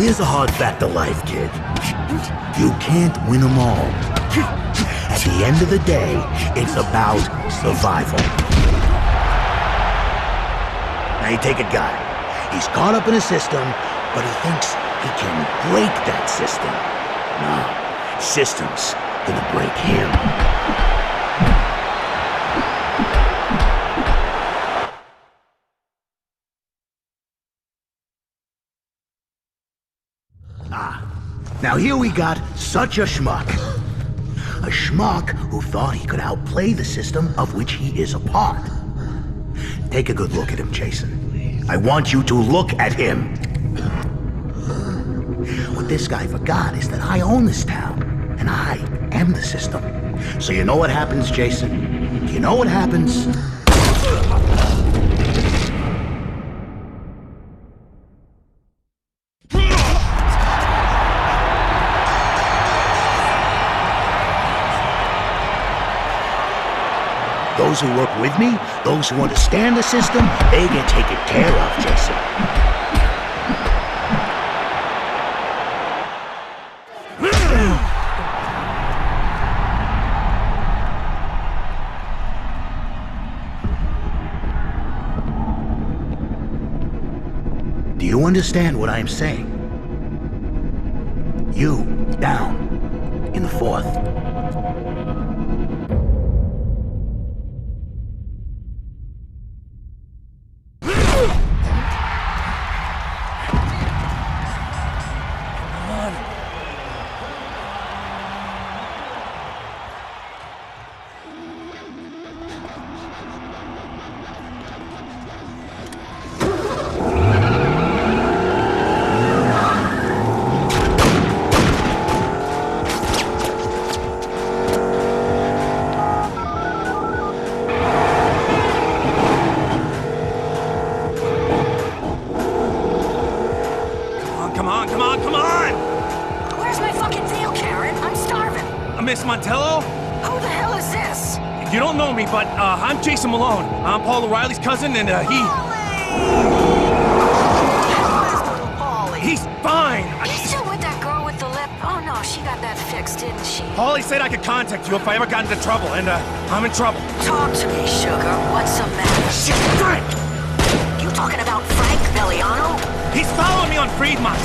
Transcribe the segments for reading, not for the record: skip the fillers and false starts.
Here's a hard fact of life, kid. You can't win them all. At the end of the day, it's about survival. Now you take a guy. He's caught up in a system, but he thinks he can break that system. No, system's gonna break him. Now here we got such a schmuck. A schmuck who thought he could outplay the system of which he is a part. Take a good look at him, Jason. I want you to look at him. What this guy forgot is that I own this town, and I am the system. So you know what happens, Jason? You know what happens? Those who work with me, those who understand the system, they get taken care of, Jason. Do you understand what I'm saying? You, down, in the 4th. I'm Jason Malone. I'm Paul O'Reilly's cousin, and he's fine. You still with that girl with the lip? Oh no, she got that fixed, didn't she? Paulie said I could contact you if I ever got into trouble, and I'm in trouble. Talk to me, sugar. What's the matter? Shit, Frank! You talking about Frank Belliano? He's following me on Friedman.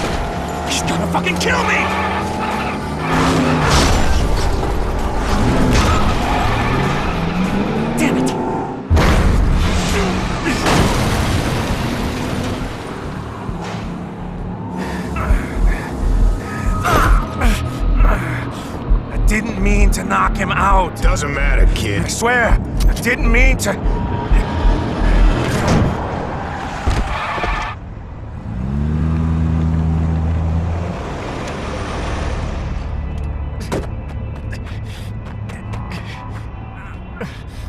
He's gonna fucking kill me! Damn it! I didn't mean to knock him out. Doesn't matter, kid. I swear, I didn't mean to...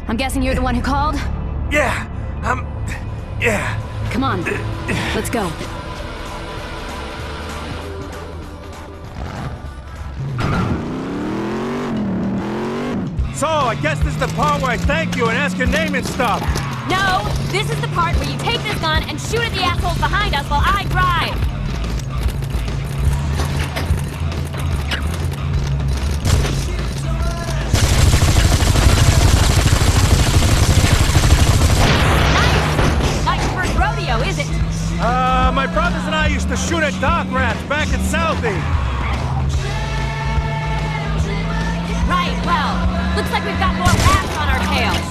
I'm guessing you're the one who called? Yeah. Come on. Let's go. So, I guess this is the part where I thank you and ask your name and stuff. No! This is the part where you take this gun and shoot at the assholes behind us while I drive! Is it? My brothers and I used to shoot at dock rats back in Southie. Right, well, looks like we've got more rats on our tails.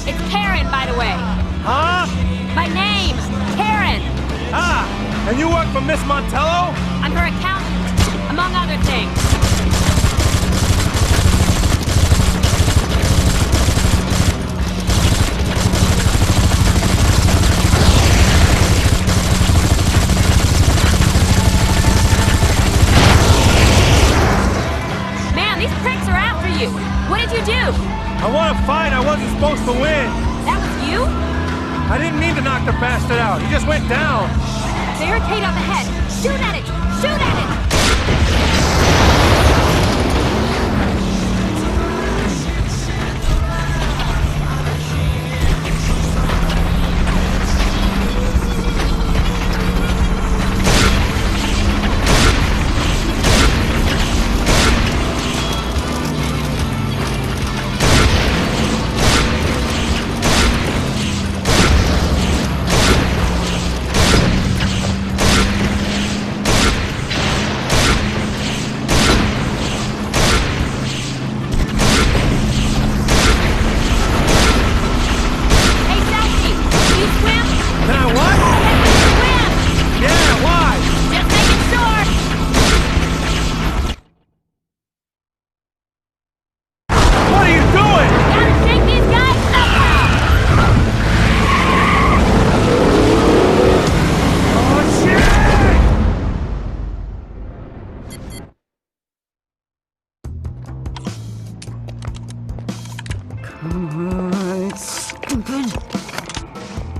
It's Karen, by the way. Huh? My name, Karen. Ah, and you work for Miss Montello? I'm her accountant, among other things. What did you do? I won a fight I wasn't supposed to win. That was you? I didn't mean to knock the bastard out. He just went down. Barricade up ahead. Shoot at it! Shoot at it!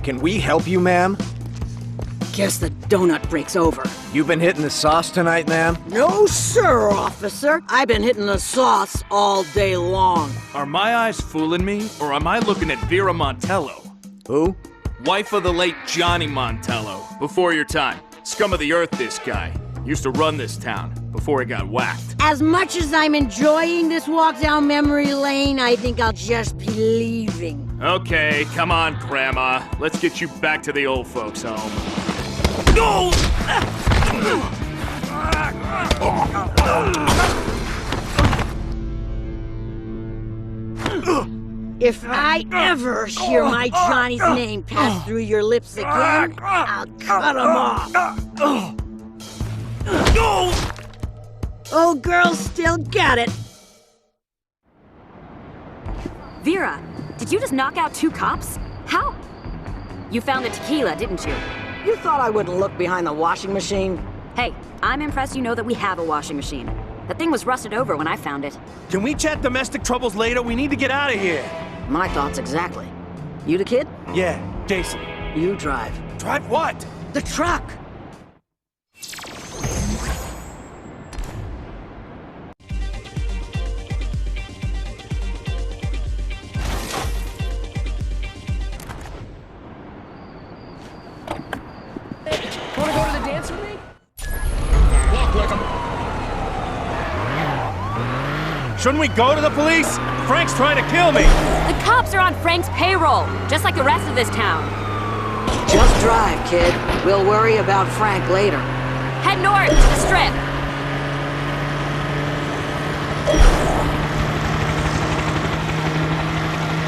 Can we help you, ma'am? Guess the donut breaks over. You've been hitting the sauce tonight, ma'am? No, sir, officer. I've been hitting the sauce all day long. Are my eyes fooling me, or am I looking at Vera Montello? Who? Wife of the late Johnny Montello. Before your time. Scum of the earth, this guy. Used to run this town, before he got whacked. As much as I'm enjoying this walk down memory lane, I think I'll just be leaving. Okay, come on, Grandma. Let's get you back to the old folks' home. No! If I ever hear my Johnny's name pass through your lips again, I'll cut him off. Old girl still got it. Vera, did you just knock out 2 cops? How? You found the tequila, didn't you? You thought I wouldn't look behind the washing machine? Hey, I'm impressed you know that we have a washing machine. That thing was rusted over when I found it. Can we chat domestic troubles later? We need to get out of here. My thoughts exactly. You the kid? Yeah, Jason. You drive. Drive what? The truck! Wanna go to the dance with me? Walk like 'em. Shouldn't we go to the police? Frank's trying to kill me. The cops are on Frank's payroll, just like the rest of this town. Just drive, kid. We'll worry about Frank later. Head north to the strip.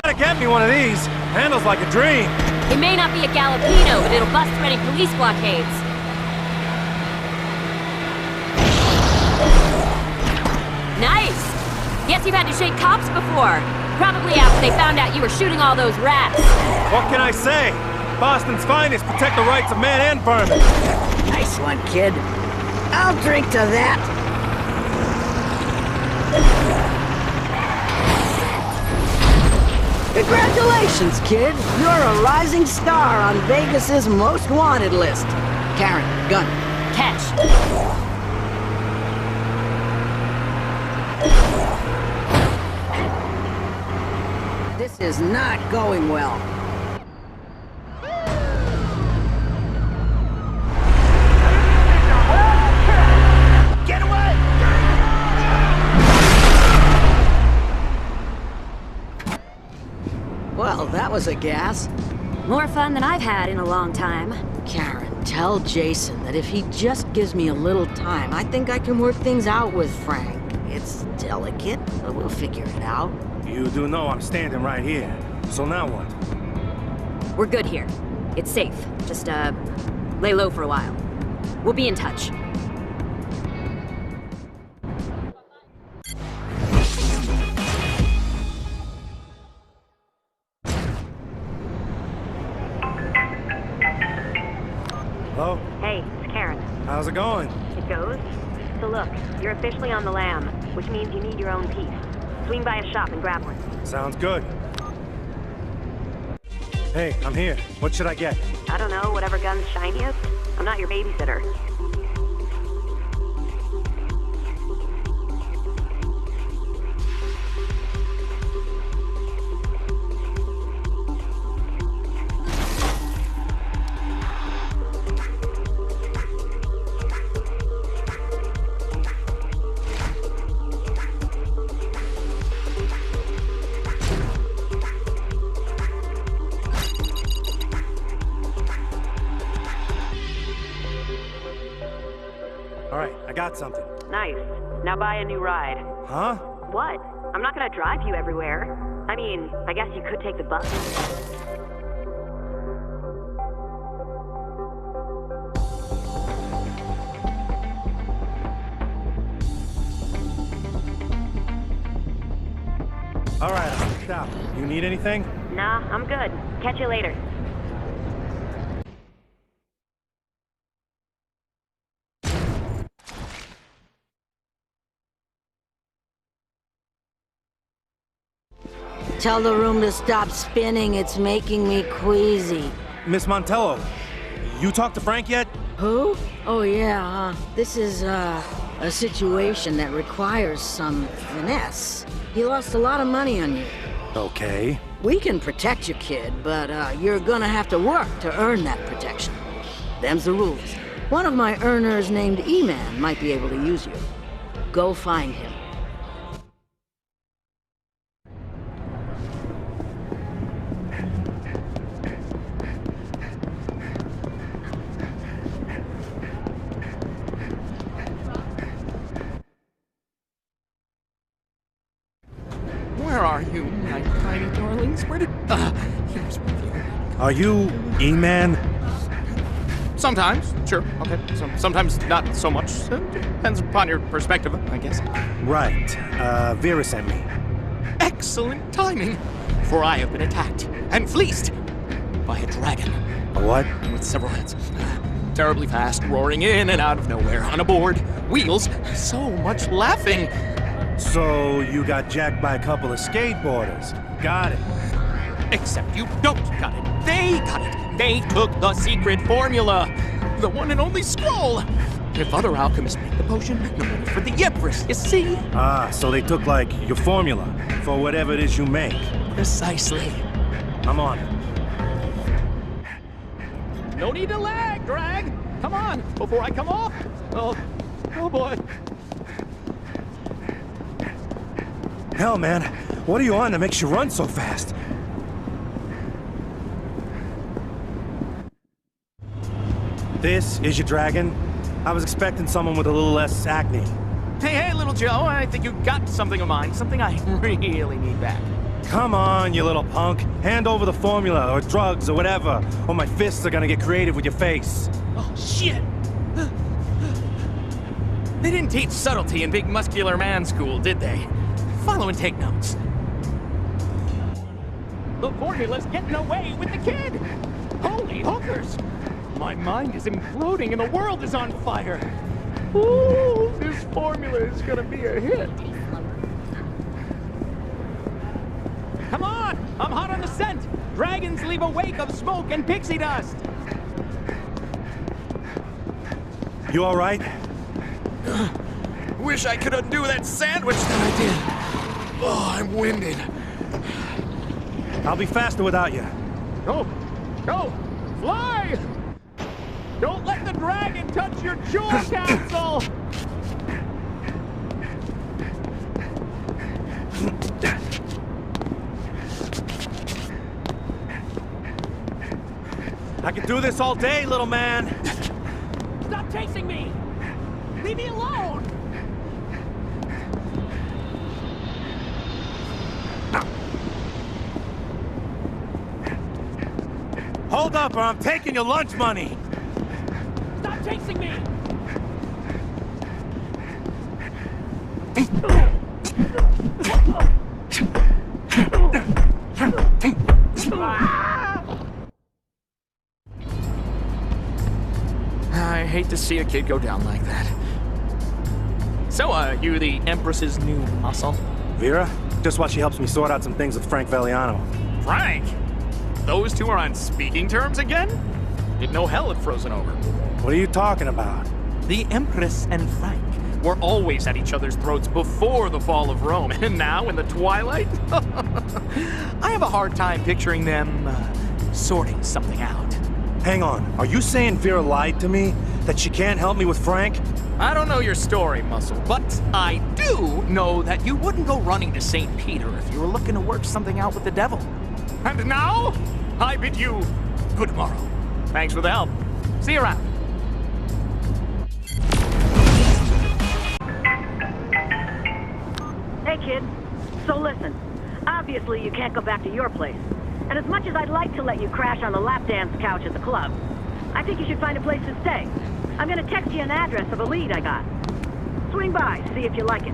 Gotta get me one of these. Handles like a dream. It may not be a Galapino, but it'll bust through any police blockades. Nice! Guess you've had to shake cops before. Probably after they found out you were shooting all those rats. What can I say? Boston's finest protect the rights of man and vermin. Nice one, kid. I'll drink to that. Congratulations, kid. You're a rising star on Vegas's most wanted list. Karen, gun. Catch. This is not going well. Get away! Well, that was a gas. More fun than I've had in a long time. Karen, tell Jason that if he just gives me a little time, I think I can work things out with Frank. It's delicate, but we'll figure it out. You do know I'm standing right here. So now what? We're good here. It's safe. Just, lay low for a while. We'll be in touch. Hello? Hey, it's Karen. How's it going? It goes. So look, you're officially on the lam, which means you need your own piece. Swing by a shop and grab one. Sounds good. Hey, I'm here. What should I get? I don't know, whatever gun's shiniest. I'm not your babysitter. Alright, I got something. Nice. Now buy a new ride. Huh? What? I'm not gonna drive you everywhere. I mean, I guess you could take the bus. Alright, I picked out. You need anything? Nah, I'm good. Catch you later. Tell the room to stop spinning. It's making me queasy. Miss Montello, you talked to Frank yet? Who? Oh, yeah, this is, a situation that requires some finesse. He lost a lot of money on you. Okay. We can protect you, kid, but, you're gonna have to work to earn that protection. Them's the rules. One of my earners named E-Man might be able to use you. Go find him. Where are you, my tiny darlings? Where did... here's with you. Are you E-Man? Sometimes, sure, okay. Sometimes not so much. Depends upon your perspective, I guess. Right. Vera sent me. Excellent timing, for I have been attacked and fleeced by a dragon. A what? With several heads. Terribly fast, roaring in and out of nowhere, on a board, wheels, so much laughing. So you got jacked by a couple of skateboarders. Got it. Except you don't got it. They got it. They took the secret formula. The one and only scroll. If other alchemists make the potion, you're ready for the Empress, you see? Ah, so they took, like, your formula for whatever it is you make. Precisely. I'm on it. No need to lag, Drag. Come on, before I come off. Oh boy. Hell, man, what are you on that makes you run so fast? This is your dragon? I was expecting someone with a little less acne. Hey, little Joe, I think you got something of mine, something I really need back. Come on, you little punk. Hand over the formula, or drugs, or whatever, or my fists are gonna get creative with your face. Oh, shit! They didn't teach subtlety in Big Muscular Man School, did they? Follow and take notes. The formula's getting away with the kid! Holy hookers! My mind is imploding and the world is on fire! Ooh, this formula is gonna be a hit! Come on! I'm hot on the scent! Dragons leave a wake of smoke and pixie dust! You alright? Wish I could undo that sandwich that I did. Oh, I'm winded. I'll be faster without you. Go! Fly! Don't let the dragon touch your jewel capsule! I can do this all day, little man. Stop chasing me! Leave me alone! Hold up, or I'm taking your lunch money. Stop chasing me! I hate to see a kid go down like that. So, you the Empress's new muscle? Vera? Just while she helps me sort out some things with Frank Valiano. Frank? Those two are on speaking terms again? Didn't know hell had frozen over. What are you talking about? The Empress and Frank were always at each other's throats before the fall of Rome, and now in the twilight? I have a hard time picturing them sorting something out. Hang on, are you saying Vera lied to me? That she can't help me with Frank? I don't know your story, Muscle, but I do know that you wouldn't go running to St. Peter if you were looking to work something out with the devil. And now, I bid you good morrow. Thanks for the help. See you around. Hey, kid. So listen, obviously you can't go back to your place. And as much as I'd like to let you crash on the lap dance couch at the club, I think you should find a place to stay. I'm gonna text you an address of a lead I got. Swing by, see if you like it.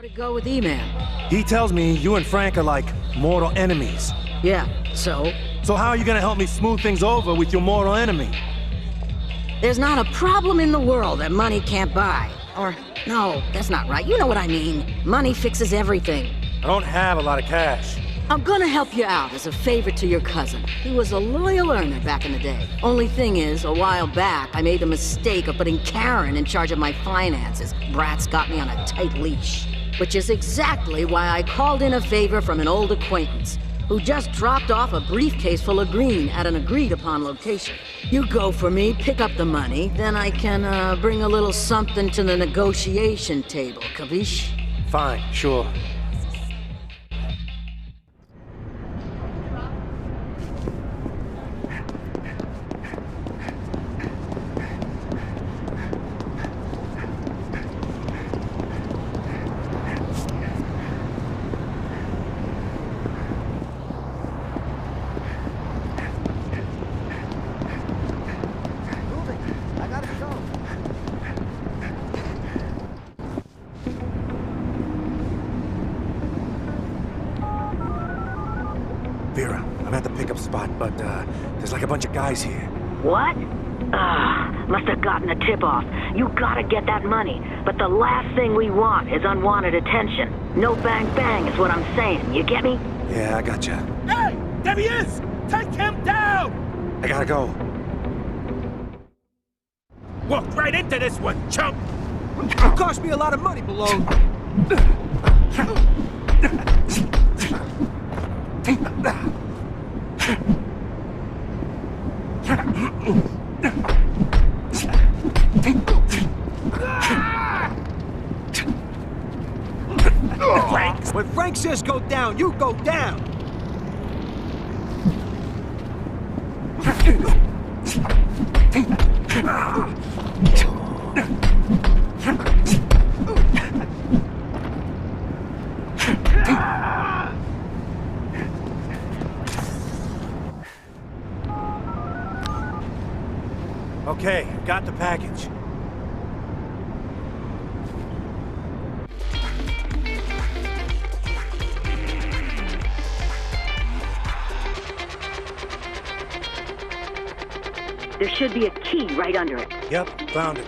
How'd it go with E-Man? He tells me you and Frank are like mortal enemies. Yeah, so? So how are you gonna help me smooth things over with your mortal enemy? There's not a problem in the world that money can't buy. Or, no, that's not right. You know what I mean. Money fixes everything. I don't have a lot of cash. I'm gonna help you out as a favor to your cousin. He was a loyal earner back in the day. Only thing is, a while back, I made the mistake of putting Karen in charge of my finances. Brat's got me on a tight leash. Which is exactly why I called in a favor from an old acquaintance, who just dropped off a briefcase full of green at an agreed-upon location. You go for me, pick up the money, then I can, bring a little something to the negotiation table, capiche? Fine, sure. Vera, I'm at the pickup spot, but there's like a bunch of guys here. What? Must have gotten a tip-off. You gotta get that money. But the last thing we want is unwanted attention. No bang-bang is what I'm saying. You get me? Yeah, I gotcha. Hey! There he is! Take him down! I gotta go. Walked right into this one, chump! It cost me a lot of money, Malone. When Frank says go down, you go down. Okay, got the package. There should be a key right under it. Yep, found it.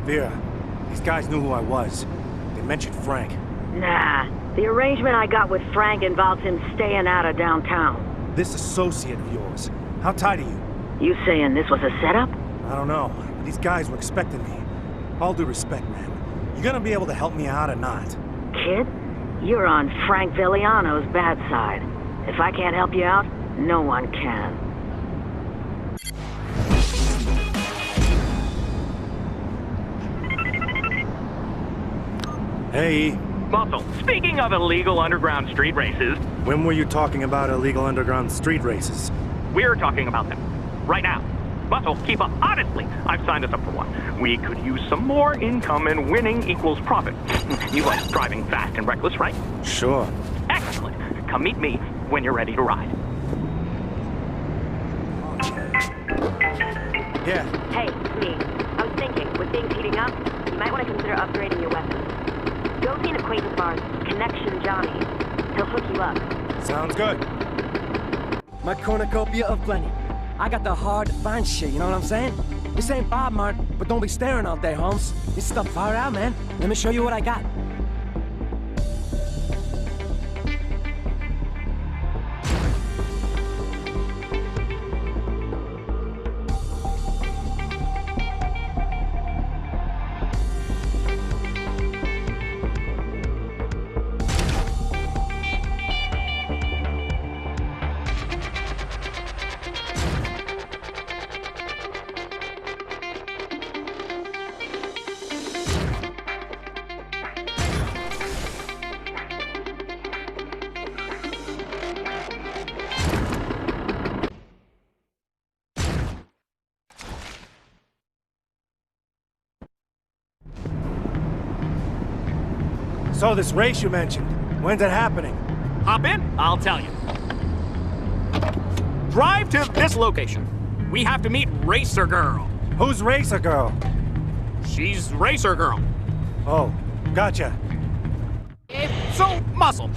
Vera, these guys knew who I was. They mentioned Frank. Nah, the arrangement I got with Frank involves him staying out of downtown. This associate of yours, how tight are you? You saying this was a setup? I don't know. These guys were expecting me. All due respect, man. You gonna be able to help me out or not? Kid, you're on Frank Villiano's bad side. If I can't help you out, no one can. Hey, Muscle, speaking of illegal underground street races, when were you talking about illegal underground street races? we're talking about them. Right now. Muscle, keep up. Honestly, I've signed us up for one. We could use some more income and winning equals profit. You like driving fast and reckless, right? Sure. Excellent. Come meet me when you're ready to ride. Yeah. Hey, it's me. I was thinking, with things heating up, you might want to consider upgrading your weapon. Go see an acquaintance of ours, Connection Johnny. He'll hook you up. Sounds good. My cornucopia of plenty. I got the hard, fine shit, you know what I'm saying? This ain't Bob Mart, but don't be staring all day, Holmes. This stuff far out, man. Let me show you what I got. So this race you mentioned, when's it happening? Hop in, I'll tell you. Drive to this location. We have to meet Racer Girl. Who's Racer Girl? She's Racer Girl. Oh, gotcha. So, Muscle,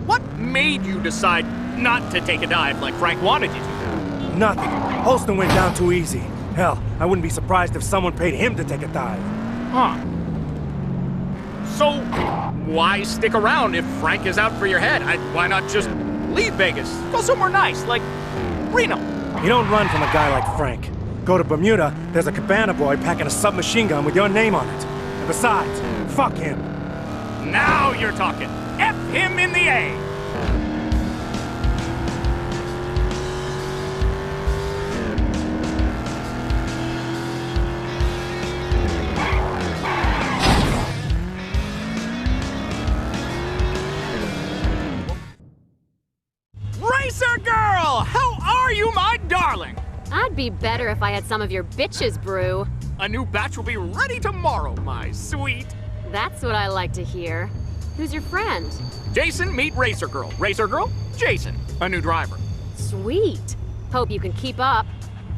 what made you decide not to take a dive like Frank wanted you to? Nothing. Holston went down too easy. Hell, I wouldn't be surprised if someone paid him to take a dive. Huh. So, why stick around if Frank is out for your head? Why not just leave Vegas? Go somewhere nice, like Reno. You don't run from a guy like Frank. Go to Bermuda, there's a cabana boy packing a submachine gun with your name on it. And besides, fuck him. Now you're talking. F him in the A. Racer Girl! How are you, my darling? I'd be better if I had some of your bitches brew. A new batch will be ready tomorrow, my sweet. That's what I like to hear. Who's your friend? Jason, meet Racer Girl. Racer Girl, Jason, a new driver. Sweet. Hope you can keep up.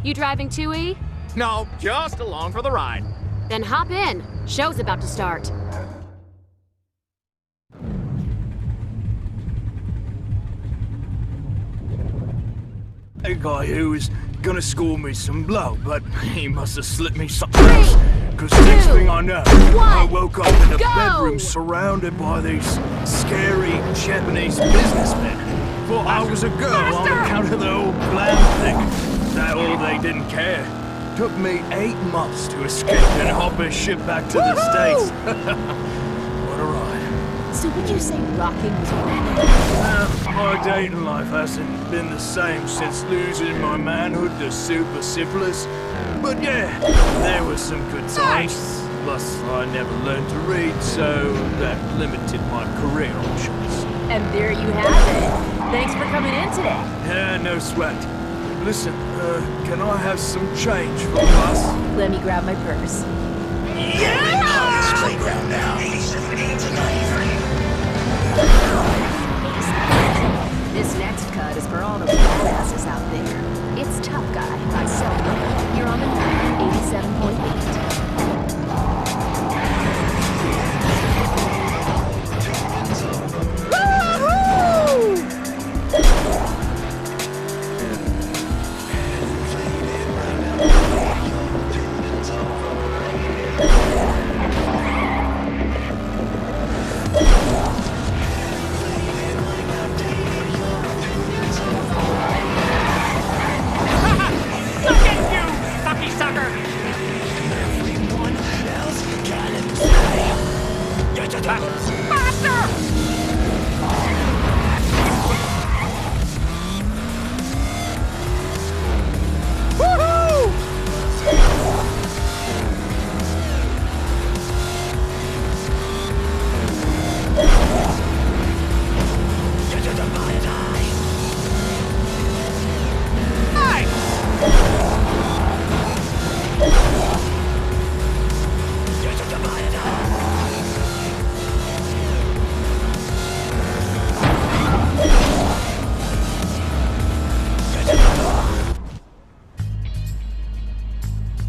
You driving too, E? No, just along for the ride. Then hop in. Show's about to start. A guy who was gonna score me some blow, but he must have slipped me something else. Because next thing I know, I woke up in a bedroom surrounded by these scary Japanese businessmen. Thought I was a girl on account of the old glam thing. That all they didn't care. Took me 8 months to escape and hop a ship back to the States. What a ride. So would you say rocking was one of them? My dating life hasn't been the same since losing my manhood to super syphilis. But yeah, there were some good times. Plus, I never learned to read, so that limited my career options. And there you have it. Thanks for coming in today. Yeah, no sweat. Listen, can I have some change for us? Let me grab my purse. Yeah! This playground now. This next cut is for all the badasses out there. It's Tough Guy by Selma. You're on the 87.8.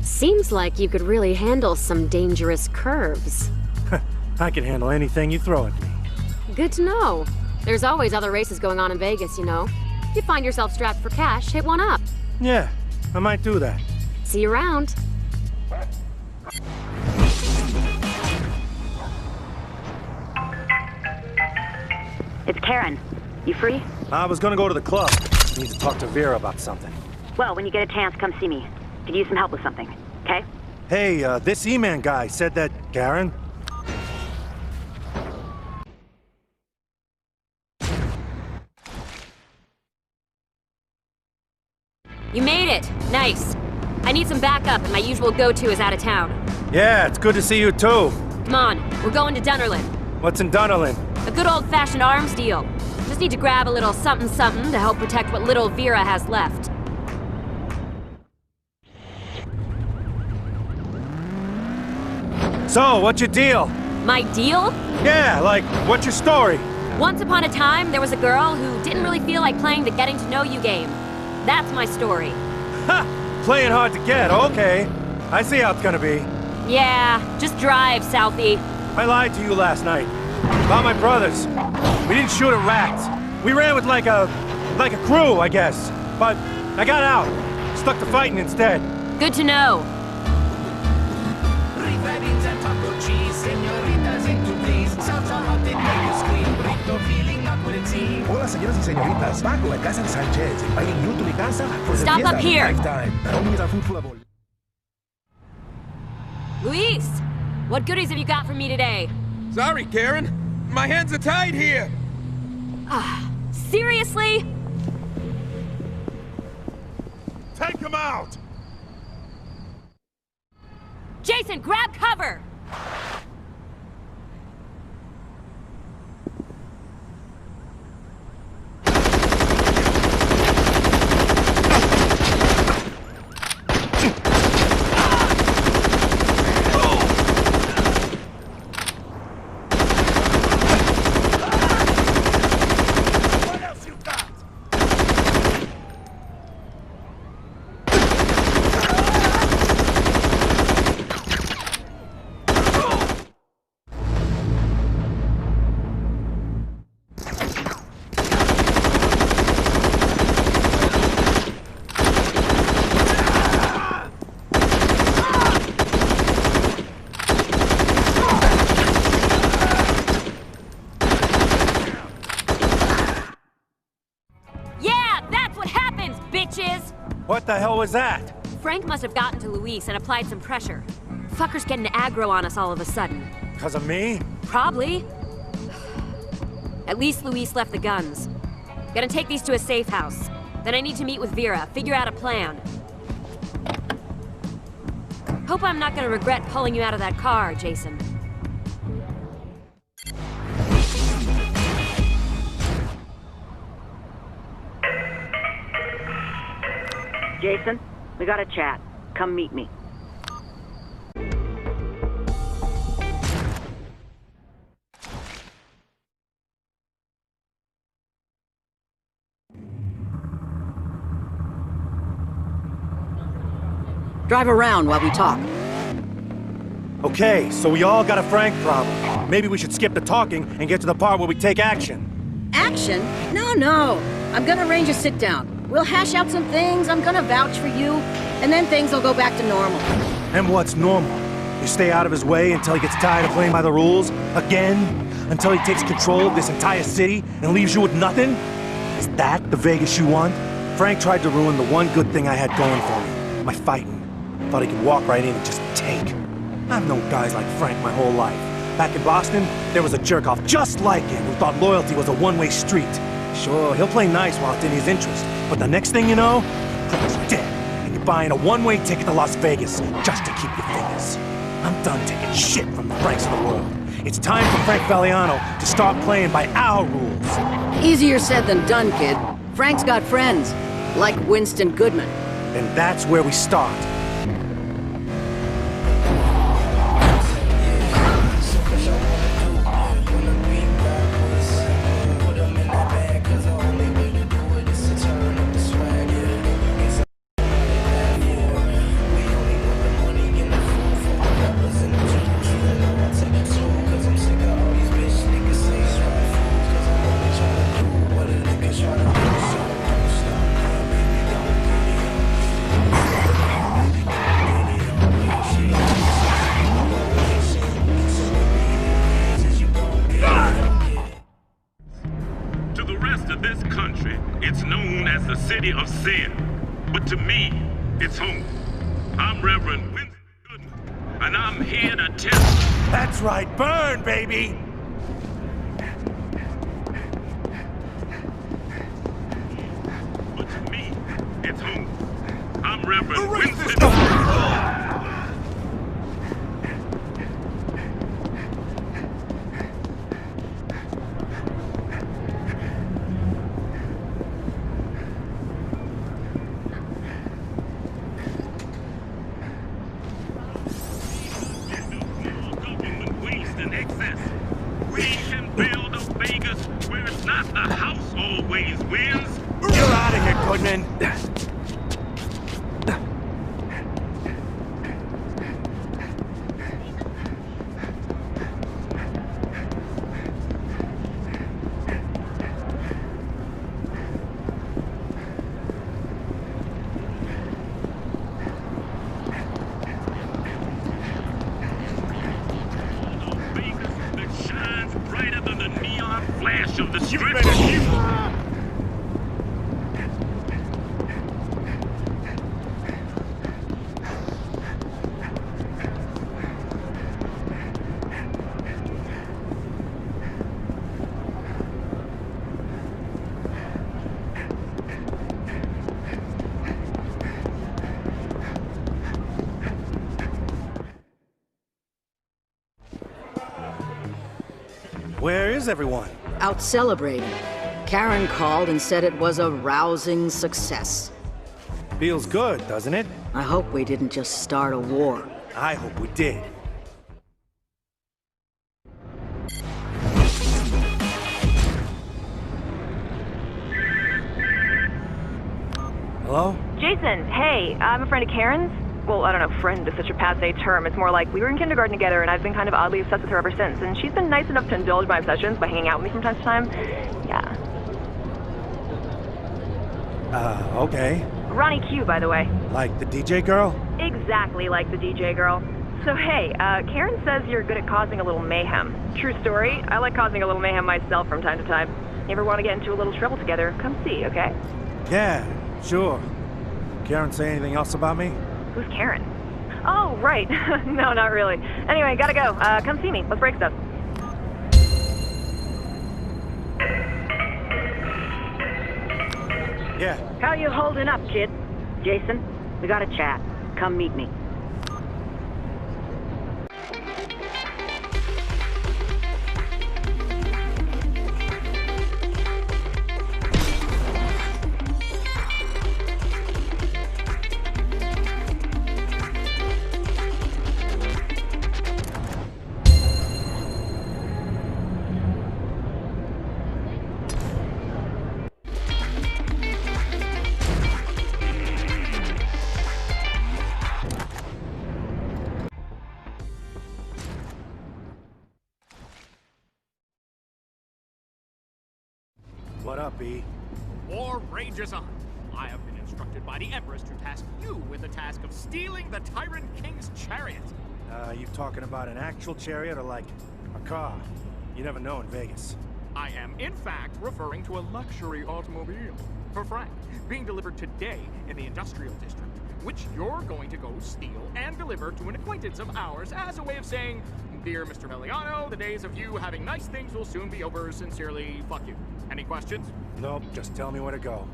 Seems like you could really handle some dangerous curves. I can handle anything you throw at me. Good to know. There's always other races going on in Vegas, you know. If you find yourself strapped for cash, hit one up. Yeah, I might do that. See you around. It's Karen. You free? I was gonna go to the club. Need to talk to Vera about something. Well, when you get a chance, come see me. Could use some help with something, okay? Hey, this E-Man guy said that... Karen? You made it! Nice. I need some backup, and my usual go-to is out of town. Yeah, it's good to see you too. Come on, we're going to Dunnerlin. What's in Dunnerlin? A good old-fashioned arms deal. Just need to grab a little something-something to help protect what little Vera has left. So, what's your deal? My deal? Yeah, like, what's your story? Once upon a time, there was a girl who didn't really feel like playing the getting to know you game. That's my story. Ha! Playing hard to get, okay. I see how it's gonna be. Yeah, just drive, Southie. I lied to you last night. About my brothers. We didn't shoot at rats. We ran with like a crew, I guess. But I got out. Stuck to fighting instead. Good to know. Hola, señoras y señoritas. Bajo la casa de Sanchez, inviting you to the casa for the Stop fiesta up here. lifetime. Not only is our food full of oil. Luis, what goodies have you got for me today? Sorry, Karen. My hands are tied here. Seriously? Take him out! Jason, grab cover! What the hell was that? Frank must have gotten to Luis and applied some pressure. Fucker's getting aggro on us all of a sudden. Because of me? Probably. At least Luis left the guns. Gonna take these to a safe house. Then I need to meet with Vera, figure out a plan. Hope I'm not gonna regret pulling you out of that car, Jason. Jason, we gotta chat. Come meet me. Drive around while we talk. Okay, so we all got a Frank problem. Maybe we should skip the talking and get to the part where we take action. Action? No. I'm gonna arrange a sit-down. We'll hash out some things, I'm gonna vouch for you, and then things will go back to normal. And what's normal? You stay out of his way until he gets tired of playing by the rules? Again? Until he takes control of this entire city and leaves you with nothing? Is that the Vegas you want? Frank tried to ruin the one good thing I had going for me. My fighting. Thought he could walk right in and just take. I've known guys like Frank my whole life. Back in Boston, there was a jerk-off just like him who thought loyalty was a one-way street. Sure, he'll play nice while it's in his interest, but the next thing you know, Frank's dead, and you're buying a one-way ticket to Las Vegas just to keep your fingers. I'm done taking shit from the Franks of the world. It's time for Frank Valiano to start playing by our rules. Easier said than done, kid. Frank's got friends, like Winston Goodman. And that's where we start. Of sin, but to me, it's home. I'm Reverend Winston Goodman, and I'm here to tell you. That's right, burn, baby! But to me, it's home. I'm Reverend Winston. always wins. You're out of here, Goodman. Of the strip. Where is everyone? Out celebrating. Karen called and said it was a rousing success. Feels good, doesn't it? I hope we didn't just start a war. I hope we did. Hello? Jason, hey, I'm a friend of Karen's. Well, I don't know, friend is such a passé term. It's more like we were in kindergarten together and I've been kind of oddly obsessed with her ever since. And she's been nice enough to indulge my obsessions by hanging out with me from time to time. Yeah. Okay. Ronnie Q, by the way. Like the DJ girl? Exactly like the DJ girl. So hey, Karen says you're good at causing a little mayhem. True story, I like causing a little mayhem myself from time to time. You ever want to get into a little trouble together, come see, okay? Yeah, sure. Karen say anything else about me? Who's Karen? Oh, right. No, not really. Anyway, gotta go. Come see me. Let's break stuff. Yeah. How you holding up, kid? Jason, we gotta chat. Come meet me. What up, B? War rages on. I have been instructed by the Empress to task you with the task of stealing the Tyrant King's chariot. You talking about an actual chariot or like a car? You never know in Vegas. I am, in fact, referring to a luxury automobile. For Frank, being delivered today in the industrial district, which you're going to go steal and deliver to an acquaintance of ours as a way of saying, "Dear Mr. Meliano, the days of you having nice things will soon be over. Sincerely, fuck you." Any questions? Nope, just tell me where to go.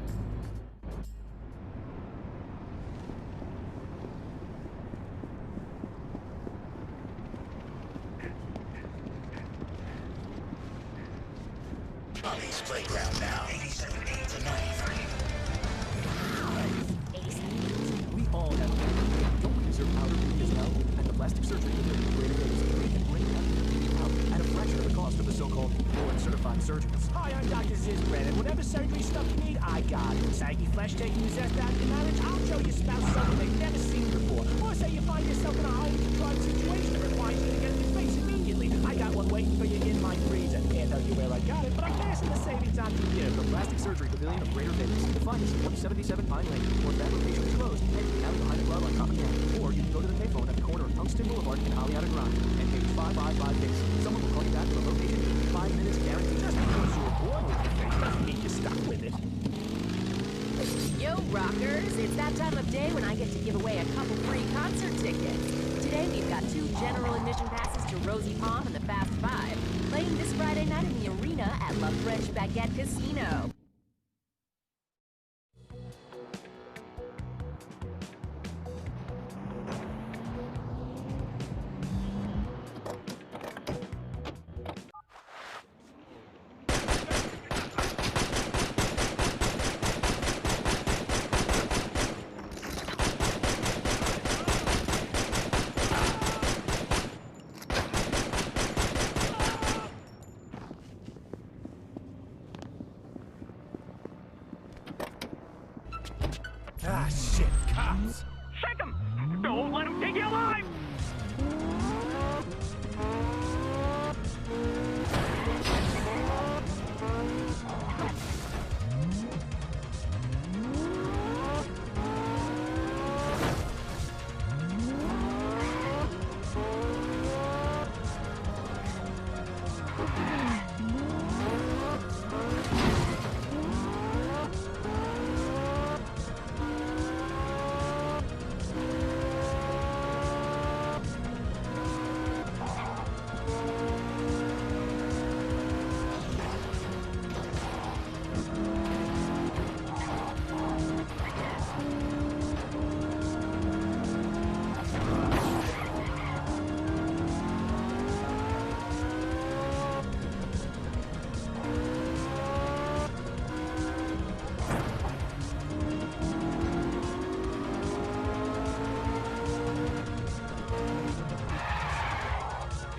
Bobby's playground now. 87 to 93. We all have pain. Don't we deserve powder as well? And the plastic surgery will be greater than we can bring out at a fraction of the cost of the so-called board-certified surgeons. Hi, I'm Dr. Ziz Brennan. Whatever surgery stuff you need, I got it. Saggy flesh taking you zest out your marriage, I'll show your spouse something they've never seen before. Or say you find yourself in a highly contrived situation that requires you to get in your face immediately. I got one waiting for you in my freezer. Can't tell you where I got it, but I'm passing the savings on to you. The Plastic Surgery Pavilion of Greater Vegas. Find us at 177 Pine Lane. Or if that location is closed, head down behind the club on Tropicana. Or you can go to the payphone at the corner of Tungsten Boulevard and Hollywood Drive. And page 555 Someone will call you back to the location in 5 minutes guaranteed. Just because you're bored with the thing doesn't mean you're stuck with it. Yo, rockers, it's that time of day when I get to give away a couple free concert tickets. Today we've got 2 general admission passes to Rosie Palm and the Fast Five, playing this Friday night in the arena at La French Baguette Casino.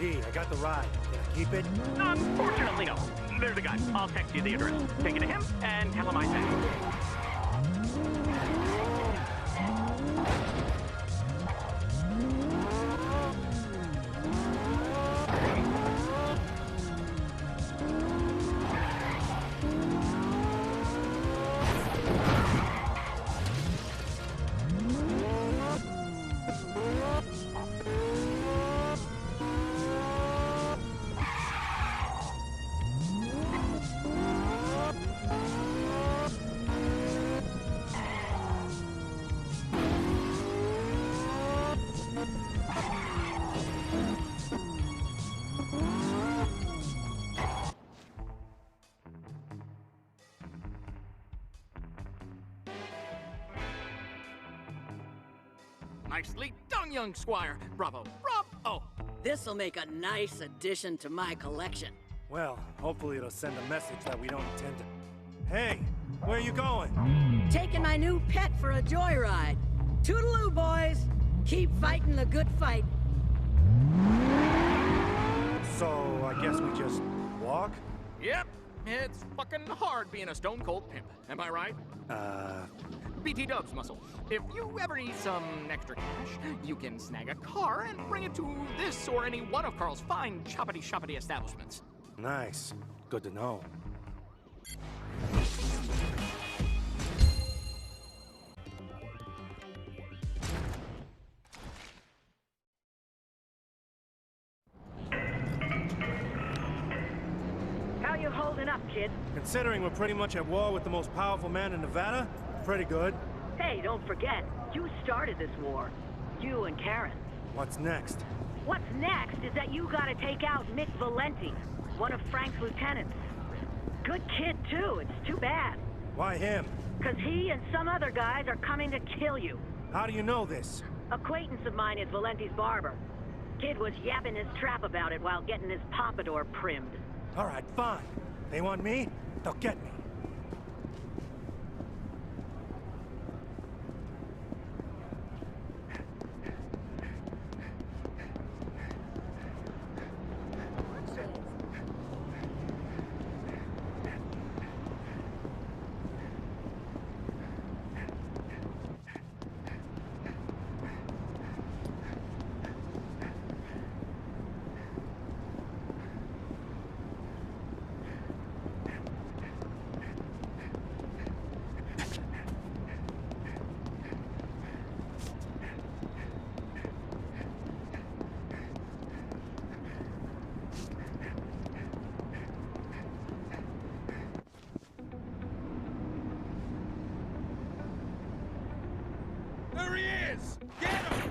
Hey, I got the ride. Can I keep it? Unfortunately, no. There's a guy. I'll text you the address. Take it to him and tell him I sent you. Nicely done, young squire. Bravo, bravo. This'll make a nice addition to my collection. Well, hopefully it'll send a message that we don't intend to... Hey, where are you going? Taking my new pet for a joyride. Toodaloo, boys. Keep fighting the good fight. So, I guess we just walk? Yep, it's fucking hard being a stone-cold pimp. Am I right? BT Dubs, Muscle. If you ever need some extra cash, you can snag a car and bring it to this or any one of Carl's fine choppity-shoppity establishments. Nice. Good to know. How you holding up, kid? Considering we're pretty much at war with the most powerful man in Nevada, pretty good. Hey, don't forget, you started this war. You and Karen. What's next? What's next is that you gotta take out Mick Valenti, one of Frank's lieutenants. Good kid, too. It's too bad. Why him? Because he and some other guys are coming to kill you. How do you know this? Acquaintance of mine is Valenti's barber. Kid was yapping his trap about it while getting his pompadour primed. All right, fine. They want me, they'll get me. There he is! Get him!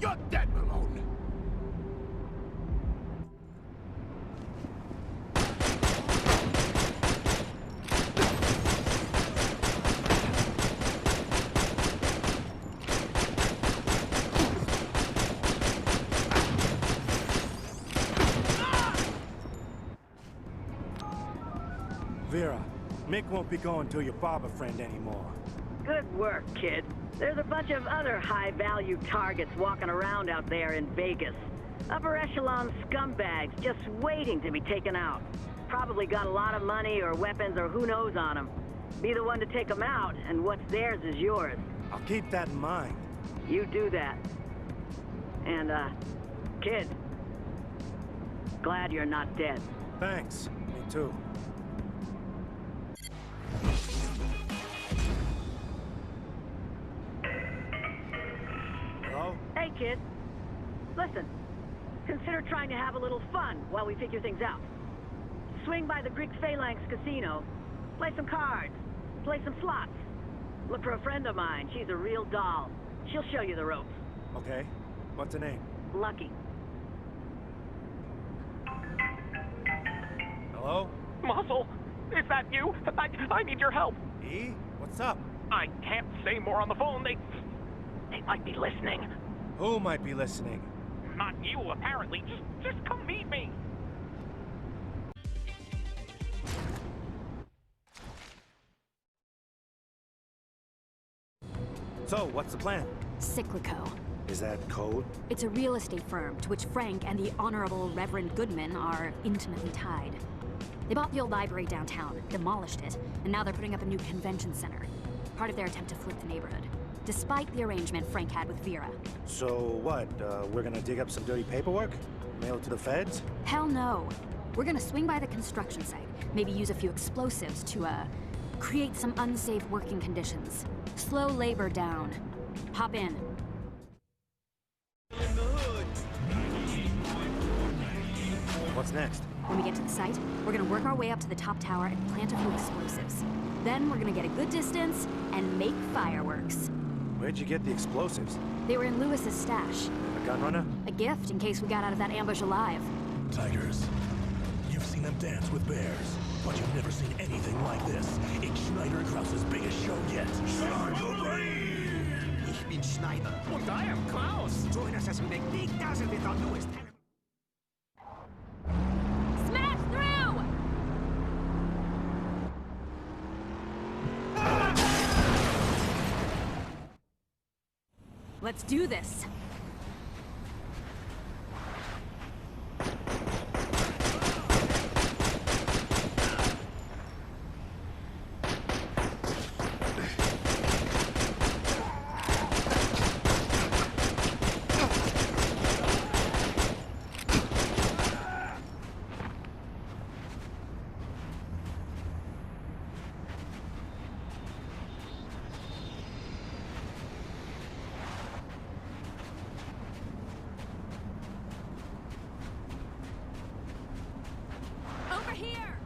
You're dead, Malone. Vera, Mick won't be going to your barber friend anymore. Good work, kid. There's a bunch of other high-value targets walking around out there in Vegas. Upper echelon scumbags just waiting to be taken out. Probably got a lot of money or weapons or who knows on them. Be the one to take them out, and what's theirs is yours. I'll keep that in mind. You do that. And, kid, glad you're not dead. Thanks. Me too. Hello? Hey, kid. Listen, consider trying to have a little fun while we figure things out. Swing by the Greek Phalanx Casino, play some cards, play some slots. Look for a friend of mine. She's a real doll. She'll show you the ropes. Okay. What's her name? Lucky. Hello? Muscle, is that you? I need your help. E? What's up? I can't say more on the phone. They might be listening. Who might be listening? Not you, apparently. Just come meet me. So, what's the plan? Cyclico. Is that code? It's a real estate firm to which Frank and the Honorable Reverend Goodman are intimately tied. They bought the old library downtown, demolished it, and now they're putting up a new convention center. Part of their attempt to flip the neighborhood. Despite the arrangement Frank had with Vera. So what, we're gonna dig up some dirty paperwork? Mail it to the feds? Hell no. We're gonna swing by the construction site, maybe use a few explosives to, create some unsafe working conditions. Slow labor down. Hop in. What's next? When we get to the site, we're gonna work our way up to the top tower and plant a few explosives. Then we're gonna get a good distance and make fireworks. Where'd you get the explosives? They were in Lewis's stash. A gun runner? A gift in case we got out of that ambush alive. Tigers. You've seen them dance with bears, but you've never seen anything like this. It's Schneider Krause's biggest show yet. Ich bin Schneider. Und I am Klaus. Join us as we make big dazzle with our newest Smash through! Let's do this. Over here!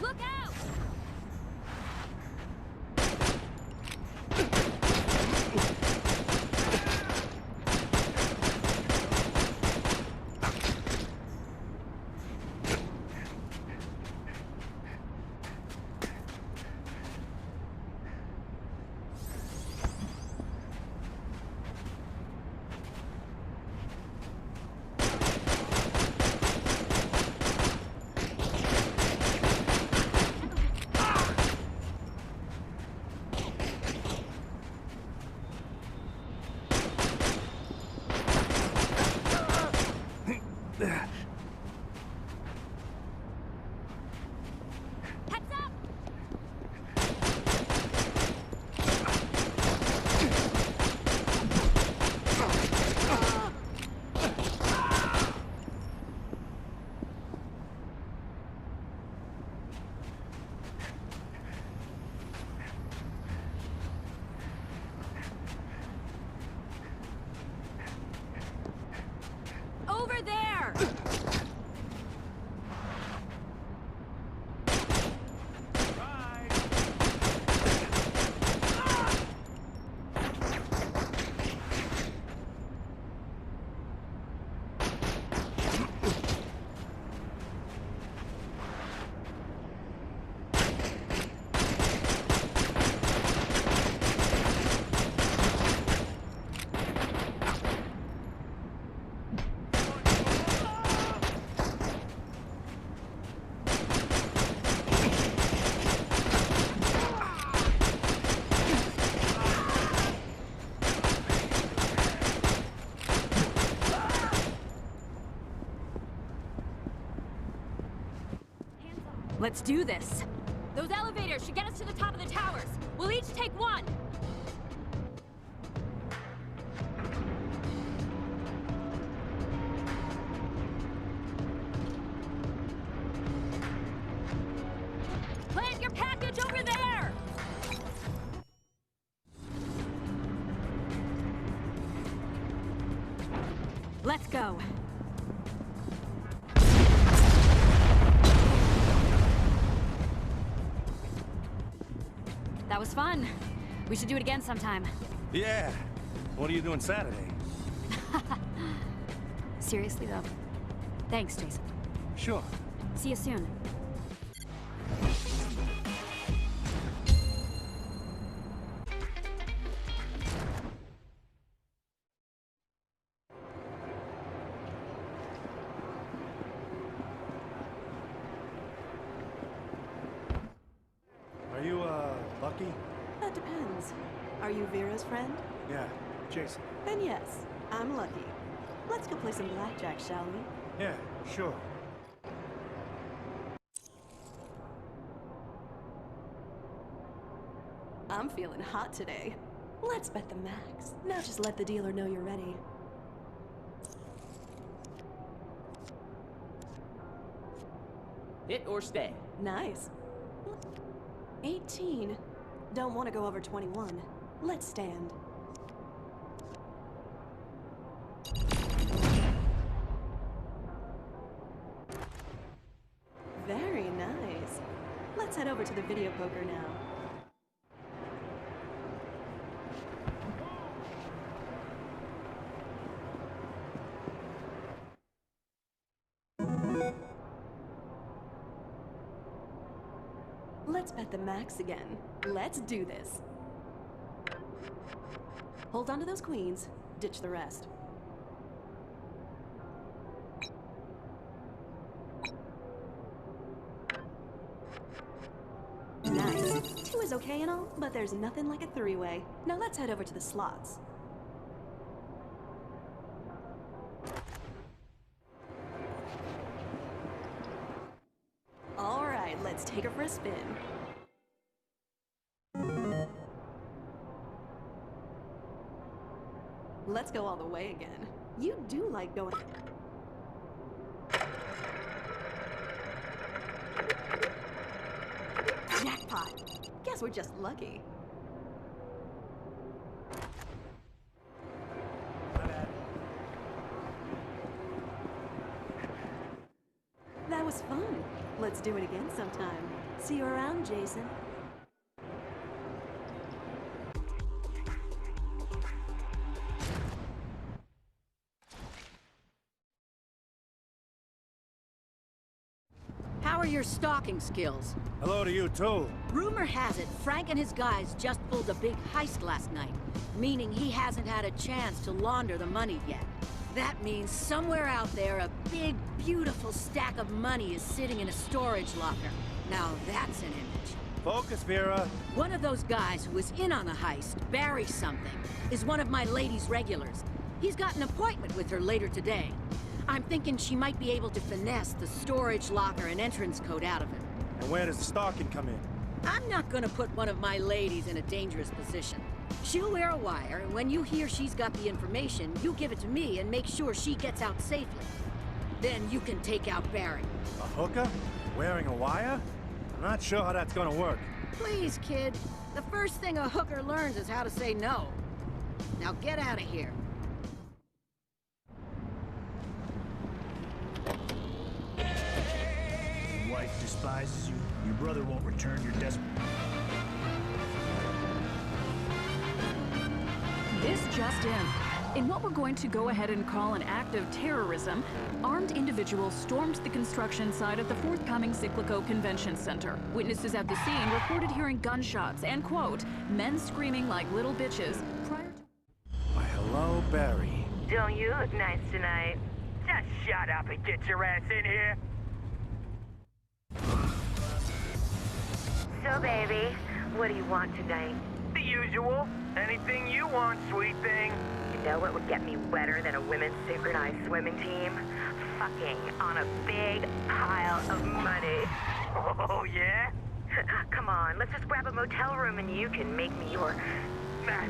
Look out! Heads up! Over there! Let's do this. Those elevators should get us to the top of the towers. We'll each take one. Plant your package Let's go. That was fun. We should do it again sometime. Yeah. What are you doing Saturday? Seriously, though. Thanks, Jason. Sure. See you soon. Are you, Lucky? That depends. Are you Vera's friend? Yeah, Jason. Then yes, I'm Lucky. Let's go play some blackjack, shall we? Yeah, sure. I'm feeling hot today. Let's bet the max. Now just let the dealer know you're ready. Hit or stay? Nice. 18. Don't want to go over 21. Let's stand. Very nice. Let's head over to the video poker now. Let's bet the max again. Let's do this. Hold on to those queens. Ditch the rest. Nice. 2 is okay and all, but there's nothing like a three-way. Now let's head over to the slots. All right, let's take her for a spin. Let's go all the way again. You do like going... Jackpot! Guess we're just lucky. That was fun. Let's do it again sometime. See you around, Jason. How are your stalking skills? Hello to you, too. Rumor has it Frank and his guys just pulled a big heist last night, meaning he hasn't had a chance to launder the money yet. That means somewhere out there, a big, beautiful stack of money is sitting in a storage locker. Now that's an image. Focus, Vera. One of those guys who was in on the heist, Barry something, is one of my lady's regulars. He's got an appointment with her later today. I'm thinking she might be able to finesse the storage locker and entrance code out of him. And where does the stalking come in? I'm not gonna put one of my ladies in a dangerous position. She'll wear a wire, and when you hear she's got the information, you give it to me and make sure she gets out safely. Then you can take out Barry. A hooker? Wearing a wire? I'm not sure how that's gonna work. Please, kid. The first thing a hooker learns is how to say no. Now get out of here. Your wife despises you. Your brother won't return your desperate... This just in what we're going to go ahead and call an act of terrorism, armed individuals stormed the construction site at the forthcoming Cyclico Convention Center. Witnesses at the scene reported hearing gunshots and, quote, men screaming like little bitches prior to... Why, hello, Barry. Don't you look nice tonight? Just shut up and get your ass in here. So, baby, what do you want tonight? The usual. Anything you want, sweet thing. You know what would get me wetter than a women's synchronized swimming team? Fucking on a big pile of money. Oh, yeah? Come on, let's just grab a motel room and you can make me your... Nah.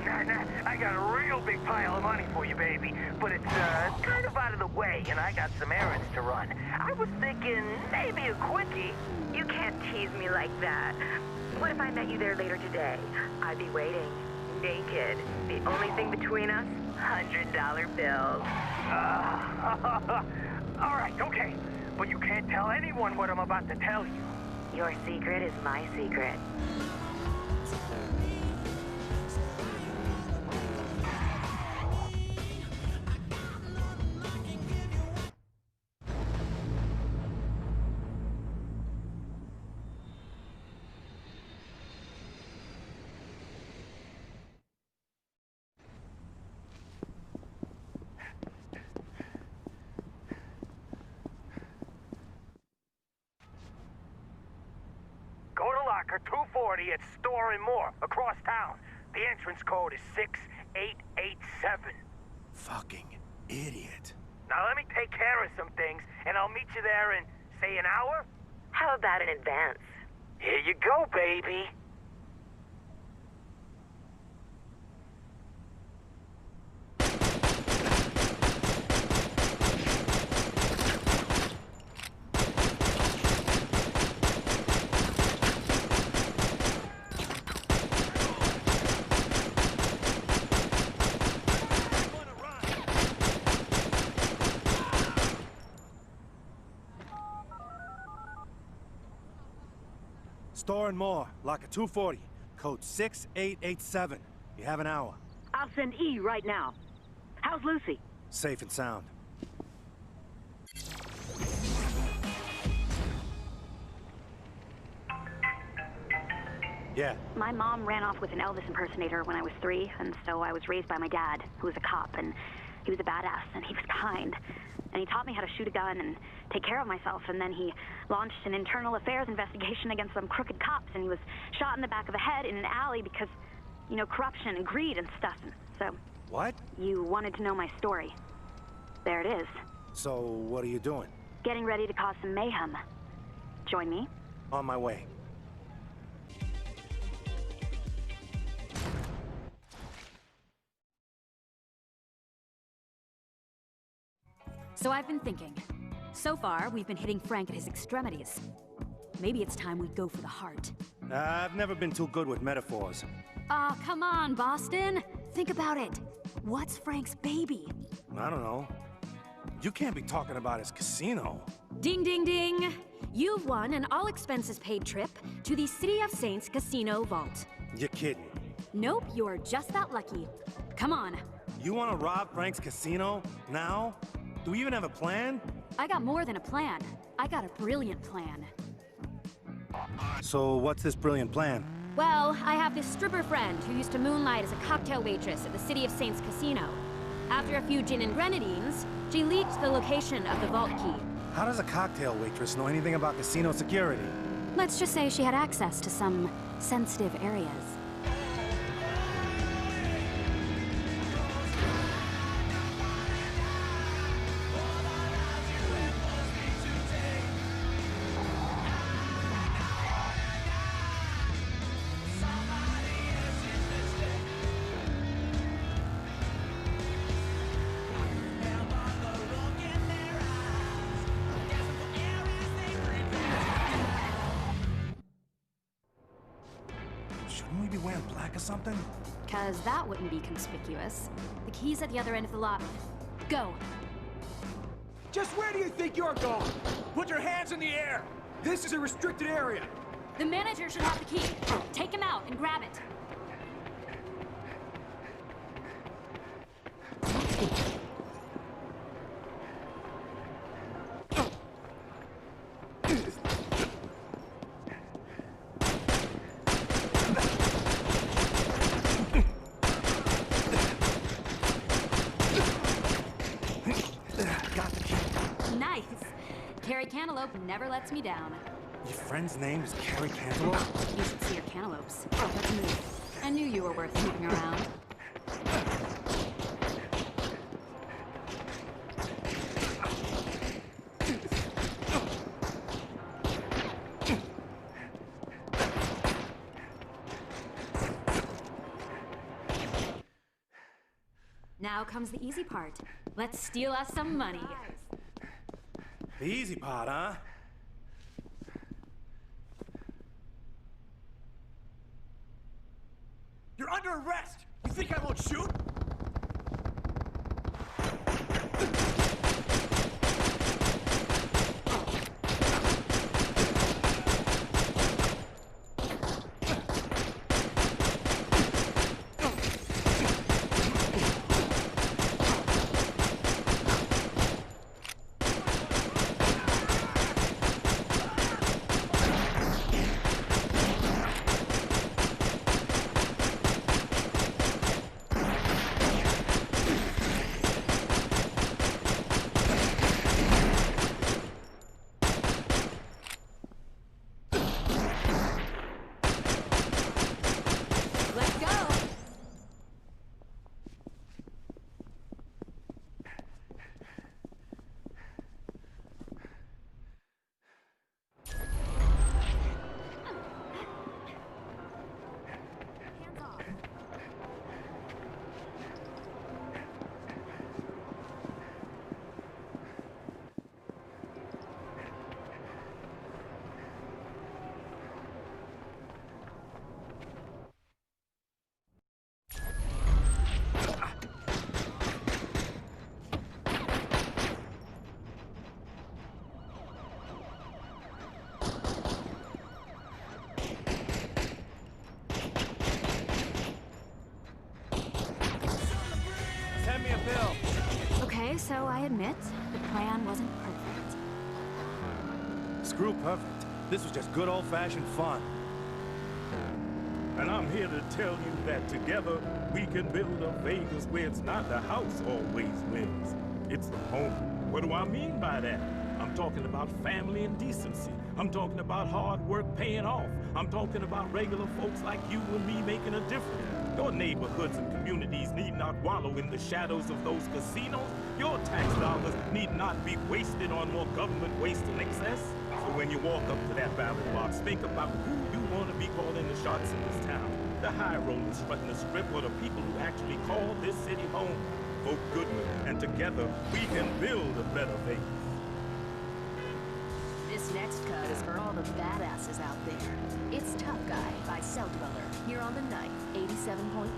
I got a real big pile of money for you, baby. But it's kind of out of the way, and I got some errands to run. I was thinking maybe a quickie. You can't tease me like that. What if I met you there later today? I'd be waiting. Hey, kid. The only thing between us? $100 bills. All right, okay. But you can't tell anyone what I'm about to tell you. Your secret is my secret. Go to locker 240 at Store and More, across town. The entrance code is 6887. Fucking idiot. Now let me take care of some things, and I'll meet you there in, say, an hour? How about in advance? Here you go, baby. Store and More, locker 240, code 6887. You have an hour. I'll send E right now. How's Lucy? Safe and sound. Yeah. My mom ran off with an Elvis impersonator when I was 3, and so I was raised by my dad, who was a cop, and he was a badass, and he was kind. And he taught me how to shoot a gun and take care of myself, and then he launched an internal affairs investigation against some crooked cops, and he was shot in the back of the head in an alley because, you know, corruption and greed and stuff. And so... What? You wanted to know my story. There it is. So, what are you doing? Getting ready to cause some mayhem. Join me? On my way. So I've been thinking. So far, we've been hitting Frank at his extremities. Maybe it's time we go for the heart. I've never been too good with metaphors. Aw, come on, Boston! Think about it. What's Frank's baby? I don't know. You can't be talking about his casino. Ding, ding, ding! You've won an all-expenses-paid trip to the City of Saints Casino Vault. You're kidding. Nope, you're just that lucky. Come on. You want to rob Frank's casino? Now? Do we even have a plan? I got more than a plan. I got a brilliant plan. So what's this brilliant plan? Well, I have this stripper friend who used to moonlight as a cocktail waitress at the City of Saints Casino. After a few gin and grenadines, she leaked the location of the vault key. How does a cocktail waitress know anything about casino security? Let's just say she had access to some sensitive areas. Shouldn't we be wearing black or something? Cause that wouldn't be conspicuous. The key's at the other end of the lobby. Go. Just where do you think you're going? Put your hands in the air! This is a restricted area. The manager should have the key. Take him out and grab it. Nice. Carrie Cantaloupe never lets me down. Your friend's name is Carrie Cantaloupe? You should see her cantaloupes. Let's move. I knew you were worth keeping around. Now comes the easy part. Let's steal us some money. The easy part, huh? You're under arrest! think I won't shoot? So I admit, the plan wasn't perfect. Screw perfect. This was just good old-fashioned fun. And I'm here to tell you that together we can build a Vegas where it's not the house always wins. It's the home. What do I mean by that? I'm talking about family and decency. I'm talking about hard work paying off. I'm talking about regular folks like you and me making a difference. Your neighborhoods and communities need not wallow in the shadows of those casinos. Your tax dollars need not be wasted on more government waste and excess. So when you walk up to that ballot box, think about who you want to be calling the shots in this town. The high rollers strutting the strip, or the people who actually call this city home. Vote Goodman, and together we can build a better Vegas. This next cut is for all the badasses out there. It's Tough Guy by Cell Dweller, here on the night, 87.8.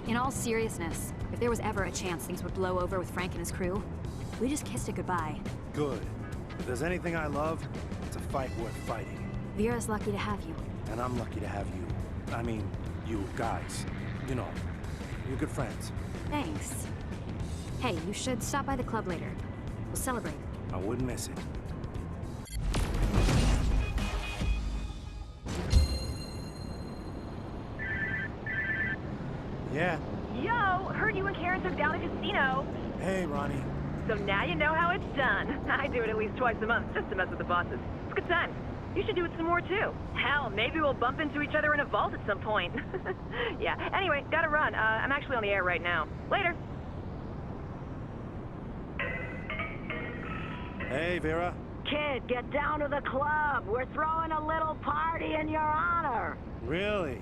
In all seriousness, if there was ever a chance things would blow over with Frank and his crew, we just kissed it goodbye. Good. If there's anything I love, it's a fight worth fighting. Vera's lucky to have you. And I'm lucky to have you. I mean, you guys. You know, you're good friends. Thanks. Hey, you should stop by the club later. We'll celebrate. I wouldn't miss it. Yeah. Yo, heard you and Karen took down a casino. Hey, Ronnie. So now you know how it's done. I do it at least twice a month just to mess with the bosses. It's a good time. You should do it some more too. Hell, maybe we'll bump into each other in a vault at some point. Yeah, anyway, gotta run. I'm actually on the air right now. Later. Hey, Vera. Kid, get down to the club. We're throwing a little party in your honor. Really?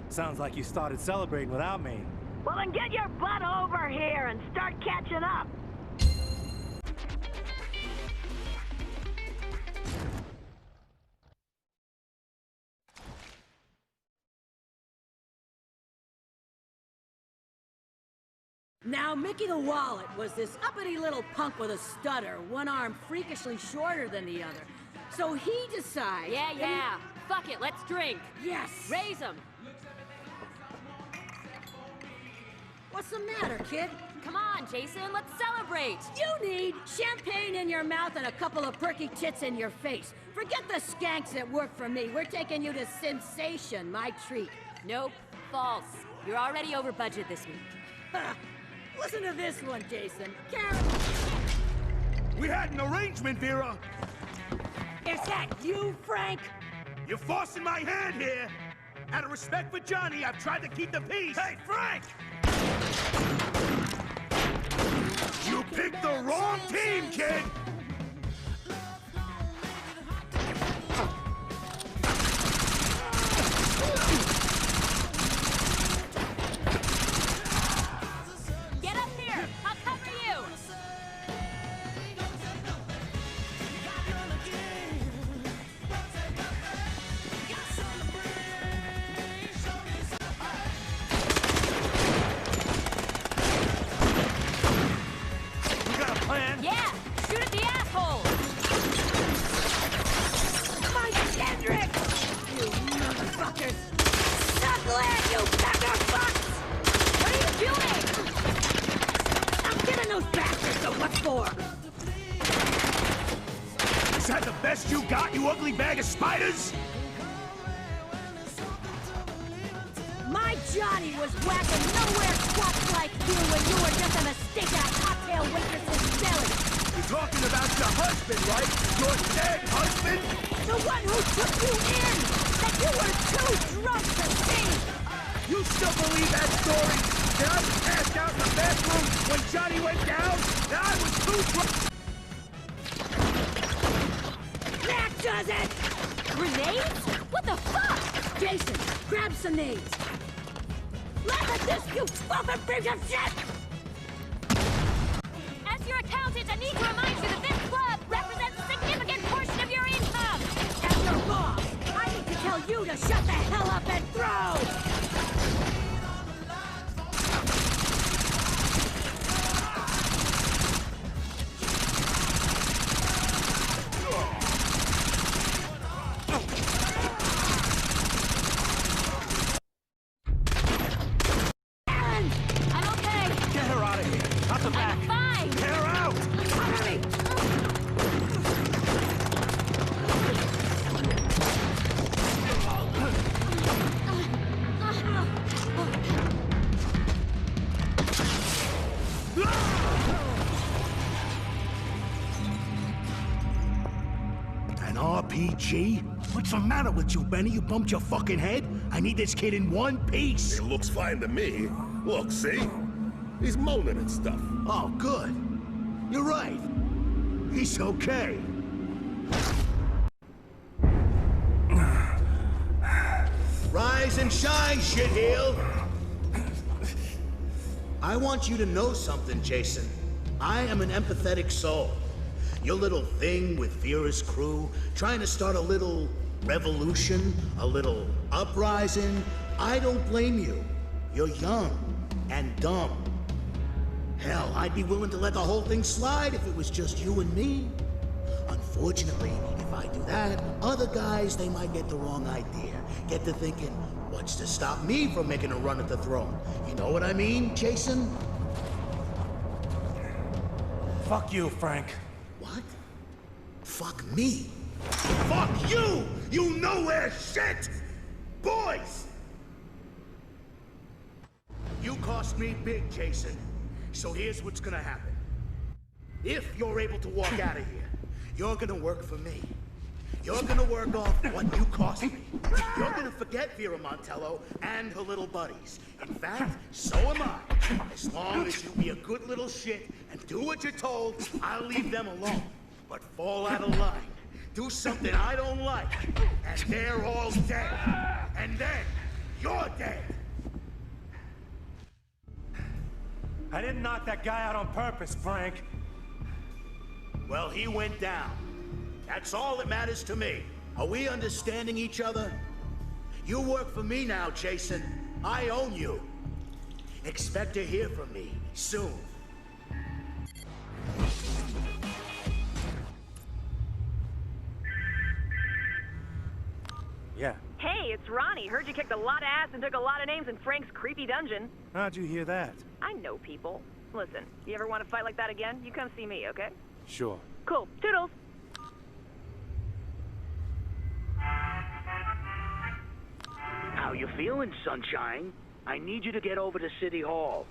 Sounds like you started celebrating without me. Well, then get your butt over here and start catching up. Now, Mickey the Wallet was this uppity little punk with a stutter, one arm freakishly shorter than the other. So he decides... Yeah. Fuck it, let's drink. Yes. Raise 'em. What's the matter, kid? Come on, Jason, let's celebrate. You need champagne in your mouth and a couple of perky tits in your face. Forget the skanks that work for me. We're taking you to Sensation, my treat. Nope, false. You're already over budget this week. Listen to this one, Jason. Karen... We had an arrangement, Vera. Is that you, Frank? You're forcing my hand here. Out of respect for Johnny, I've tried to keep the peace. Hey, Frank! You picked the wrong team, kid! Get up here! I'll cover you! Yeah! Shoot at the asshole! My Kendrick! You motherfuckers! Stop glad, you motherfuckers! What are you doing? I'm killing those bastards, so what for? Is that the best you got, you ugly bag of spiders? My Johnny was whacking nowhere squats like you when you were just a mistake at a cocktail waitress's belly. You're talking about your husband, right? Your dead husband? The one who took you in! That you were too drunk to see! You still believe that story? That I was passed out in the bathroom when Johnny went down? That I was too drunk? That does it! Grenades? What the fuck? Jason, grab some nades! Laugh at this, you fucking piece of shit! As your accountant, I need to remind you that this club represents a significant portion of your income! As your boss, I need to tell you to shut the hell up and throw! RPG? What's the matter with you, Benny? You bumped your fucking head? I need this kid in one piece. It looks fine to me. Look, see? He's moaning and stuff. Oh, good. You're right. He's okay. Rise and shine, shitheel! I want you to know something, Jason. I am an empathetic soul. Your little thing with Vera's crew, trying to start a little revolution, a little uprising, I don't blame you. You're young and dumb. Hell, I'd be willing to let the whole thing slide if it was just you and me. Unfortunately, if I do that, other guys, they might get the wrong idea. Get to thinking, what's to stop me from making a run at the throne? You know what I mean, Jason? Fuck you, Frank. What? Fuck me? Fuck you! You nowhere shit! Boys! You cost me big, Jason. So here's what's gonna happen. If you're able to walk out of here, you're gonna work for me. You're gonna work off what you cost me. You're gonna forget Vera Montello and her little buddies. In fact, so am I. As long as you be a good little shit and do what you're told, I'll leave them alone. But fall out of line. Do something I don't like, and they're all dead. And then, you're dead. I didn't knock that guy out on purpose, Frank. Well, he went down. That's all that matters to me. Are we understanding each other? You work for me now, Jason. I own you. Expect to hear from me soon. Yeah. Hey, it's Ronnie. Heard you kicked a lot of ass and took a lot of names in Frank's creepy dungeon. How'd you hear that? I know people. Listen, you ever want to fight like that again, you come see me, okay? Sure. Cool. Toodles. How you feeling, Sunshine? I need you to get over to City Hall.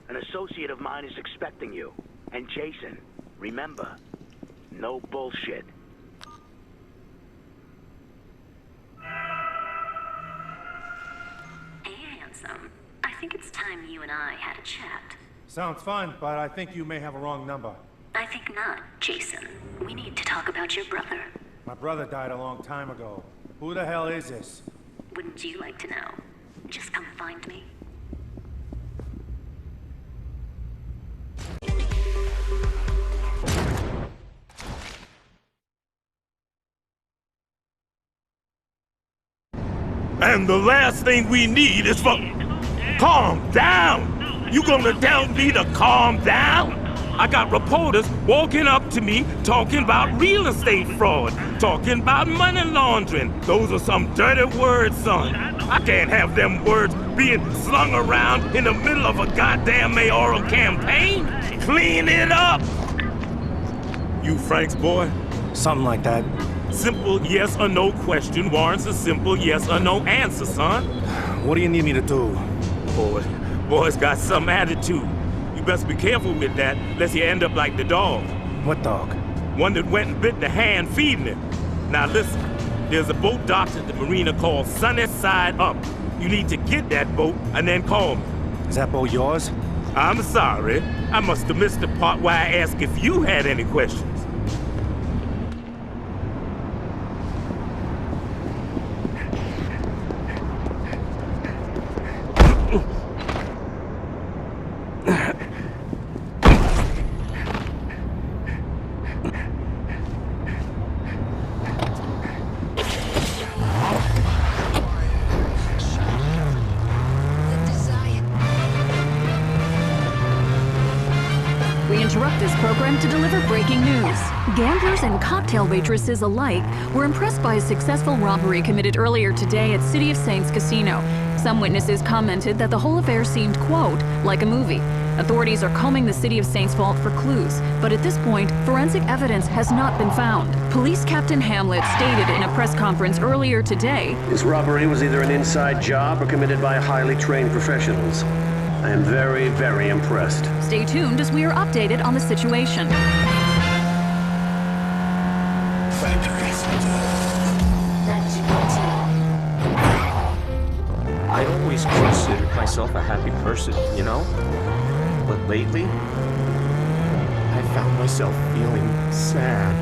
An associate of mine is expecting you. And Jason, remember, No bullshit. Hey, handsome. I think it's time you and I had a chat. Sounds fun, but I think you may have a wrong number. I think not, Jason. We need to talk about your brother. My brother died a long time ago. Who the hell is this? Wouldn't you like to know? Just come find me. And the last thing we need is for... Calm down! You gonna tell me to calm down? I got reporters walking up to me talking about real estate fraud, talking about money laundering. Those are some dirty words, son. I can't have them words being slung around in the middle of a goddamn mayoral campaign. Clean it up! You Frank's boy? Something like that. Simple yes or no question warrants a simple yes or no answer, son. What do you need me to do? Boy's got some attitude. You best be careful with that, lest you end up like the dog. What dog? One that went and bit the hand feeding it. Now listen, there's a boat docked at the marina called Sunny Side Up. You need to get that boat and then call me. Is that boat yours? I'm sorry. I must have missed the part where I asked if you had any questions. To deliver breaking news. Gamblers and cocktail waitresses alike were impressed by a successful robbery committed earlier today at City of Saints Casino. Some witnesses commented that the whole affair seemed, quote, like a movie. Authorities are combing the City of Saints vault for clues, but at this point, forensic evidence has not been found. Police Captain Hamlet stated in a press conference earlier today, "This robbery was either an inside job or committed by highly trained professionals. I am very, very impressed." Stay tuned as we are updated on the situation. I always considered myself a happy person, you know? But lately, I found myself feeling sad.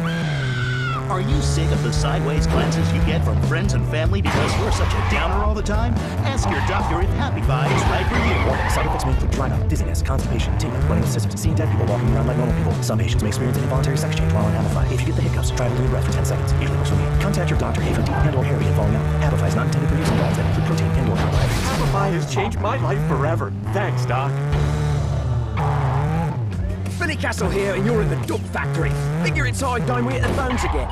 Are you sick of the sideways glances you get from friends and family because you're such a downer all the time? Ask your doctor if Happy Vibes is right for you. Warning, side effects may include dry mouth, dizziness, constipation, tingling, running with scissors, seeing dead people walking around like normal people. Some patients may experience an involuntary sex change while on Abilify. If you get the hiccups, try to leave breath for 10 seconds. Usually works for me. Contact your doctor if empty and/or hairy and falling out. Abilify is not intended for use in diets that include protein and/or carbohydrates. Abilify has changed my life forever. Thanks, Doc. Billy Castle here, and you're in the dog factory. Figure it's high time we hit the phones again.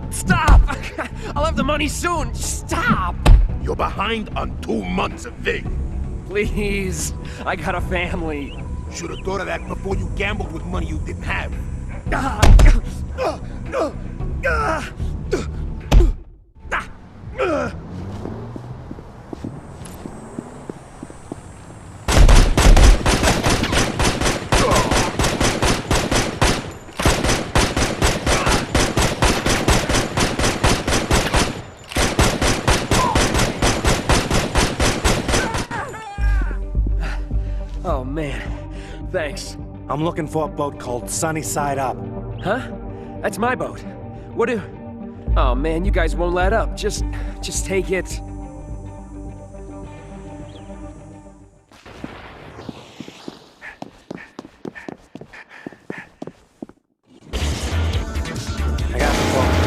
Stop! I'll have the money soon. Stop! You're behind on 2 months of VIG. Please, I got a family. Should have thought of that before you gambled with money you didn't have. Oh, man. Thanks. I'm looking for a boat called Sunny Side Up. Huh? That's my boat. What do... Oh, man, you guys won't let up. Just take it. I got the boat.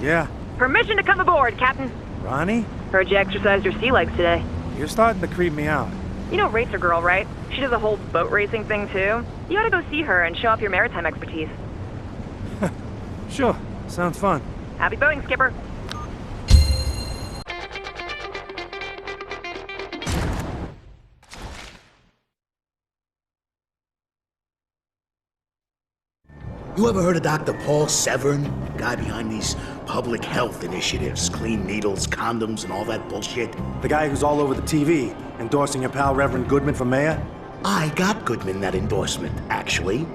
Yeah. Permission to come aboard, Captain. Ronnie? Heard you exercised your sea legs today. You're starting to creep me out. You know Racer Girl, right? She does a whole boat racing thing, too. You ought to go see her and show off your maritime expertise. Sure. Sounds fun. Happy boating, Skipper. You ever heard of Dr. Paul Severn? Guy behind these public health initiatives, clean needles, condoms, and all that bullshit? The guy who's all over the TV, endorsing your pal Reverend Goodman for mayor? I got Goodman that endorsement, actually.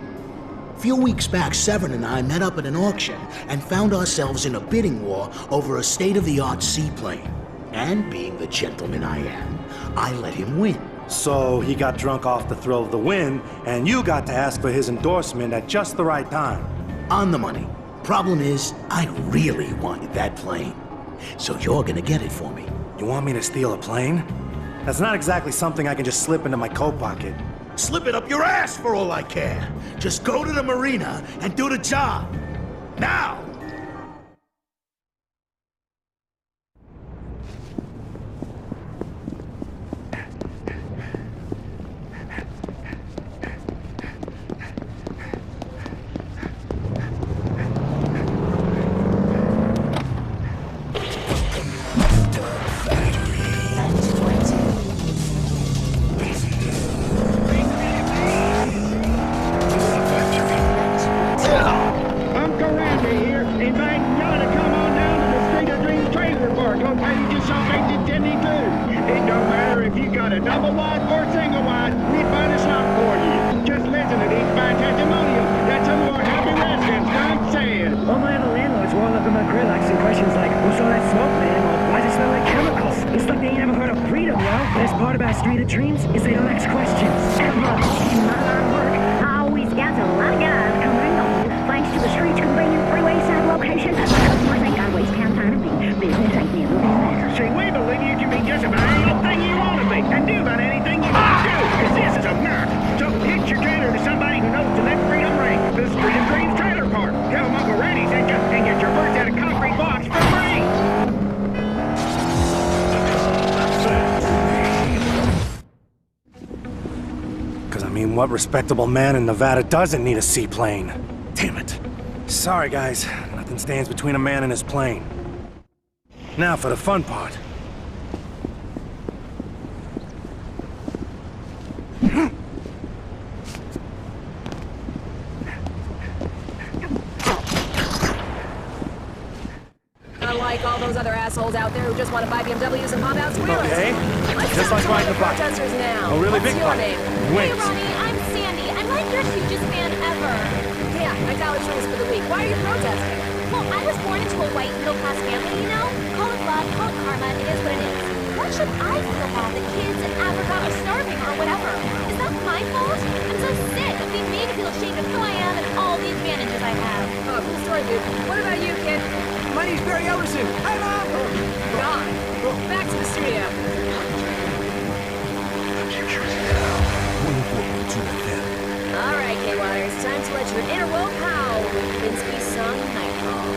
A few weeks back, Severn and I met up at an auction and found ourselves in a bidding war over a state-of-the-art seaplane. And being the gentleman I am, I let him win. So he got drunk off the thrill of the win, and you got to ask for his endorsement at just the right time. On the money. Problem is, I really wanted that plane. So you're gonna get it for me. You want me to steal a plane? That's not exactly something I can just slip into my coat pocket. Slip it up your ass for all I care. Just go to the marina and do the job. Now! What respectable man in Nevada doesn't need a seaplane? Damn it. Sorry, guys. Nothing stands between a man and his plane. Now for the fun part. Unlike all those other assholes out there who just want to buy BMWs and pop out squealers. Okay. Let's Just like riding a bike. protesters now. A really What's big your bike. name? Wings. Hey, Ronnie, I'm Sandy. I'm like your hugest fan ever. Yeah, my college rules for the week. Why are you protesting? Well, I was born into a white middle-class family, you know? Call it love, call it karma, it is what it is. What should I feel about the kids in Africa are starving or whatever? Is that my fault? I'm so sick of being made to feel ashamed of who I am and all the advantages I have. Oh, cool story, dude. What about you, kid? My name's Barry Ellerson. Hi, Mom! God. Back to the studio. All right, K-Waters. Time to let your inner world howl with Pinsky's song Nightfall.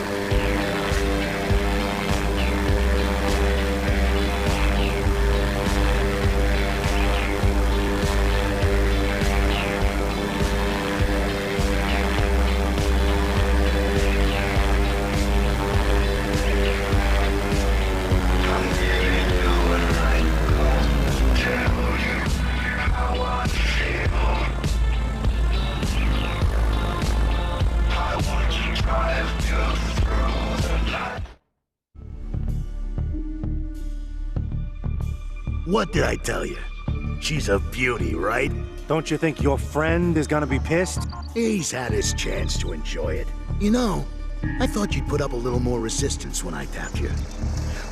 What did I tell you? She's a beauty, right? Don't you think your friend is gonna be pissed? He's had his chance to enjoy it. You know, I thought you'd put up a little more resistance when I tapped you.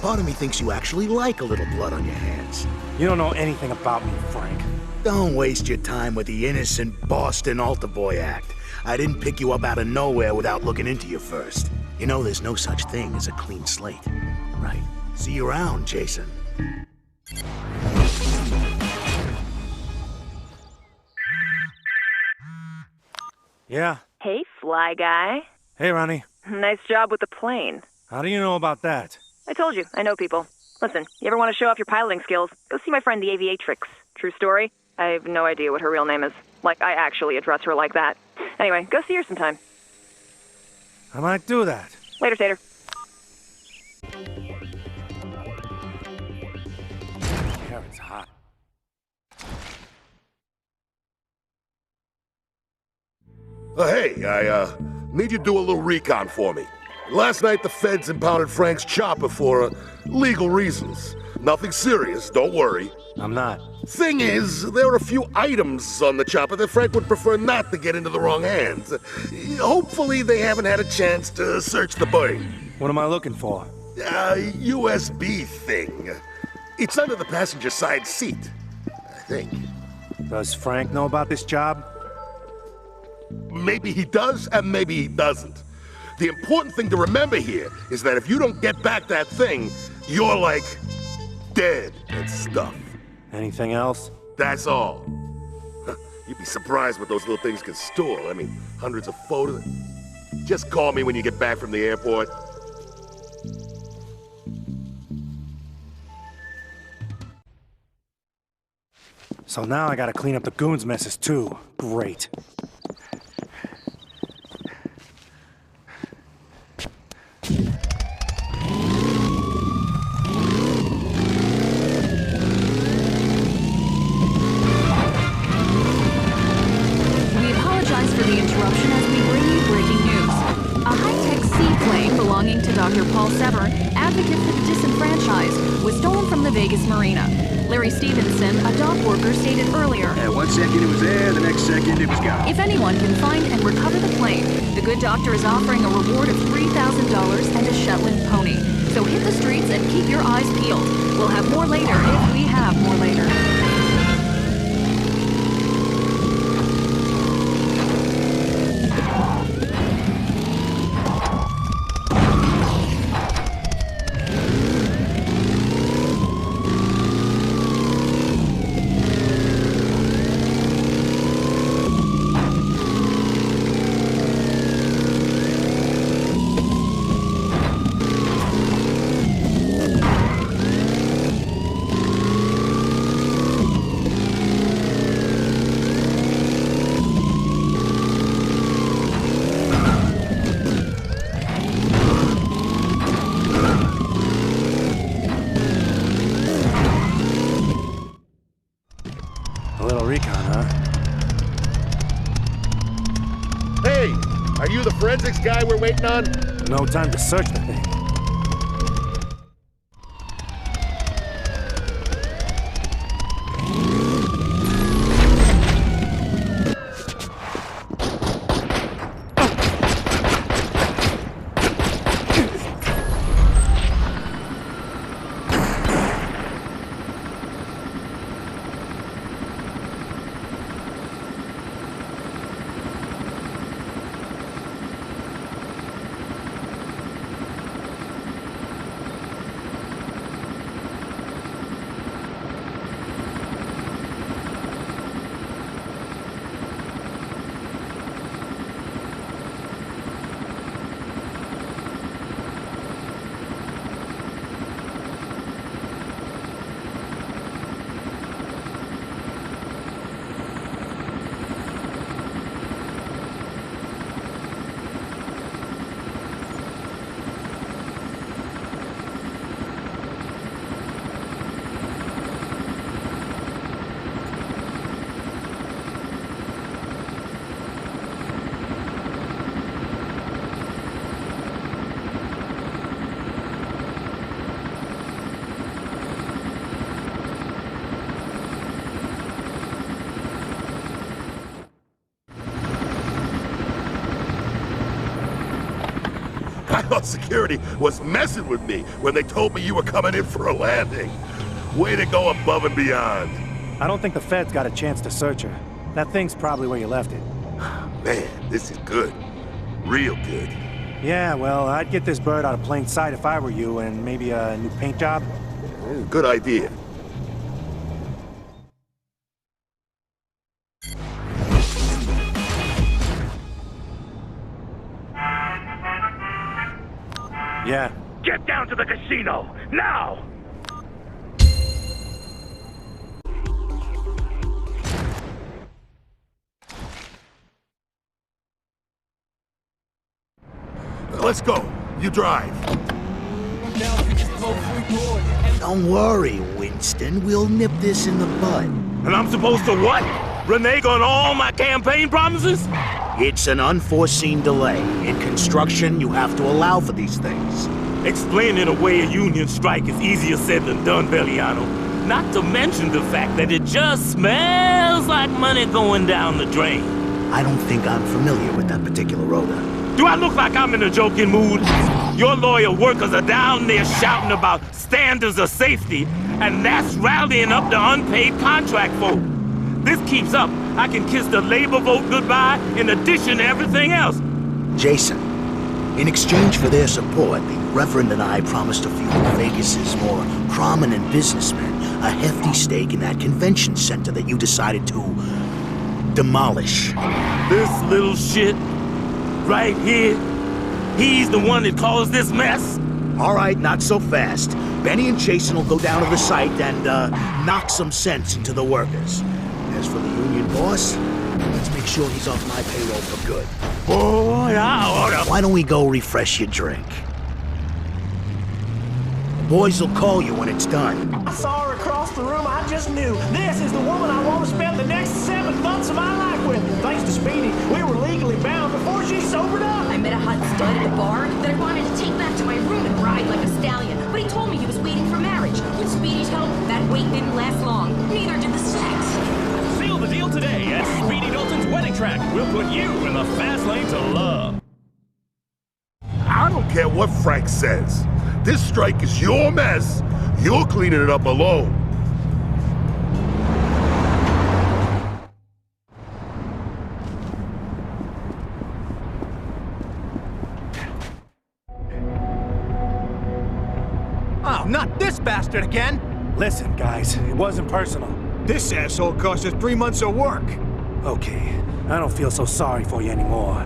Part of me thinks you actually like a little blood on your hands. You don't know anything about me, Frank. Don't waste your time with the innocent Boston altar boy act. I didn't pick you up out of nowhere without looking into you first. You know there's no such thing as a clean slate. Right. See you around, Jason. Yeah. Hey, fly guy. Hey, Ronnie. Nice job with the plane. How do you know about that? I told you, I know people. Listen, you ever want to show off your piloting skills, go see my friend the Aviatrix. True story. I have no idea what her real name is. Like, I actually address her like that. Anyway, go see her sometime. I might do that. Later, Tater. Karen's hot. Hey, I need you to do a little recon for me. Last night the feds impounded Frank's chopper for legal reasons. Nothing serious, don't worry. I'm not. Thing is, there are a few items on the chopper that Frank would prefer not to get into the wrong hands. Hopefully they haven't had a chance to search the bird. What am I looking for? USB thing. It's under the passenger side seat, I think. Does Frank know about this job? Maybe he does, and maybe he doesn't. The important thing to remember here is that if you don't get back that thing, you're like dead and stuff. Anything else? That's all. You'd be surprised what those little things can store. I mean, hundreds of photos. Just call me when you get back from the airport. So now I gotta clean up the goons' messes too. Great. Dr. Paul Severn, advocate for the disenfranchised, was stolen from the Vegas Marina. Larry Stevenson, a dock worker, stated earlier, One second it was there, the next second it was gone. if anyone can find and recover the plane, the good doctor is offering a reward of $3,000 and a Shetland pony. So hit the streets and keep your eyes peeled. We'll have more later if we have more later. Forensics guy we're waiting on? No time to search the thing. I thought security was messing with me when they told me you were coming in for a landing. Way to go above and beyond. I don't think the feds got a chance to search her. That thing's probably where you left it. Man, this is good. Real good. Yeah, well, I'd get this bird out of plain sight if I were you, and maybe a new paint job. Good idea. Yeah, Get down to the casino, now! Let's go. You drive. Don't worry, Winston. We'll nip this in the bud. And I'm supposed to what? Renege on all my campaign promises? It's an unforeseen delay. In construction, you have to allow for these things. Explaining away a union strike is easier said than done, Belliano. Not to mention the fact that it just smells like money going down the drain. I don't think I'm familiar with that particular rotor. Do I look like I'm in a joking mood? Your lawyer workers are down there shouting about standards of safety, and that's rallying up the unpaid contract folk. This keeps up, I can kiss the labor vote goodbye in addition to everything else. Jason, in exchange for their support, the Reverend and I promised a few of Vegas's more prominent businessmen a hefty stake in that convention center that you decided to demolish. This little shit right here, he's the one that caused this mess? All right, not so fast. Benny and Jason will go down to the site and knock some sense into the workers. As for the union boss, let's make sure he's off my payroll for good. Boy, I oughta... Why don't we go refresh your drink? The boys will call you when it's done. I saw her across the room. I just knew this is the woman I want to spend the next 7 months of my life with. Thanks to Speedy, we were legally bound before she sobered up. I met a hot stud at the bar that I wanted to take back to my room and ride like a stallion, but he told me he was waiting for marriage. With Speedy's help, that wait didn't last long. Neither did the sex. Seal the deal today at Speedy Dalton's wedding track. We'll put you in the fast lane to love. I don't care what Frank says. This strike is your mess. You're cleaning it up alone. Oh, not this bastard again! Listen, guys, it wasn't personal. This asshole cost us 3 months of work. Okay, I don't feel so sorry for you anymore.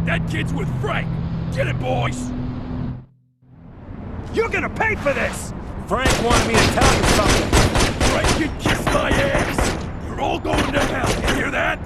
That kid's with Frank. Get it, boys! You're gonna pay for this! Frank wanted me to tell you something. Frank can kiss my ass! You're all going to hell, you hear that?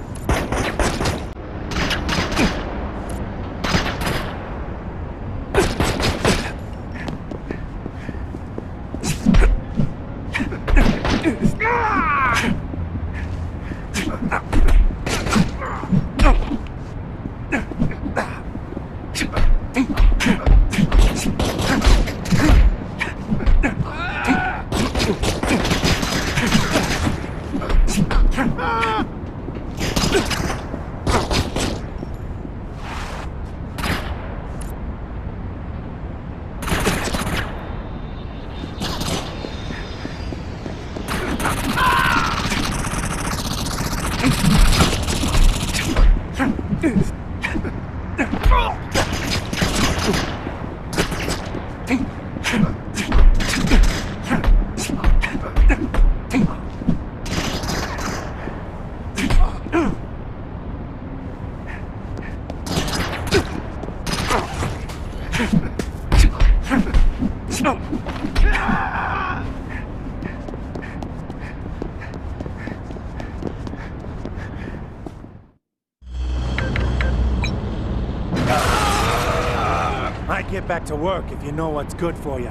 Get back to work if you know what's good for you.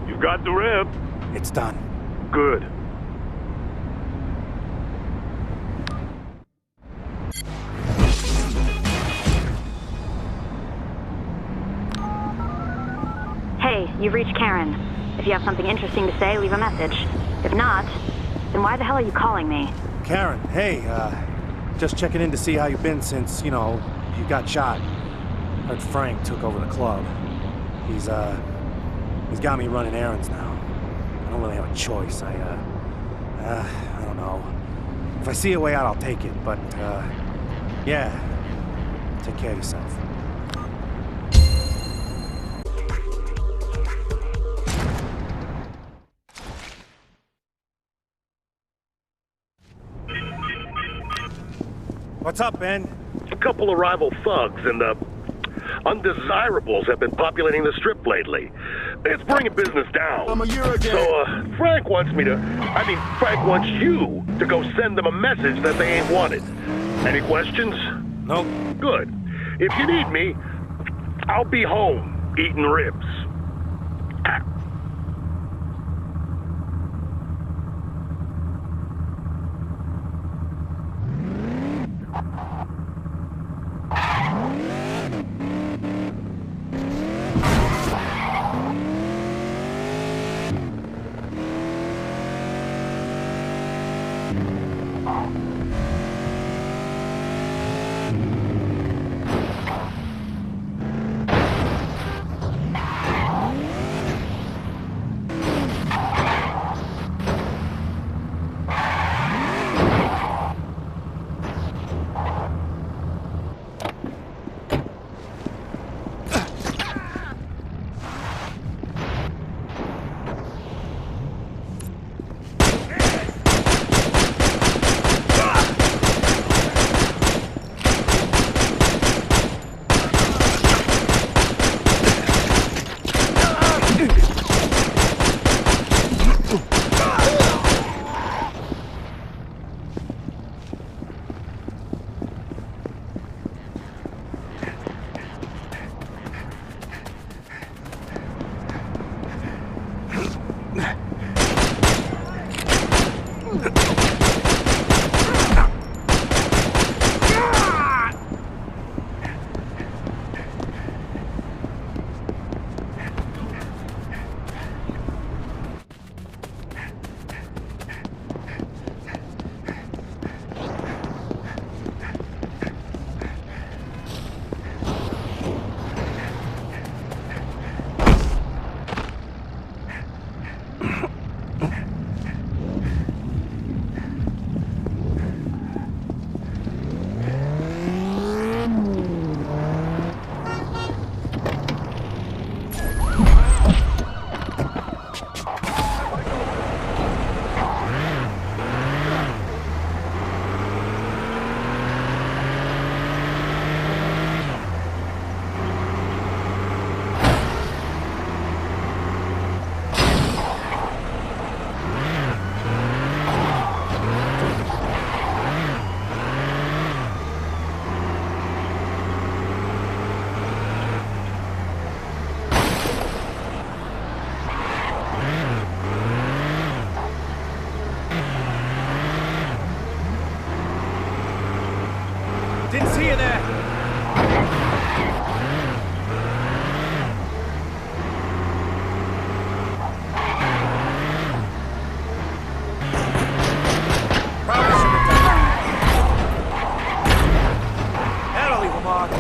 You got the rib? It's done. Good. Hey, you've reached Karen. If you have something interesting to say, leave a message. If not, then why the hell are you calling me? Karen, hey, just checking in to see how you've been since, you know, you got shot. Heard Frank took over the club. He's got me running errands now. I don't really have a choice. I don't know. If I see a way out, I'll take it, but, yeah. Take care of yourself. What's up, Ben? A couple of rival thugs and, undesirables have been populating the strip lately. It's bringing business down. So, Frank wants you to go send them a message that they ain't wanted. Any questions? Nope. Good. If you need me, I'll be home, eating ribs. Didn't see you there. That'll leave a mark.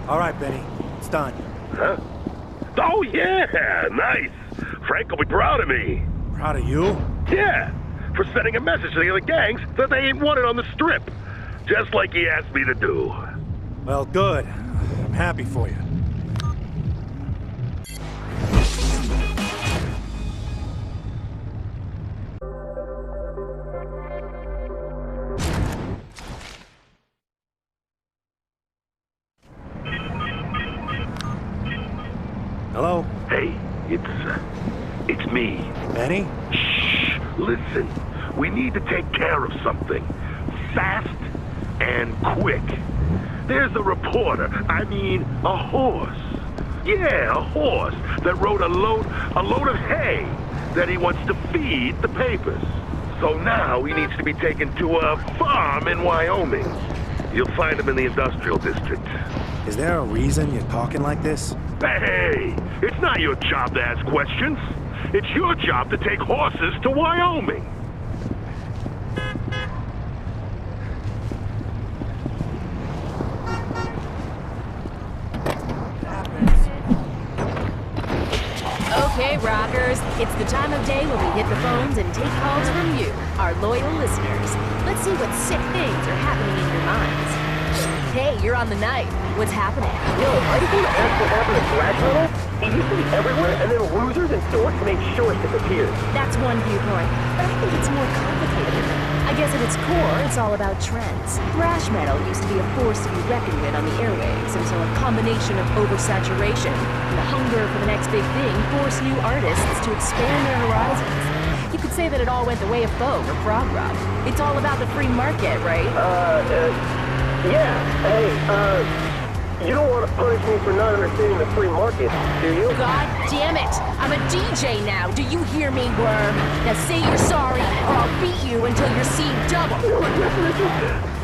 All right, Benny. It's done. Huh? Oh, yeah! Nice! Frank will be proud of me. Proud of you? Yeah! For sending a message to the other gangs that they ain't wanted on the strip. Just like he asked me to do. Well, good. I'm happy for you. Hello? Hey, it's me. Benny? Shh! Listen, we need to take care of something. Fast and quick. There's a reporter, a horse. Yeah, a horse that rode a load of hay that he wants to feed the papers. So now he needs to be taken to a farm in Wyoming. You'll find him in the industrial district. Is there a reason you're talking like this? Hey, it's not your job to ask questions. It's your job to take horses to Wyoming. Okay, rockers, it's the time of day when we hit the phones and take calls from you, our loyal listeners. Let's see what sick things are happening in your minds. Hey, you're on the night. What's happening? Yo, are you going to ask what happened to thrash metal? It used to be everywhere, and then losers and dorks made sure it disappeared. That's one viewpoint, but I think it's more complicated than that. I guess at its core, it's all about trends. Thrash metal used to be a force to be reckoned with on the airwaves until a combination of oversaturation and the hunger for the next big thing forced new artists to expand their horizons. You could say that it all went the way of folk or prog rock. It's all about the free market, right? Yeah. Hey, you don't want to punish me for not understanding the free market, do you? God damn it! I'm a DJ now, do you hear me, worm? Now say you're sorry, or I'll beat you until you're seeing double!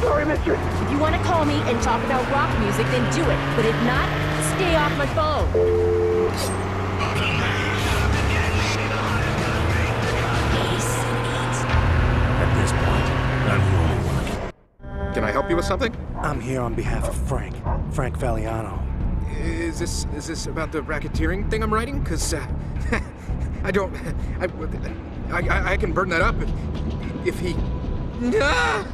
Sorry, mistress! If you want to call me and talk about rock music, then do it. But if not, stay off my phone! At this point, I'm the only one. Can I help you with something? I'm here on behalf of Frank Valiano. Is this about the racketeering thing I'm writing? Cause I can burn that up if he. Ah!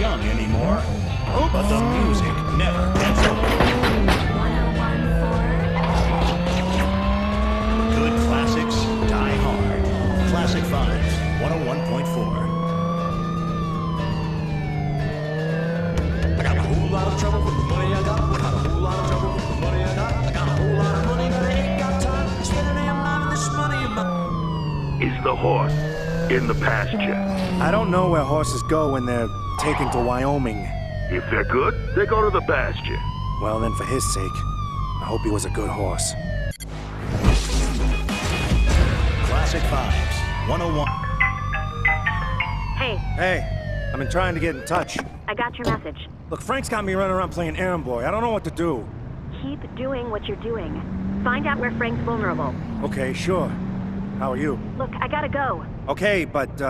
young anymore. But the music never gets old. Good classics die hard. Classic Vibes, 101.4. I got a whole lot of trouble with the money I got. I got a whole lot of trouble with the money I got. I got a whole lot of money, but I ain't got time to spend any of this money in my... Is the horse in the pasture? I don't know where horses go when they're taken to Wyoming. If they're good, they go to the pasture. Well, then for his sake, I hope he was a good horse. Classic Vibes, 101. Hey. Hey, I've been trying to get in touch. I got your message. Look, Frank's got me running around playing errand boy. I don't know what to do. Keep doing what you're doing. Find out where Frank's vulnerable. Okay, sure. How are you? Look, I gotta go. Okay, but,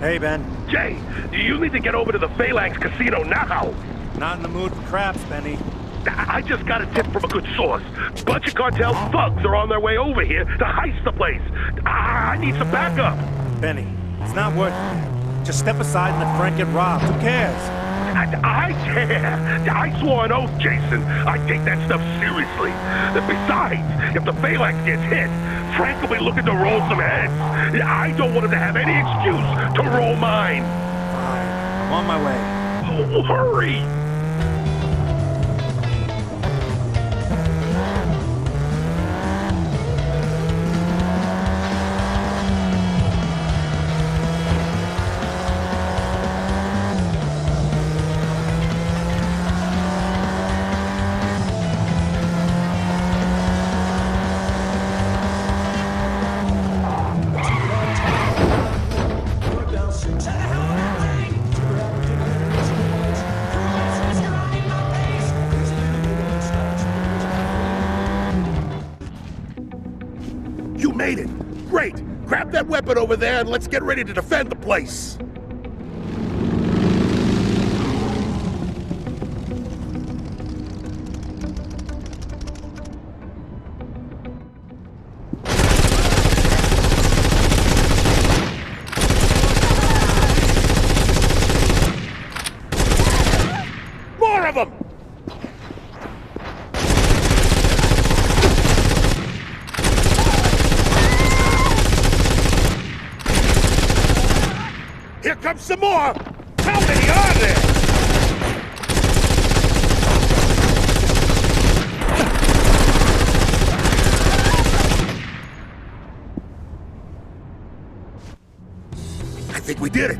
Hey, Ben. Jay, you need to get over to the Phalanx Casino now! Not in the mood for craps, Benny. I just got a tip from a good source. Bunch of cartel thugs are on their way over here to heist the place. I need some backup. Benny, it's not worth it. Just step aside and let Frank get robbed. Who cares? I care. I swore an oath, Jason. I take that stuff seriously. Besides, if the Phalanx gets hit, Frank will be looking to roll some heads. I don't want him to have any excuse to roll mine. Fine. I'm on my way. Oh, hurry! Made it! Great! Grab that weapon over there and let's get ready to defend the place! More of them! Here comes some more! How many are there? I think we did it!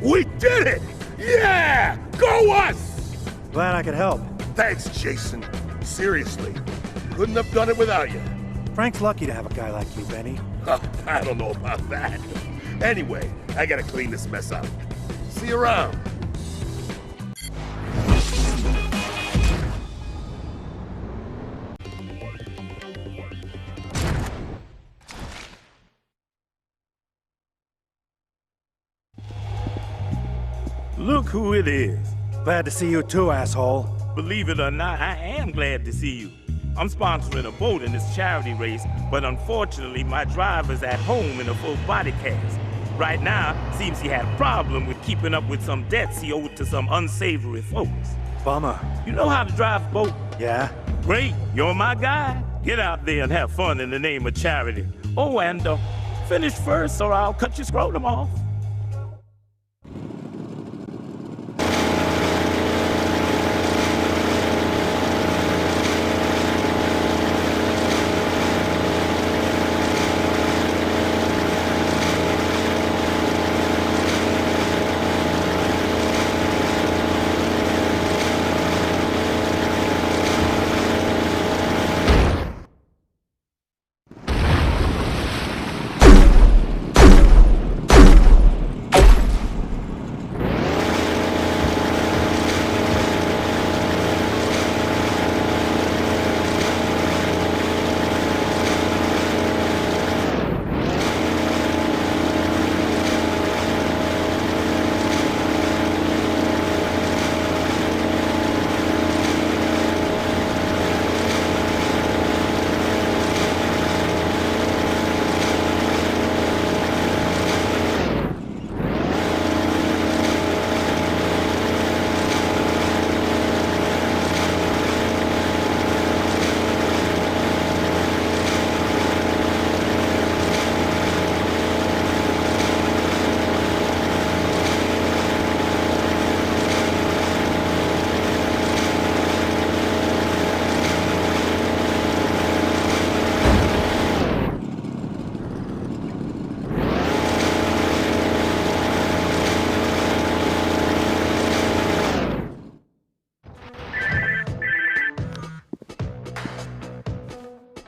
We did it! Yeah! Go us! Glad I could help. Thanks, Jason. Seriously. Couldn't have done it without you. Frank's lucky to have a guy like you, Benny. I don't know about that. Anyway, I gotta clean this mess up. See you around. Look who it is. Glad to see you too, asshole. Believe it or not, I am glad to see you. I'm sponsoring a boat in this charity race, but unfortunately my driver's at home in a full body cast. Right now, seems he had a problem with keeping up with some debts he owed to some unsavory folks. Bummer. You know how to drive a boat? Yeah. Great, you're my guy. Get out there and have fun in the name of charity. Oh, and finish first or I'll cut your scrotum off.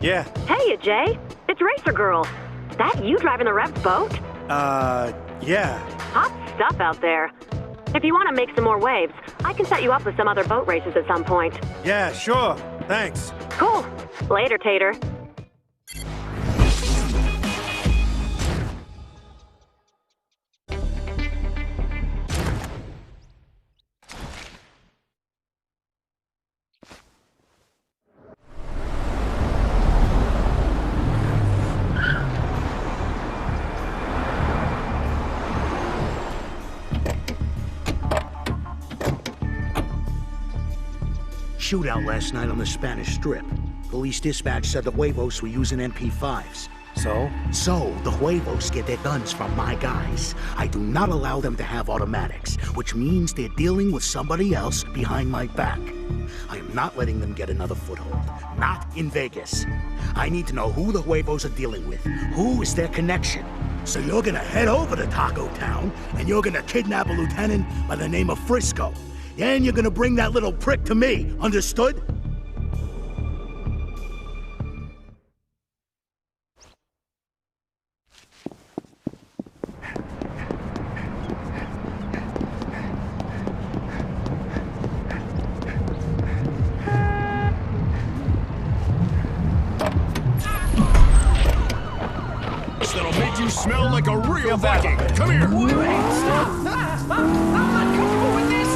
Yeah. Hey, Jay. It's Racer Girl. That you driving the Rev's boat? Yeah. Hot stuff out there. If you want to make some more waves, I can set you up with some other boat races at some point. Yeah, sure. Thanks. Cool. Later, Tater. Shootout last night on the Spanish Strip. Police dispatch said the Huevos were using MP5s. So? So, the Huevos get their guns from my guys. I do not allow them to have automatics, which means they're dealing with somebody else behind my back. I am not letting them get another foothold. Not in Vegas. I need to know who the Huevos are dealing with. Who is their connection? So you're gonna head over to Taco Town, and you're gonna kidnap a lieutenant by the name of Frisco. And you're gonna bring that little prick to me, understood? That'll make you smell like a real Viking. Come here. Stop! I'm not comfortable with this.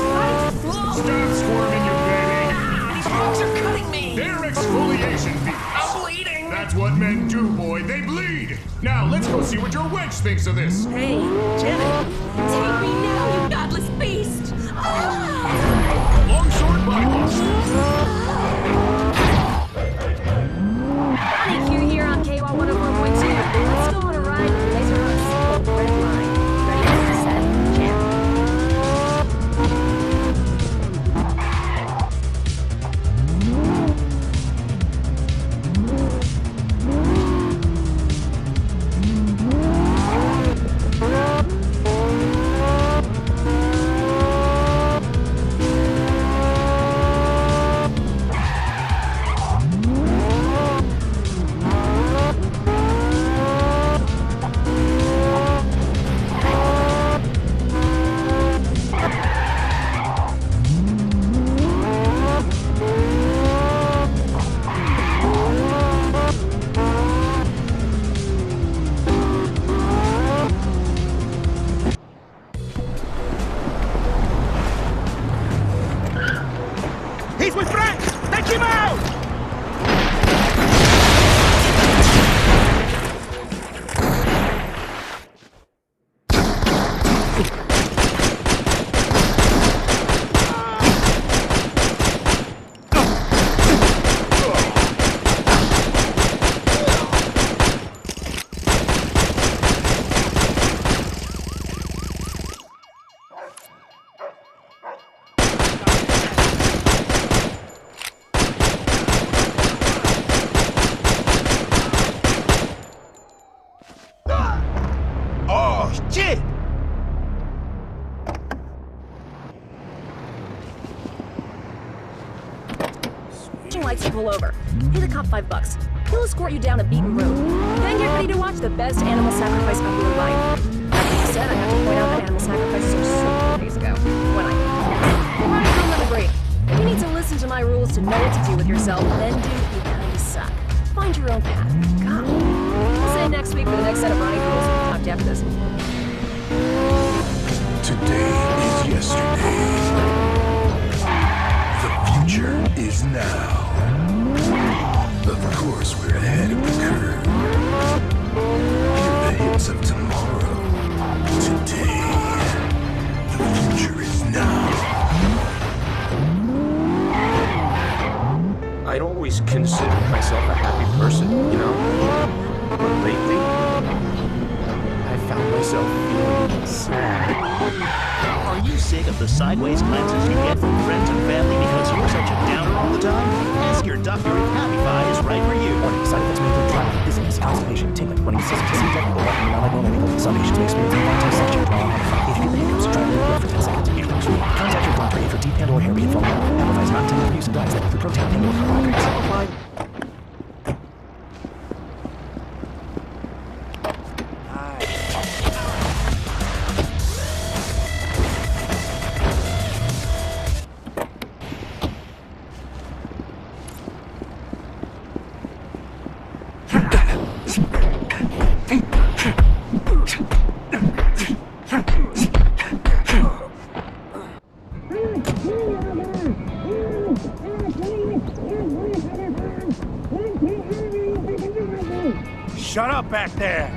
Stop squirming, you baby. These dogs are cutting me. They're exfoliation beads. I'm bleeding. That's what men do, boy. They bleed. Now let's go see what your wench thinks of this. Hey, Jenny. Take me now, you godless beast. Longsword bypass. Thank you here on KY 104.2. Let's go on a ride with Laser Rocks Red Line. Ready, set, jam. He's with Frank! Take him out! Oh, shit! Lights to pull over. Pay the cop $5. He'll escort you down a beaten road. Then get ready to watch the best animal sacrifice of your life. That being said, I have to point out that animal sacrifices are so few days ago. When I don't let a break. You need to listen to my rules to know what to do with yourself, then do you kinda suck. Find your own path. God. I'll see you next week for the next set of running rules. Talk to you after this. Today is yesterday. The future is now. Of course, we're ahead of the curve. Here are the hits of tomorrow. Today, the future is now. I'd always considered myself a happy person, you know? But lately, I found myself feeling sad. Are you sick of the sideways glances you get from friends and family because you're such a downer all the time? Ask your doctor if Happify is right for you. Warning, side effects may include dry, dizziness, constipation, tingling, running sensitive, injectable, non-alcoholic illegal. Some patients may experience involuntary suction, dry on Happify. If you get the hiccups, try to live for 10 seconds. If you contact your doctor if your deep and or hair begin falling out. Happify is not intended for use in diets that include protein and or carbohydrates. Shut up back there!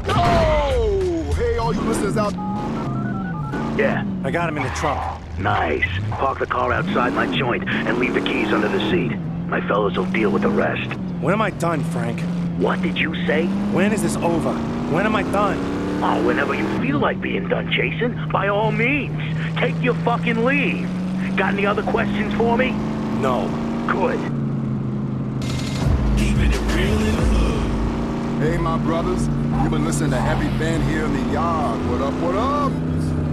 No! Hey, all you listeners out... Yeah. I got him in the trunk. Nice. Park the car outside my joint and leave the keys under the seat. My fellows will deal with the rest. When am I done, Frank? What did you say? When is this over? When am I done? Oh, whenever you feel like being done, Jason. By all means. Take your fucking leave. Got any other questions for me? No. Good. Keeping it real in the hood. Hey, my brothers. You've been listening to Heavy Band here in the yard. What up, what up?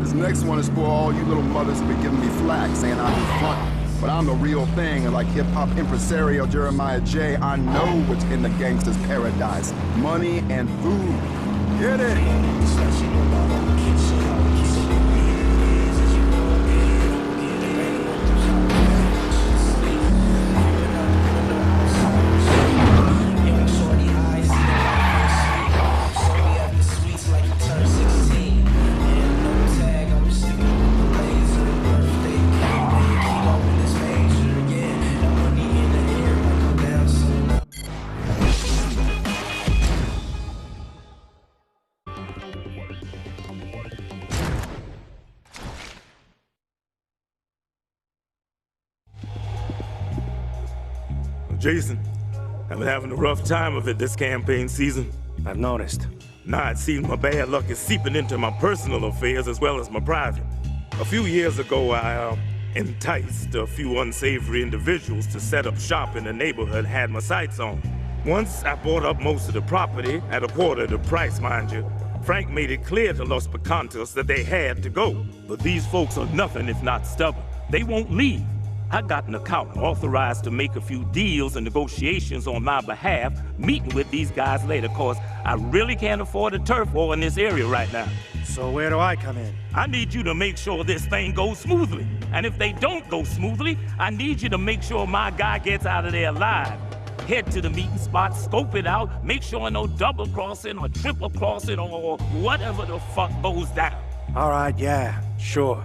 This next one is for all you little mothers who've been giving me flack, saying I'm in front. But I'm the real thing, and like hip-hop impresario Jeremiah J., I know what's in the gangster's paradise. Money and food. Get it? Jason, I've been having a rough time of it this campaign season. I've noticed. Now it seems my bad luck is seeping into my personal affairs as well as my private. A few years ago, I enticed a few unsavory individuals to set up shop in the neighborhood I had my sights on. Once I bought up most of the property, at a quarter of the price, mind you, Frank made it clear to Los Picantos that they had to go. But these folks are nothing if not stubborn. They won't leave. I got an accountant authorized to make a few deals and negotiations on my behalf, meeting with these guys later, cause I really can't afford a turf war in this area right now. So where do I come in? I need you to make sure this thing goes smoothly. And if they don't go smoothly, I need you to make sure my guy gets out of there alive. Head to the meeting spot, scope it out, make sure no double crossing or triple crossing or whatever the fuck goes down. All right, yeah, sure.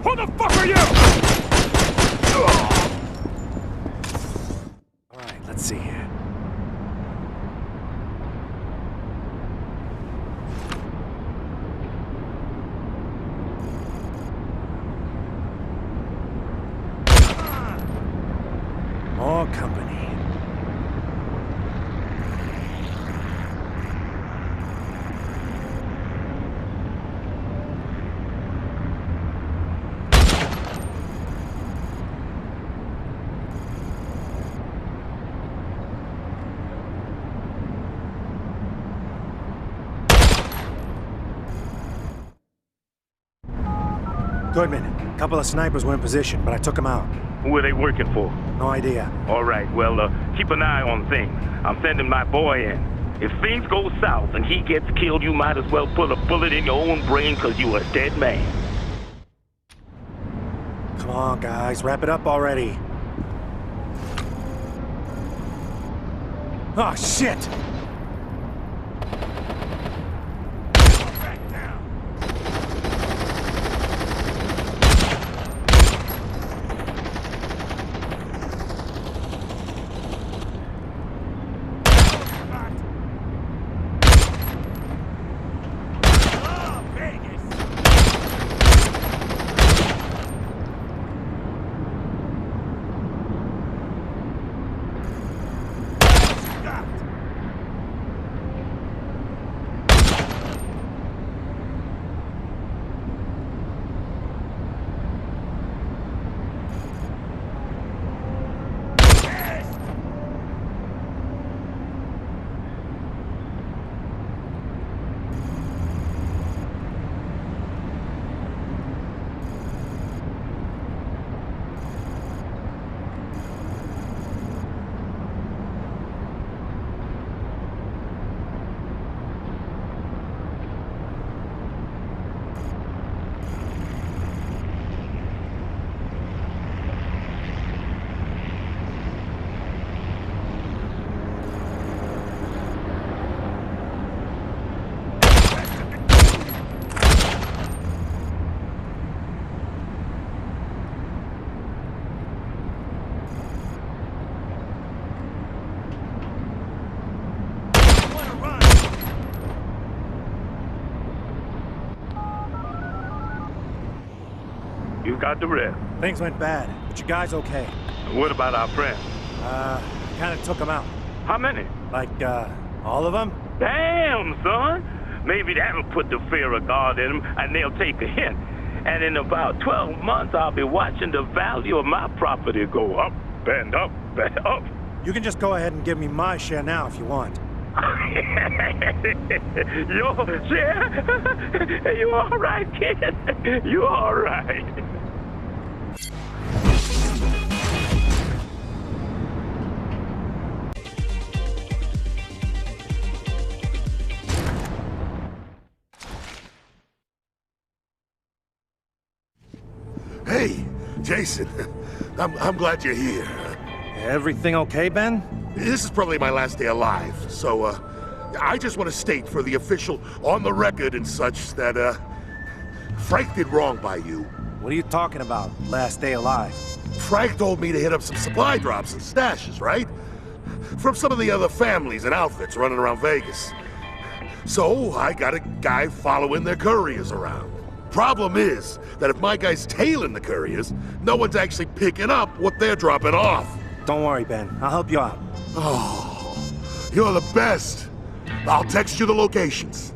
Who the fuck are you? All right, let's see here. More company. Goodman, a couple of snipers were in position, but I took them out. Who are they working for? No idea. All right, well, keep an eye on things. I'm sending my boy in. If things go south and he gets killed, you might as well put a bullet in your own brain because you a dead man. Come on, guys, wrap it up already. Oh, shit! got the rest. Things went bad, but you guys okay? What about our friends? Kind of took them out. How many? Like, all of them? Damn, son. Maybe that'll put the fear of God in them, and they'll take a hint. And in about 12 months, I'll be watching the value of my property go up and up and up. You can just go ahead and give me my share now if you want. Your share? You all right, kid? You all right? Hey, Jason. I'm glad you're here. Everything okay, Ben? This is probably my last day alive, so, I just want to state for the official, on the record and such, that, Frank did wrong by you. What are you talking about, last day alive? Frank told me to hit up some supply drops and stashes, right? From some of the other families and outfits running around Vegas. So, I got a guy following their couriers around. Problem is that if my guy's tailing the couriers, no one's actually picking up what they're dropping off. Don't worry, Ben. I'll help you out. Oh, you're the best. I'll text you the locations.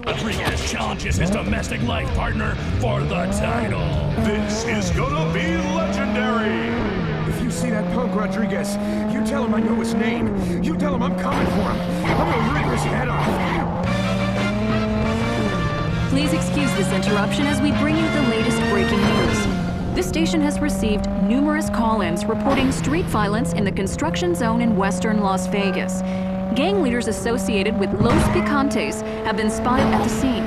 Rodriguez challenges his domestic life partner for the title. This is gonna be legendary! If you see that punk Rodriguez, you tell him I know his name. You tell him I'm coming for him. I'm gonna rip his head off. Please excuse this interruption as we bring you the latest breaking news. This station has received numerous call-ins reporting street violence in the construction zone in western Las Vegas. Gang leaders associated with Los Picantes have been spotted at the scene.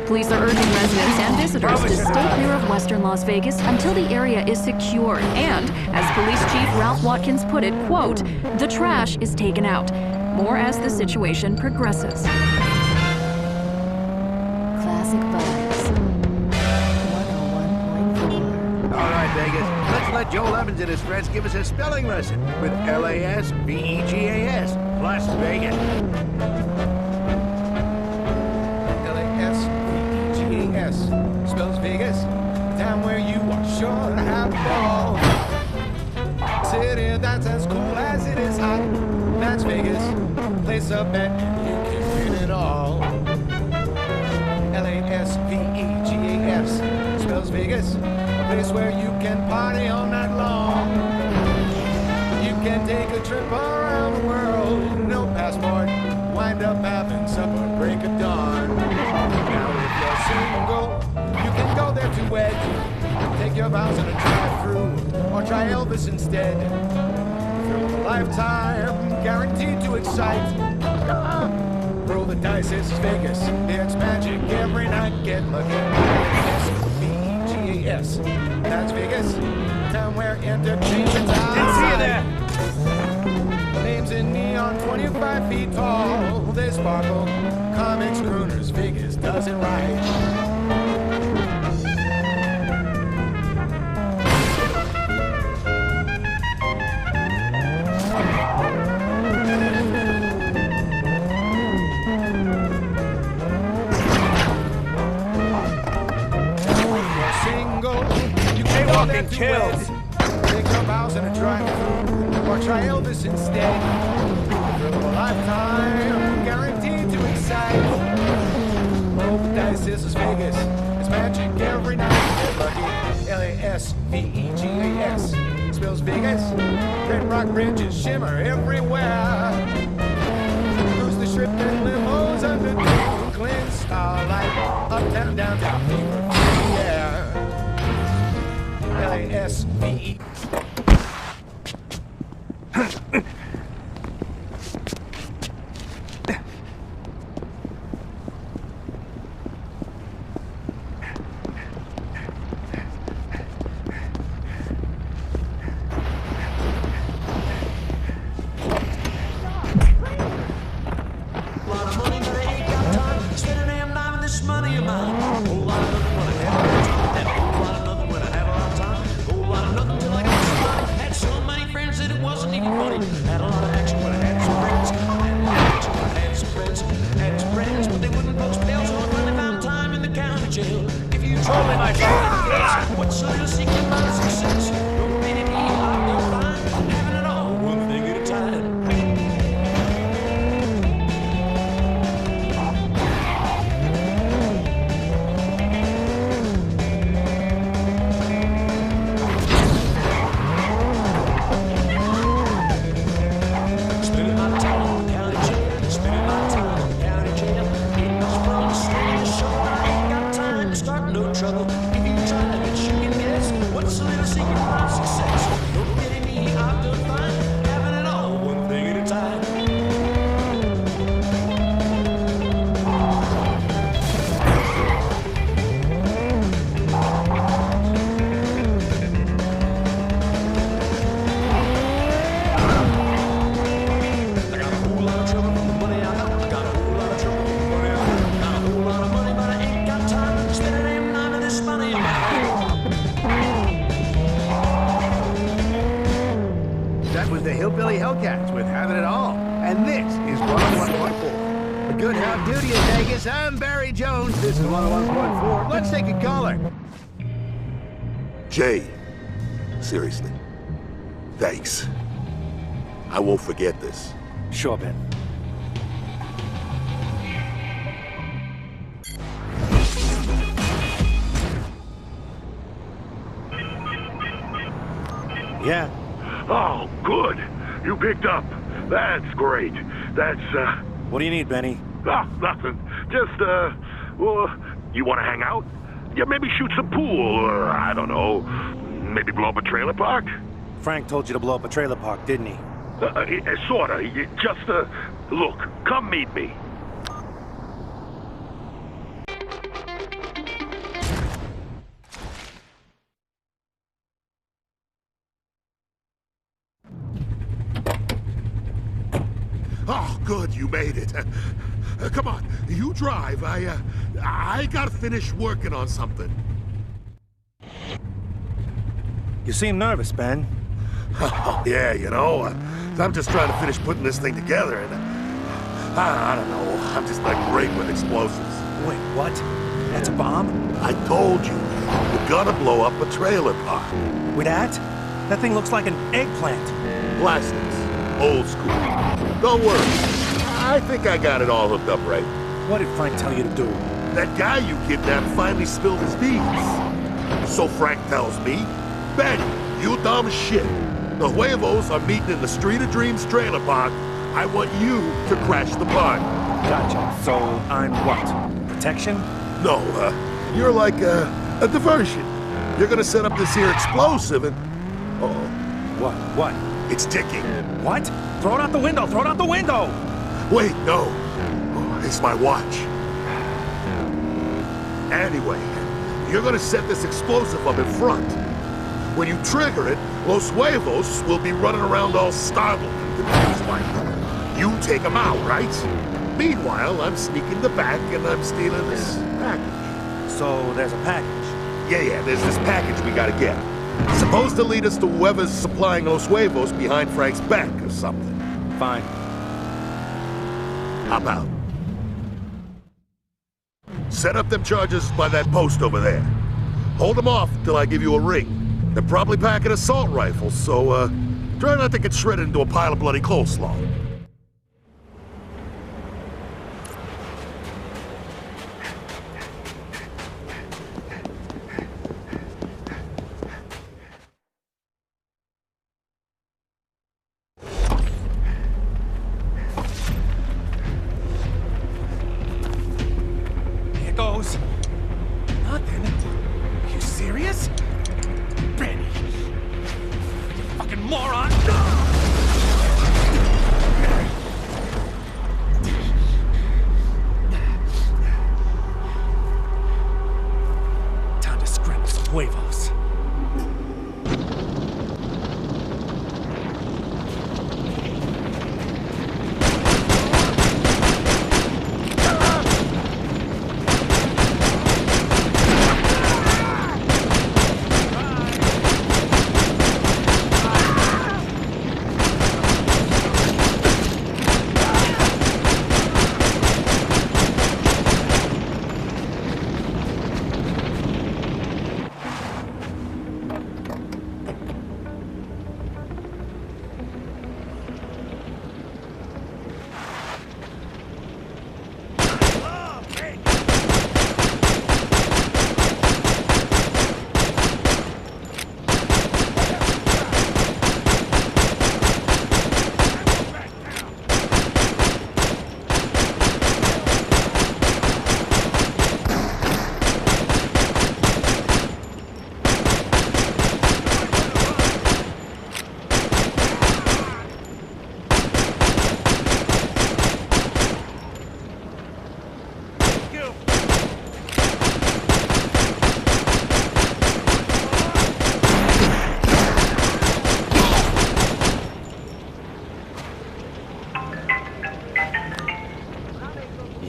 Police are urging residents and visitors to stay clear of western Las Vegas until the area is secured. And, as Police Chief Ralph Watkins put it, quote, "The trash is taken out." More as the situation progresses. Classic vibes. 101.4. All right, Vegas. Let's let Joel Evans and his friends give us a spelling lesson with L-A-S-V-E-G-A-S. Las Vegas. L-A-S-V-E-G-A-S. Spells Vegas. Town where you are sure to have a ball. City that's as cool as it is hot. That's Vegas. Place a bet and you can win it all. L-A-S-V-E-G-A-S. Spells Vegas. A place where you can party all night long. You can take a trip around the world, no passport, wind up having supper, break of dawn. Now if you're single, you can go there to wed. Take your vows in a drive-through, or try Elvis instead. Thrill of a lifetime, guaranteed to excite. Roll the dice, this is Vegas. It's magic every night, get lucky. S-V-E-G-A-S. That's Vegas, town where entertainment's outside. Didn't see you there. Names in neon, 25 feet tall. They sparkle. Comics, crooners, Vegas does it right. Single, you can go there to wed. Take your vows in a drive-through, or try Elvis instead. Thrill of a lifetime, guaranteed to excite. Roll the dice, this is Vegas. It's magic every night. Get lucky. L-A-S-V-E-G-A-S. Spells Vegas. Red rock bridges shimmer everywhere. Cruise the strip in limos under twinkling starlight. Uptown, downtown, fever, yeah. L-A-S-V-E. my friend. What's the secret of success? Don't pity me, I'm the fine. Having it all, one thing at a time. Spending my time in the county jail. Spending my time in the county jail. Getting this from staying so I ain't got time to start no trouble. If you try to get you can guess what's the little secret of success? Don't pity me, I'm doing fine. Having it all, one thing at a time. I got a whole lot of trouble for the money I got. I got a whole lot of trouble for the money I got. Got a whole lot of money, but I ain't got time to spend a damn dime of this money. That was the Hillbilly Hellcats with Having It All. And this is 101.4. A good how do you, Vegas? I'm Barry Jones. This is 101.4. Let's take a caller. Jay, seriously, thanks. I won't forget this. Sure, Ben. Yeah. Oh, good. You picked up. That's great. That's, What do you need, Benny? Oh, nothing. Just, well, you want to hang out? Yeah, maybe shoot some pool, or I don't know, maybe blow up a trailer park? Frank told you to blow up a trailer park, didn't he? Sorta. Just, look, come meet me. Oh, good, you made it. Come on, you drive. I gotta finish working on something. You seem nervous, Ben. Oh, yeah, you know, I'm just trying to finish putting this thing together, and I don't know, I'm just not great with explosives. Wait, what? That's a bomb? I told you, we're gonna blow up a trailer park. With that? That thing looks like an eggplant. Plastics, old school. Don't worry, I think I got it all hooked up right. What did Frank tell you to do? That guy you kidnapped finally spilled his beans. So Frank tells me, Betty, you dumb shit. The Huevos are meeting in the Street of Dreams trailer park. I want you to crash the party. Gotcha. So I'm what? Protection? No, you're like a diversion. You're gonna set up this here explosive and... Uh-oh. What? It's ticking. What? Throw it out the window! Throw it out the window! Wait, no. Oh, it's my watch. Anyway, you're gonna set this explosive up in front. When you trigger it, Los Huevos will be running around all startled and confused like. You take them out, right? Meanwhile, I'm sneaking the back and I'm stealing this package. So there's a package? Yeah, there's this package we gotta get. Supposed to lead us to whoever's supplying Los Huevos behind Frank's back or something. Fine. Hop out. Set up them charges by that post over there. Hold them off till I give you a ring. They're probably packing assault rifles, so, try not to get shredded into a pile of bloody coleslaw. Here goes. Nothing. Are you serious? Benny. You fucking moron. Time to scrap some huevos.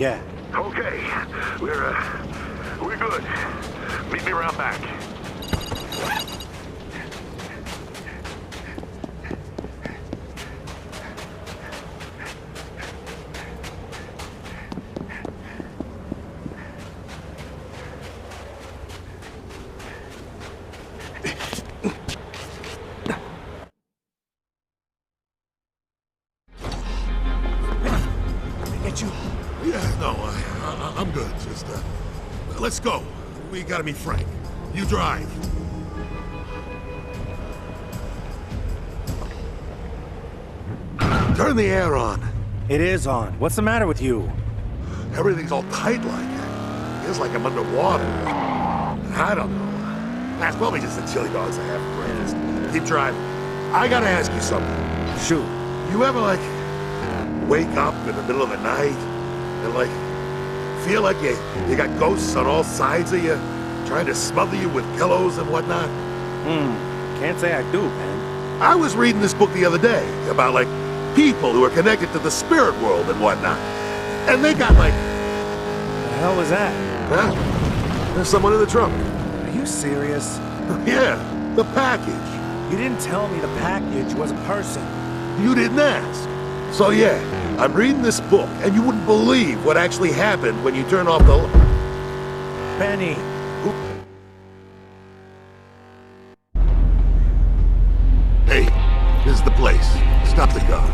Yeah. Okay, we're good. Meet me around back. Yeah, no, I'm good. Just, let's go. We gotta meet Frank. You drive. Turn the air on. It is on. What's the matter with you? Everything's all tight like that. Feels like I'm underwater. I don't know. That's probably just the chili dogs I have for breakfast. Keep driving. I gotta ask you something. Shoot. You ever, like, wake up in the middle of the night and, like, feel like you got ghosts on all sides of you, trying to smother you with pillows and whatnot? Can't say I do, man. I was reading this book the other day about, like, people who are connected to the spirit world and whatnot. And they got, like... The hell was that? Huh? There's someone in the trunk. Are you serious? Yeah, the package. You didn't tell me the package was a person. You didn't ask. So yeah, I'm reading this book, and you wouldn't believe what actually happened when you turn off the... Benny. Hey, this is the place. Stop the car.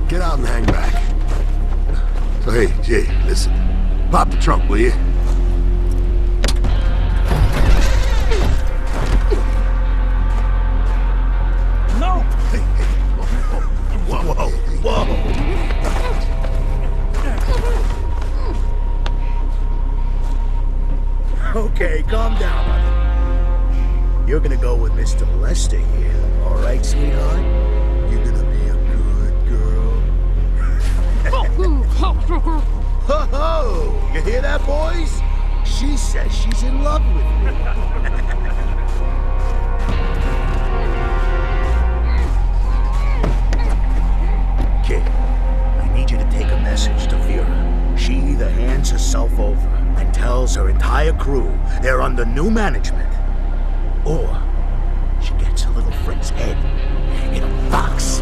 Get out and hang back. So hey, Jay, listen. Pop the trunk, will you? No! Hey, whoa, whoa, whoa! Okay, calm down, honey. You're gonna go with Mr. Lester here, all right, sweetheart? You're gonna be a good girl. Ho ho! You hear that, boys? She says she's in love with me. Kid, I need you to take a message to Vera. She either hands herself over and tells her entire crew they're under new management, or she gets her little friend's head in a box.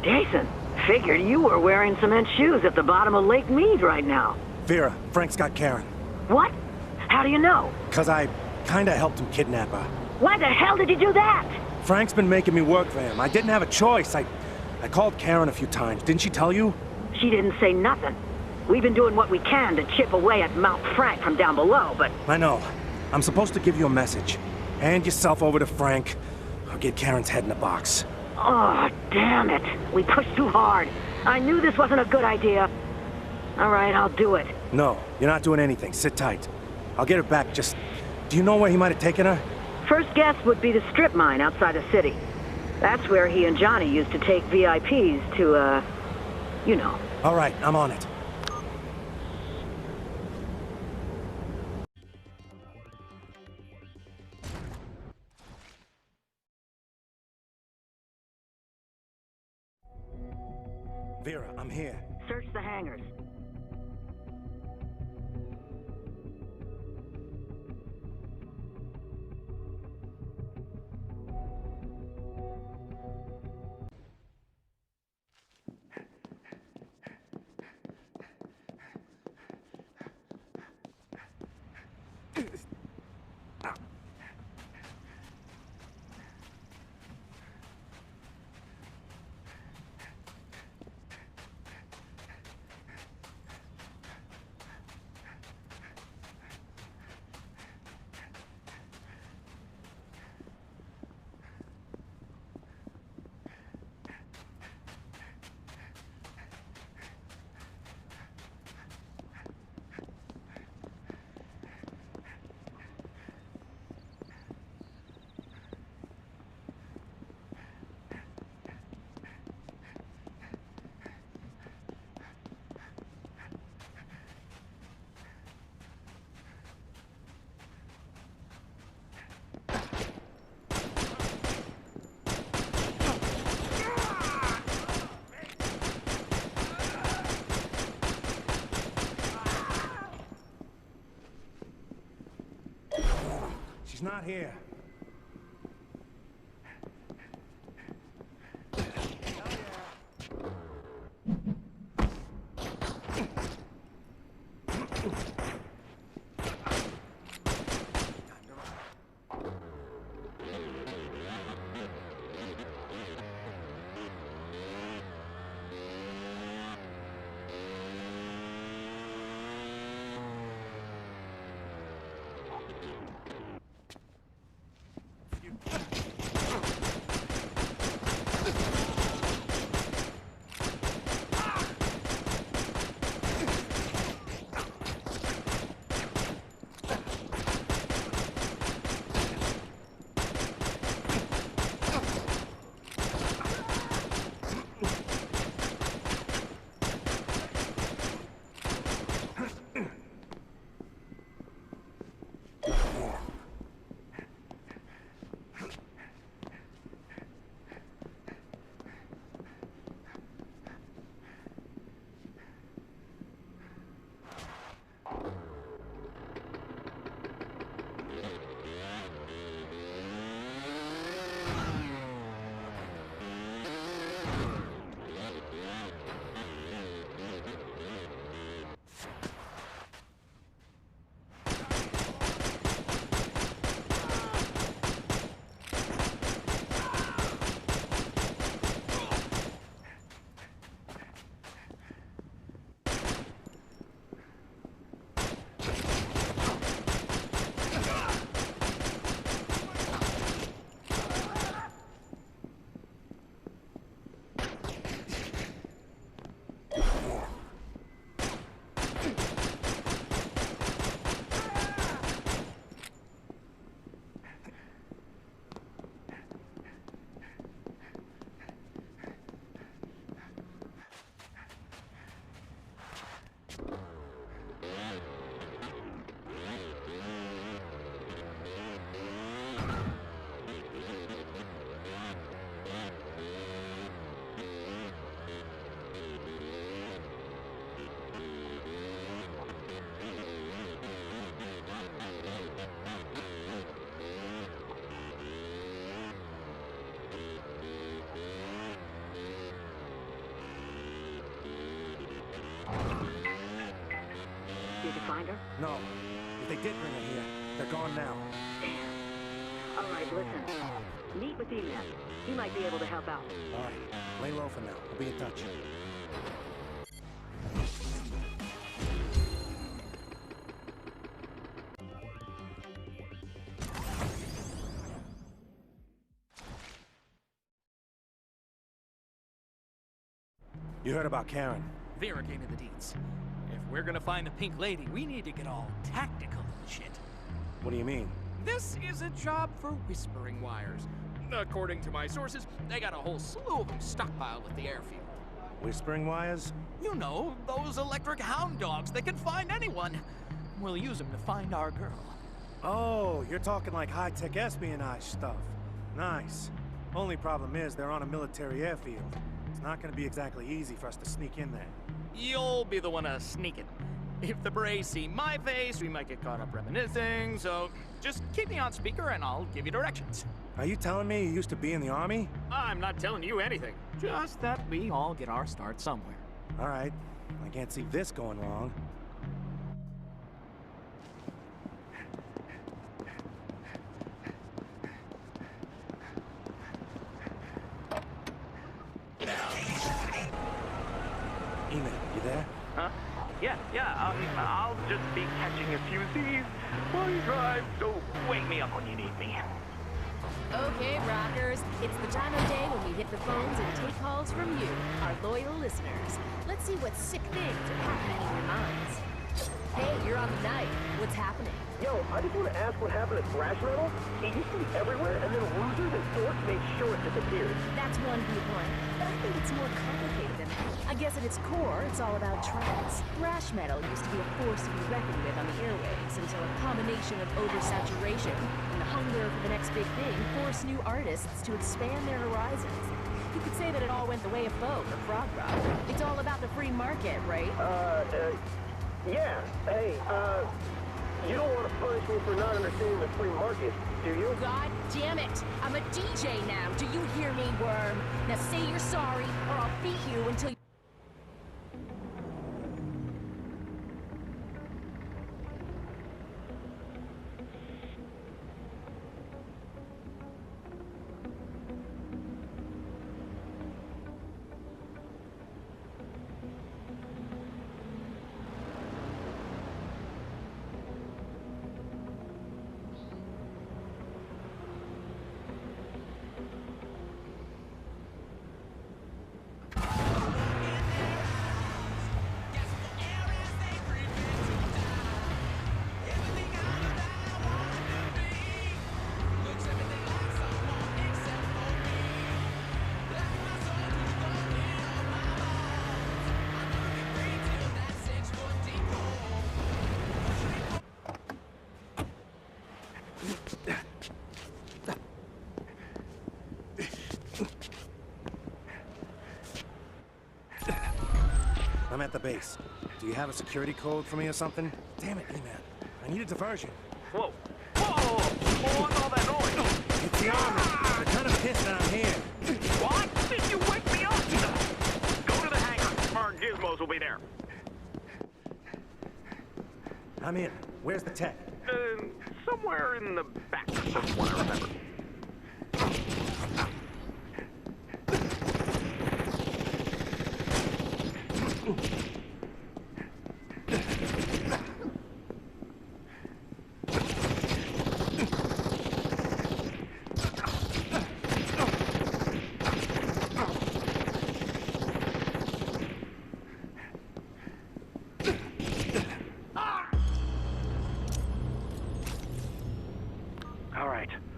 Jason, figured you were wearing cement shoes at the bottom of Lake Mead right now. Vera, Frank's got Karen. What? How do you know? 'Cause I kinda helped him kidnap her. Why the hell did you do that? Frank's been making me work for him. I didn't have a choice. I called Karen a few times. Didn't she tell you? She didn't say nothing. We've been doing what we can to chip away at Mount Frank from down below, but... I know. I'm supposed to give you a message. Hand yourself over to Frank, or get Karen's head in a box. Oh, damn it. We pushed too hard. I knew this wasn't a good idea. All right, I'll do it. No, you're not doing anything. Sit tight. I'll get her back. Just... Do you know where he might have taken her? First guess would be the strip mine outside the city. That's where he and Johnny used to take VIPs to, you know. All right, I'm on it. Vera, I'm here. Search the hangars. She's not here. Did you find her? No. If they did bring her here, they're gone now. Damn. All right, listen. Meet with Email. He might be able to help out. All right. Lay low for now. I'll be in touch. You heard about Karen. Vera gave me the deeds. If we're gonna find the Pink Lady, we need to get all tactical and shit. What do you mean? This is a job for whispering wires. According to my sources, they got a whole slew of them stockpiled at the airfield. Whispering wires? You know, those electric hound dogs that can find anyone. We'll use them to find our girl. Oh, you're talking like high-tech espionage stuff. Nice. Only problem is they're on a military airfield. It's not gonna be exactly easy for us to sneak in there. You'll be the one to sneak it. If the Braves see my face, we might get caught up reminiscing, so just keep me on speaker and I'll give you directions. Are you telling me you used to be in the army? I'm not telling you anything. Just that we all get our start somewhere. All right. I can't see this going wrong. Email, you there? Huh? Yeah. I'll just be catching a few Z's while you drive, so wake me up when you need me. Okay, rockers, it's the time of day when we hit the phones and take calls from you, our loyal listeners. Let's see what sick things are happening in your minds. Hey, you're on the night. What's happening? Yo, I just want to ask what happened to thrash metal. It used to be everywhere, and then losers and dorks made sure it disappeared. That's one viewpoint, but I think it's more complicated than that. I guess at its core, it's all about trends. Thrash metal used to be a force to be reckoned with on the airwaves until a combination of oversaturation and the hunger for the next big thing forced new artists to expand their horizons. You could say that it all went the way of folk or prog rock. It's all about the free market, right? Yeah. Hey, you don't want to punish me for not understanding the free market, do you? God damn it! I'm a DJ now. Do you hear me, worm? Now say you're sorry, or I'll beat you until you... I'm at the base. Do you have a security code for me or something? Damn it, E-Man. I need a diversion. Whoa! Whoa! What's all that noise? It's the army. They're kind of pissed that I'm here. What? Did you wake me up? Go to the hangar. Our gizmos will be there. I'm in. Where's the tech? Somewhere in the back, from what I remember.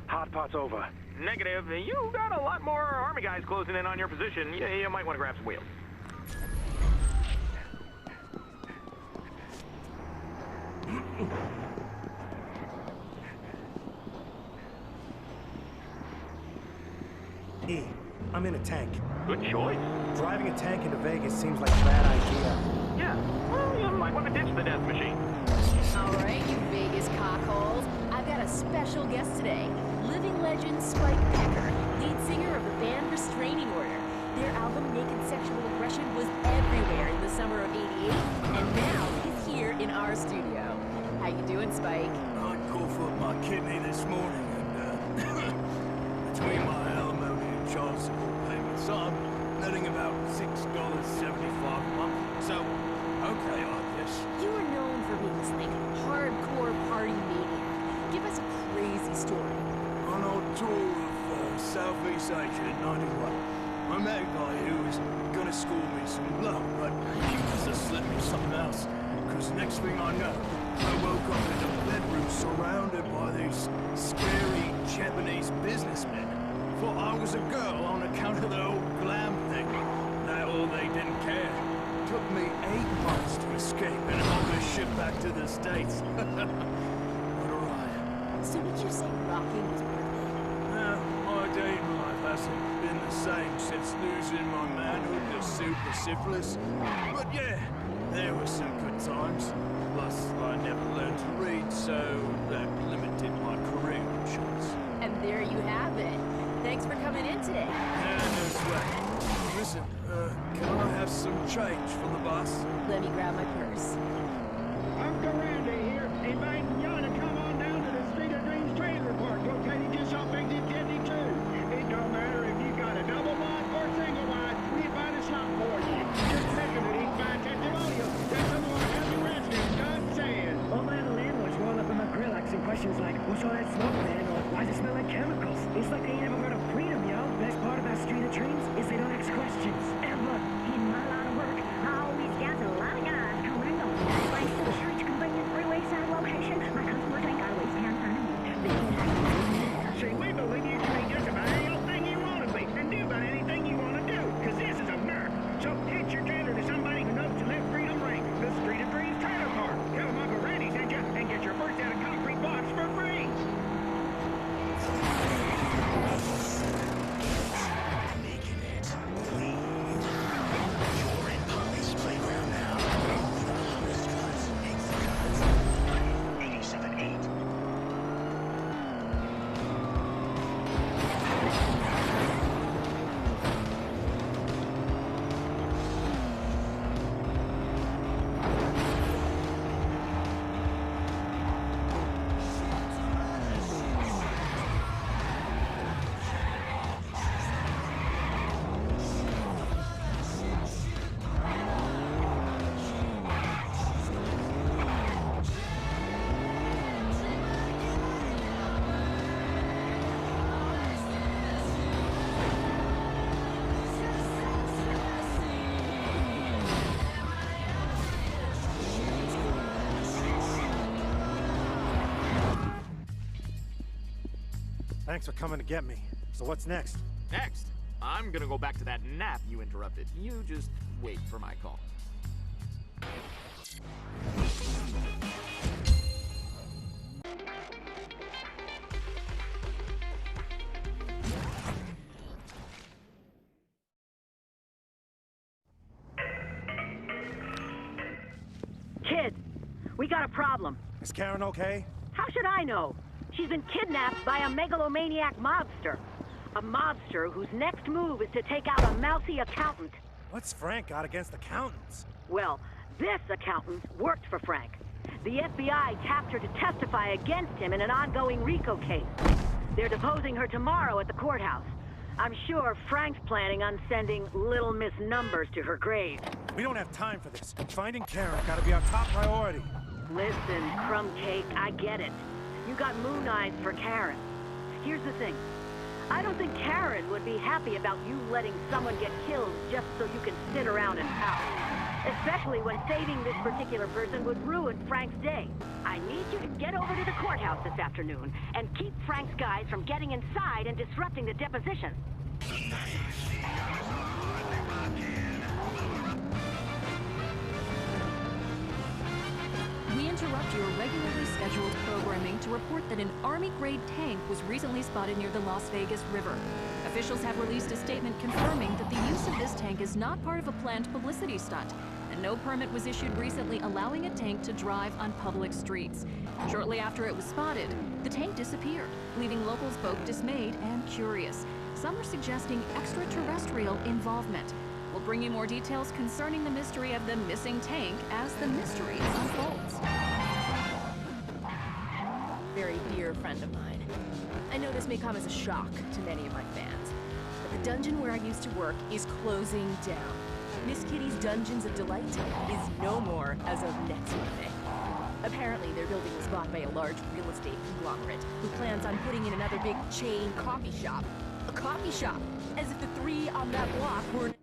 Hotpot's over. Negative. You got a lot more army guys closing in on your position. You might want to grab some wheels. E, I'm in a tank. Good choice. Driving a tank into Vegas seems like a bad idea. Yeah. Well, you might want to ditch the death machine. All right, you Vegas cockholes. I've got a special guest today. Living legend Spike Pecker, lead singer of the band Restraining Order. Their album Naked Sexual Aggression was everywhere in the summer of '88, and now he's here in our studio. How you doing, Spike? I coughed up my kidney this morning, and between my alimony and child support payments, I'm netting about $6.75 a month. So, okay, I guess. You are known for being this like hardcore party maniac. Give us a crazy story. On our tour of Southeast Asia in '91, I met a guy who was gonna score me some love, but he must have slipped me something else. Because next thing I know, I woke up in a bedroom surrounded by these scary Japanese businessmen. Thought I was a girl on account of the old glam thing. That all they didn't care. Took me 8 months to escape and on the ship back to the States. So did you say rocking was part of it? My dating life hasn't been the same since losing my manhood to super syphilis. But yeah, there were some good times. Plus, I never learned to read, so that limited my career options. And there you have it. Thanks for coming in today. Yeah, no sweat. Listen, can I have some change from the bus? Let me grab my purse. I'm Corre here, inviting y'all to come on down to the Street of Dreams trailer park located just off exit 52. It don't matter if you got a double wide or single wide, we find a slot for you. Just mention that he's fine testimonial that someone has a resident done saying. Old man the landlord's roll up in my grill asking questions like, what's all that smoke, man? Or why does it smell like chemicals? It's like they ain't ever heard of freedom, yo. Best part about Street of Dreams is they don't ask questions. And look, in my line of work, I always got a lot of guys coming and going. Right to the street's convenient freeway side location. My customers ain't gotta waste time finding me. They can't have See, we believe you can be just about anything you want to be and do about anything you want to do, because this is America. So hitch your trailer to somebody who knows to let freedom ring. The Street of Dreams trailer park. Tell them Uncle Randy sent you and get your first out of concrete box for free. Making it. Leave. Thanks for coming to get me. So what's next? Next, I'm gonna go back to that nap you interrupted. You just wait for my call. Kid, we got a problem. Is Karen okay? How should I know? She's been kidnapped by a megalomaniac mobster. A mobster whose next move is to take out a mousy accountant. What's Frank got against accountants? Well, this accountant worked for Frank. The FBI tapped her to testify against him in an ongoing RICO case. They're deposing her tomorrow at the courthouse. I'm sure Frank's planning on sending Little Miss Numbers to her grave. We don't have time for this. Finding Karen gotta be our top priority. Listen, crumb cake, I get it. You got moon eyes for Karen. Here's the thing. I don't think Karen would be happy about you letting someone get killed just so you can sit around and pout. Especially when saving this particular person would ruin Frank's day. I need you to get over to the courthouse this afternoon and keep Frank's guys from getting inside and disrupting the deposition. We interrupt your regularly scheduled programming to report that an Army-grade tank was recently spotted near the Las Vegas River. Officials have released a statement confirming that the use of this tank is not part of a planned publicity stunt, and no permit was issued recently allowing a tank to drive on public streets. Shortly after it was spotted, the tank disappeared, leaving locals both dismayed and curious. Some are suggesting extraterrestrial involvement. We'll bring you more details concerning the mystery of the missing tank as the mystery unfolds. Very dear friend of mine. I know this may come as a shock to many of my fans, but the dungeon where I used to work is closing down. Miss Kitty's Dungeons of Delight is no more as of next Monday. Apparently, their building was bought by a large real estate conglomerate who plans on putting in another big chain coffee shop. A coffee shop! As if the three on that block weren't...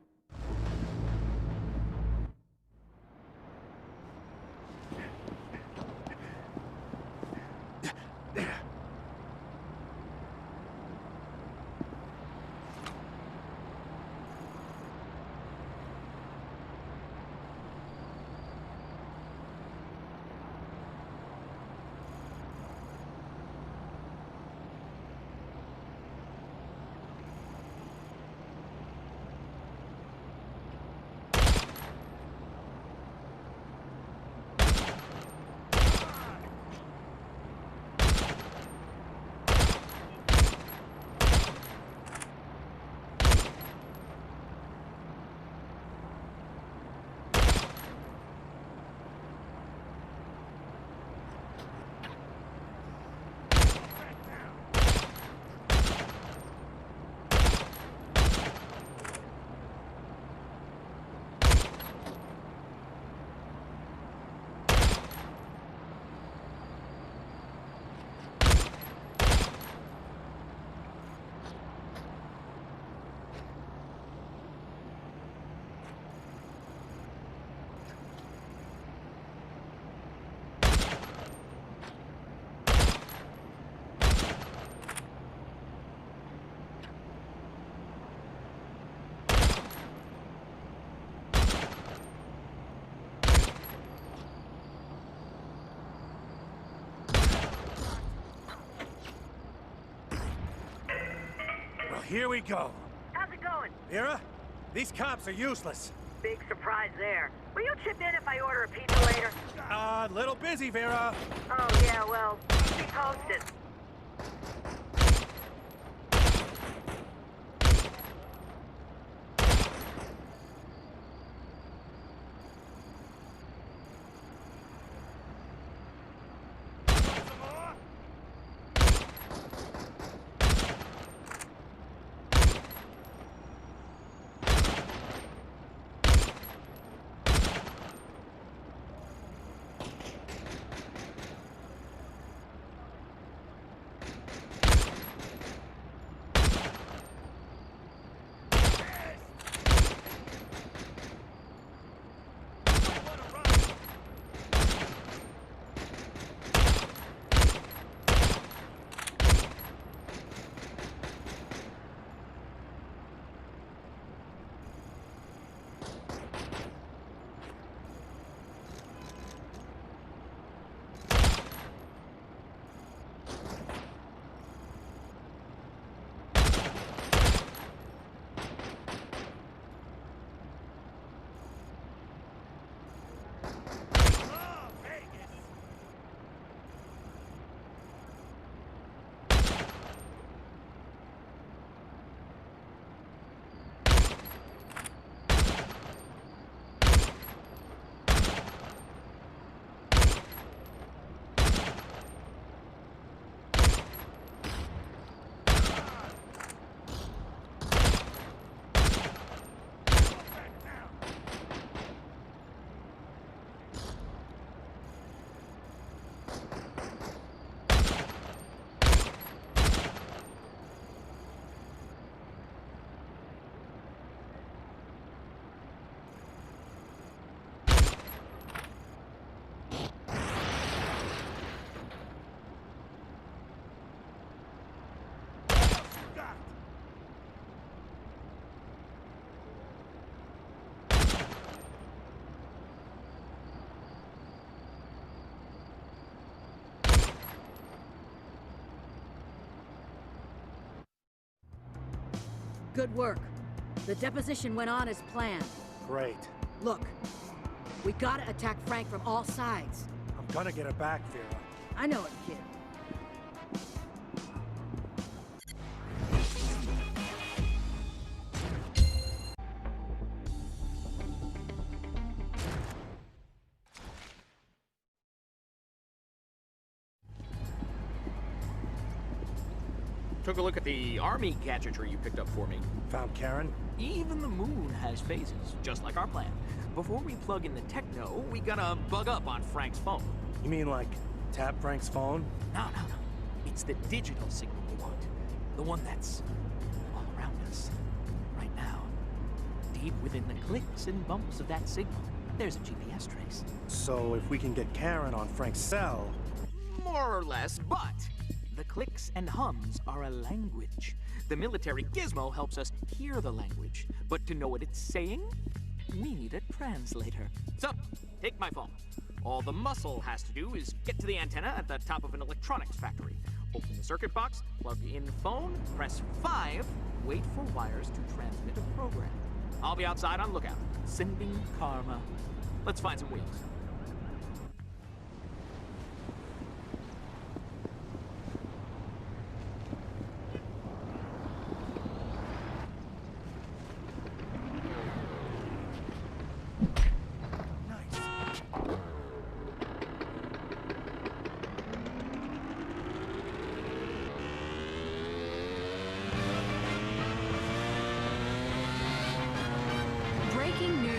Here we go. How's it going? Vera, these cops are useless. Big surprise there. Will you chip in if I order a pizza later? Little busy, Vera. Oh, yeah, well, keep me posted. Good work. The deposition went on as planned. Great. Look, we gotta attack Frank from all sides. I'm gonna get her back, Vera. I know it, kid. Took a look at the army gadgetry you picked up for me. Found Karen? Even the moon has phases, just like our plan. Before we plug in the techno, we gotta bug up on Frank's phone. You mean like tap Frank's phone? No. It's the digital signal we want. The one that's all around us. Right now. Deep within the clicks and bumps of that signal, there's a GPS trace. So if we can get Karen on Frank's cell... More or less, but the clicks and hums are a language. The military gizmo helps us hear the language, but to know what it's saying, we need a translator. So, take my phone. All the muscle has to do is get to the antenna at the top of an electronics factory. Open the circuit box, plug in phone, press 5, wait for wires to transmit a program. I'll be outside on lookout, sending karma. Let's find some wheels. Breaking news.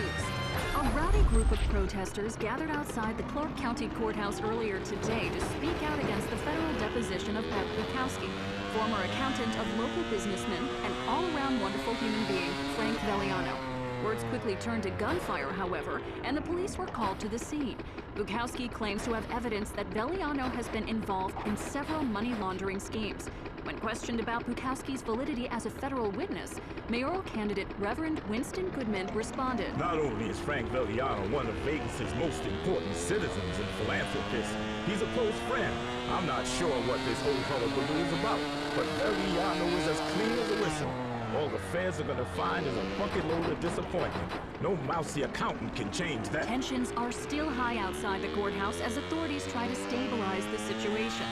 A rowdy group of protesters gathered outside the Clark County Courthouse earlier today to speak out against the federal deposition of Beth Bukowski, former accountant of local businessman and all-around wonderful human being, Frank Veliano. Words quickly turned to gunfire, however, and the police were called to the scene. Bukowski claims to have evidence that Veliano has been involved in several money laundering schemes. When questioned about Bukowski's validity as a federal witness, mayoral candidate Reverend Winston Goodman responded. Not only is Frank Veliano one of Vegas's most important citizens and philanthropists, he's a close friend. I'm not sure what this whole hullabaloo is about, but Veliano is as clean as a whistle. All the feds are gonna find is a bucket load of disappointment. No mousy accountant can change that. Tensions are still high outside the courthouse as authorities try to stabilize the situation.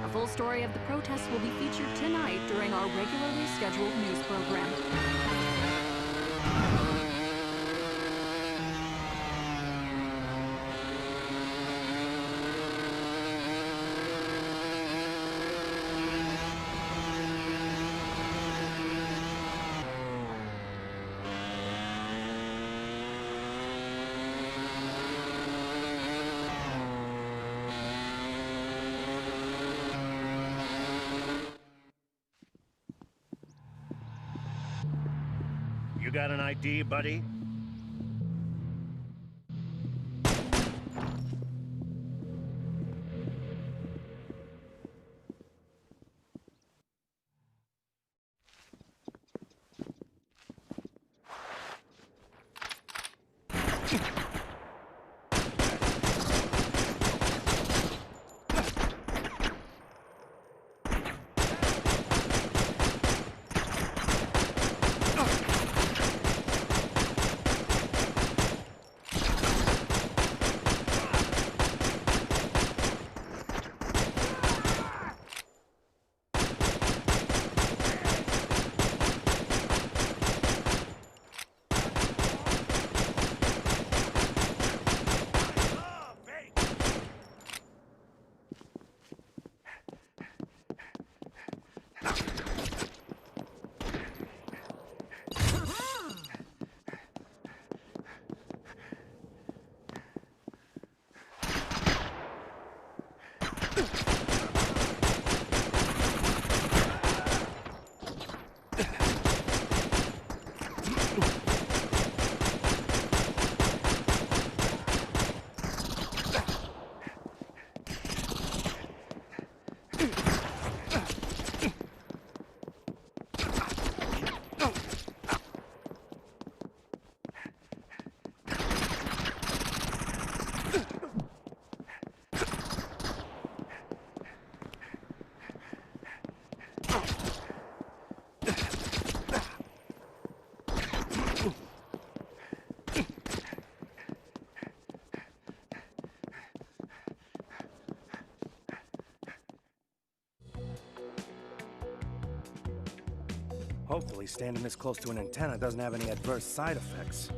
A full story of the protests will be featured tonight during our regularly scheduled news program. You got an ID, buddy? Hopefully, standing this close to an antenna doesn't have any adverse side effects.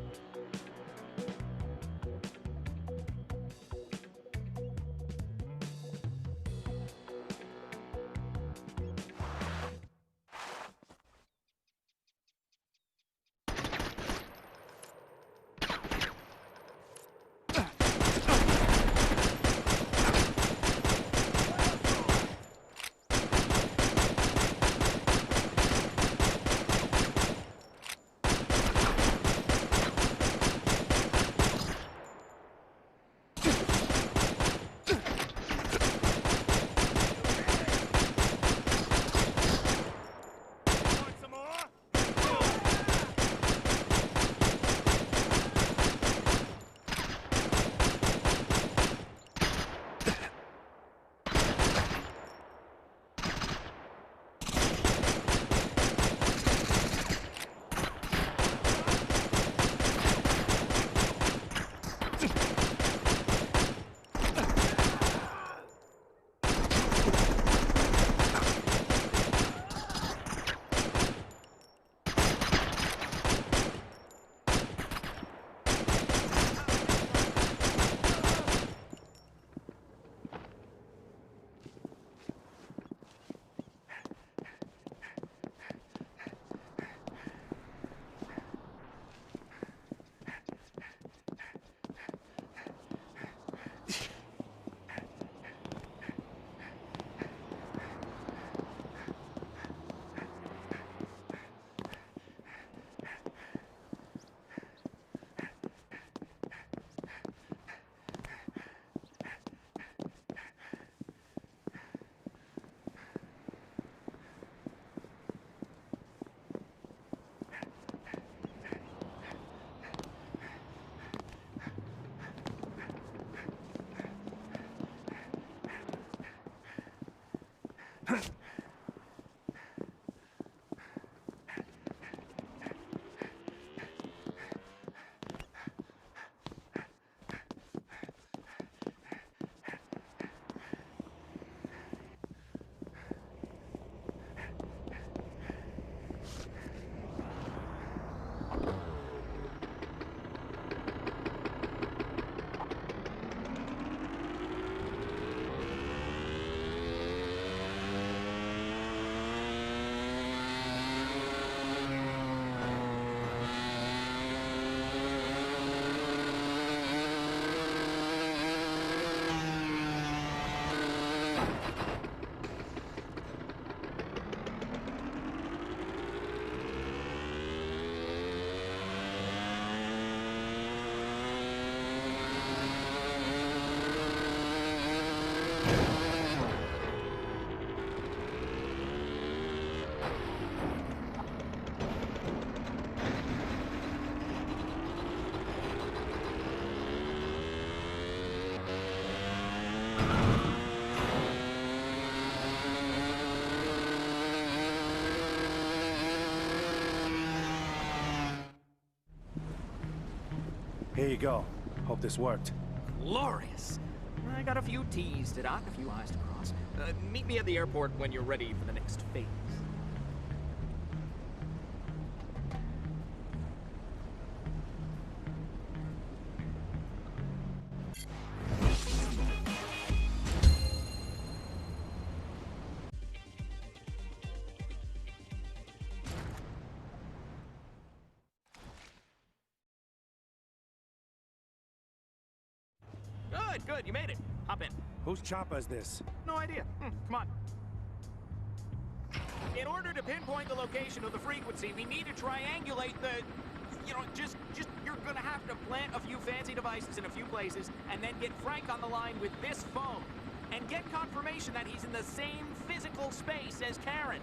Here you go. Hope this worked. Glorious! I got a few T's to dot, a few I's to cross. Meet me at the airport when you're ready for the next phase. Good, you made it. Hop in. Whose chopper is this? No idea. Come on. In order to pinpoint the location of the frequency, we need to triangulate the... you're gonna have to plant a few fancy devices in a few places, and then get Frank on the line with this phone, and get confirmation that he's in the same physical space as Karen.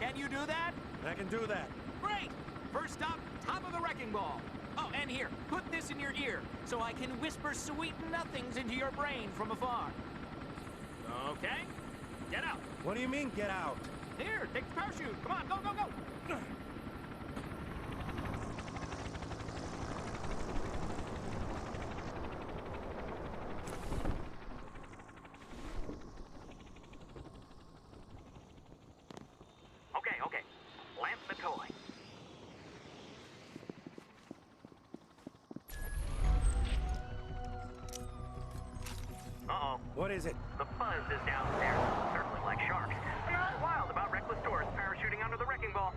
Can you do that? I can do that. Great! First stop, top of the wrecking ball. Oh, and here, put this in your ear, so I can whisper sweet nothings into your brain from afar. Okay, get out. What do you mean, get out? Here, take the parachute. Come on, go, go, go. Okay. Lamp is it? The buzz is downstairs. Certainly like sharks. They're not wild about reckless tourists parachuting under the wrecking ball.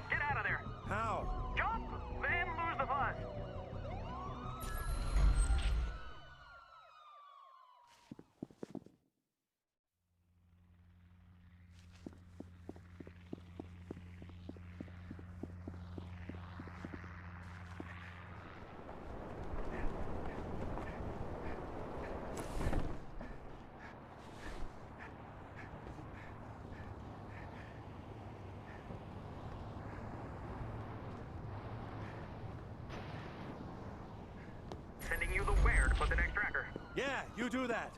Get out of there. How? Jump, then lose the buzz. Sending you the where to put the next tracker. Yeah, you do that.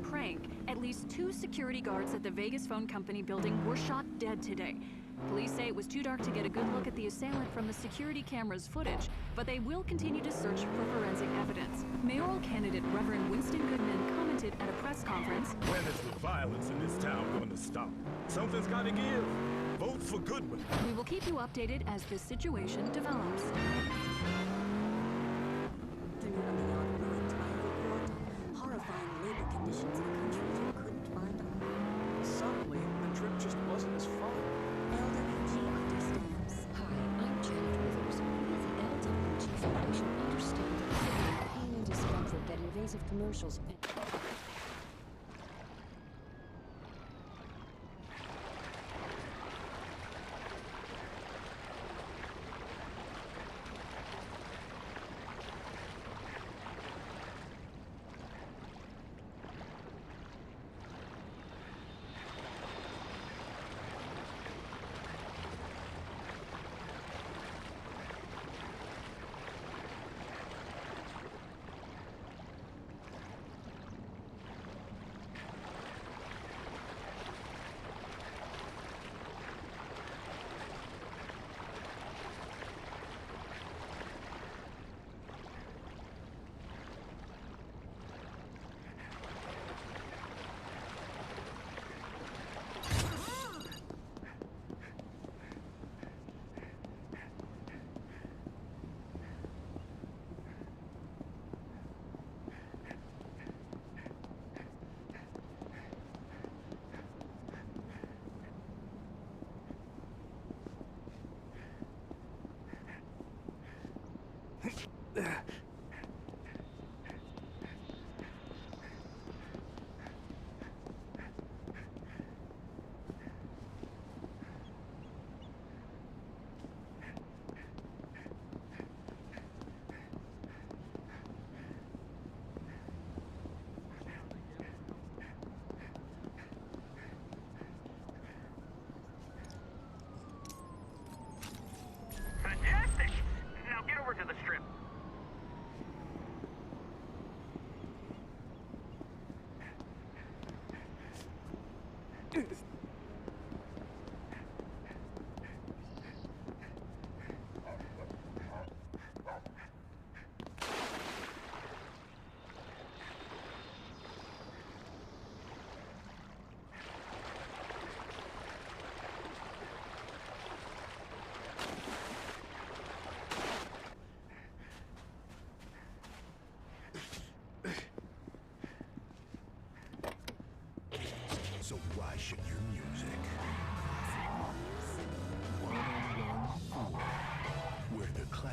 Prank. At least 2 security guards at the Vegas phone company building were shot dead today. Police say it was too dark to get a good look at the assailant from the security camera's footage, but they will continue to search for forensic evidence. Mayoral candidate Reverend Winston Goodman commented at a press conference. When is the violence in this town going to stop? Something's got to give. Vote for Goodman. We will keep you updated as this situation develops. Horrifying labor conditions in a country you couldn't find on. Suddenly, the trip just wasn't as fun. LWG understands. Hi, I'm Janet Withers. We at the LWG Foundation understand the pain and discomfort that invasive commercials and...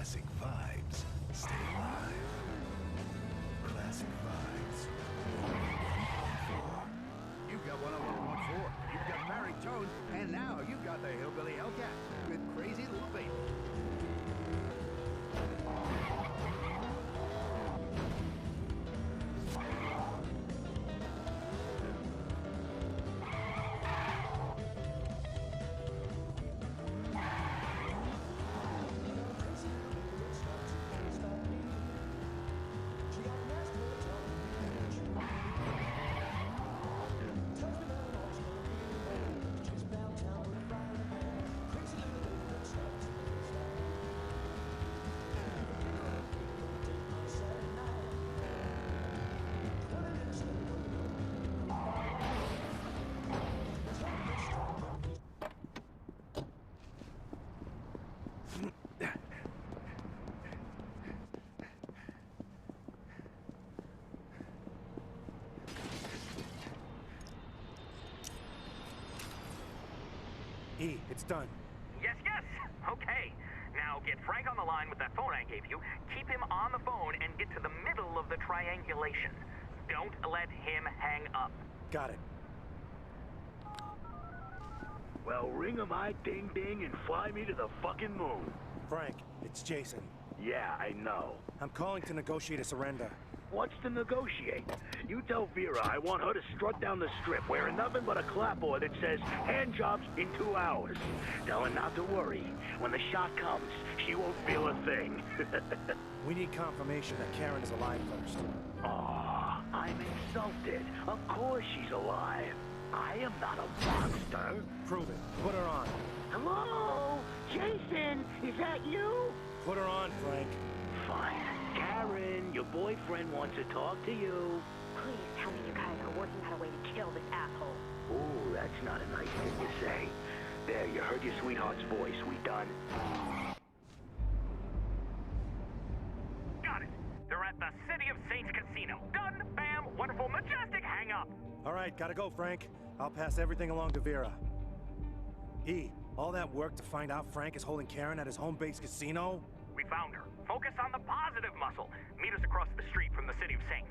classic vibes stay alive. Classic vibes. 1.4. You've got 101.4. You've got Barry Tone, and now you've got the Hillbilly Hellcat with Crazy Little Baby. E, it's done. Yes, yes. Okay. Now get Frank on the line with that phone I gave you. Keep him on the phone and get to the middle of the triangulation. Don't let him hang up. Got it. Well, ring a my ding ding and fly me to the fucking moon. Frank, it's Jason. Yeah, I know. I'm calling to negotiate a surrender. What's to negotiate? You tell Vera I want her to strut down the strip wearing nothing but a clapboard that says, hand jobs in 2 hours. Tell her not to worry. When the shot comes, she won't feel a thing. We need confirmation that Karen is alive first. Aw, I'm insulted. Of course she's alive. I am not a monster. Prove it. Put her on. Hello? Jason, is that you? Put her on, Frank. Fine. Karen, your boyfriend wants to talk to you. Please tell me you guys are working out a way to kill this asshole. Ooh, that's not a nice thing to say. There, you heard your sweetheart's voice. We done? Got it. They're at the City of Saints Casino. Done, bam, wonderful, majestic, hang up. All right, gotta go, Frank. I'll pass everything along to Vera. E, all that work to find out Frank is holding Karen at his home base casino? We found her. Focus on the positive muscle. Meet us across the street from the City of Saints.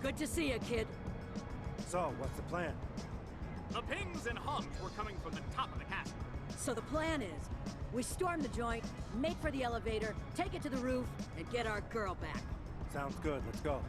Good to see you, kid. So, what's the plan? The pings and hums were coming from the top of the castle. So the plan is, we storm the joint, make for the elevator, take it to the roof, and get our girl back. Sounds good, let's go.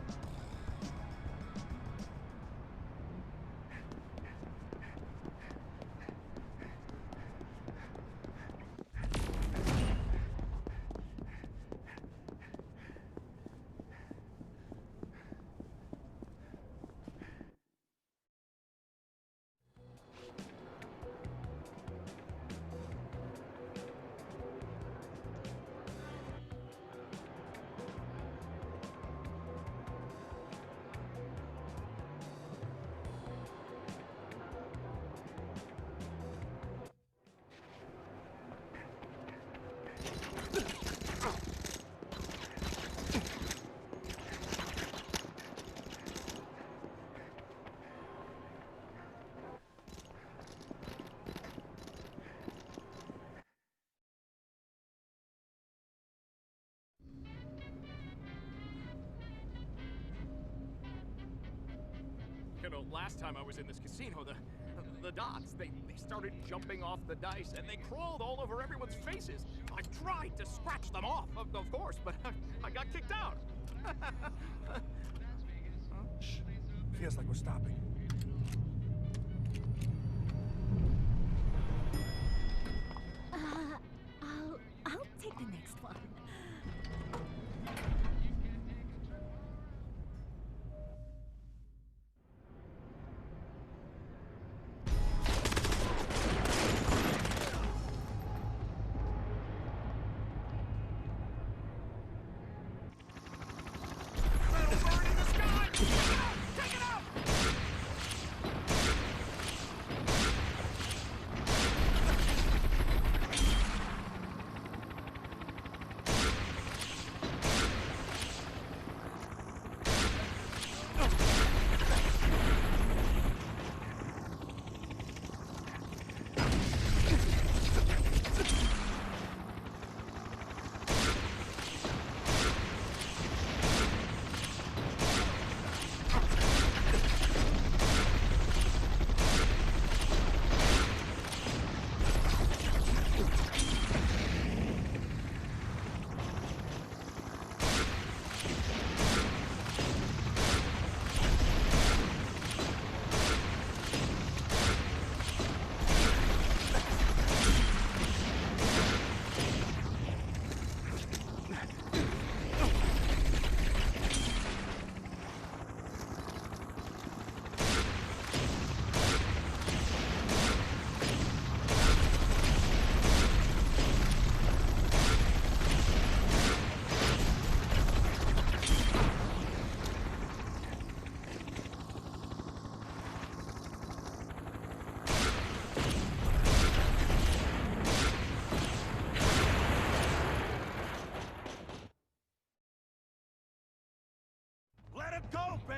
You know, last time I was in this casino, the dots, they started jumping off the dice, and they crawled all over everyone's faces. I tried to scratch them off, of course, but I got kicked out. Shh. Feels like we're stopping. I'll take the next one.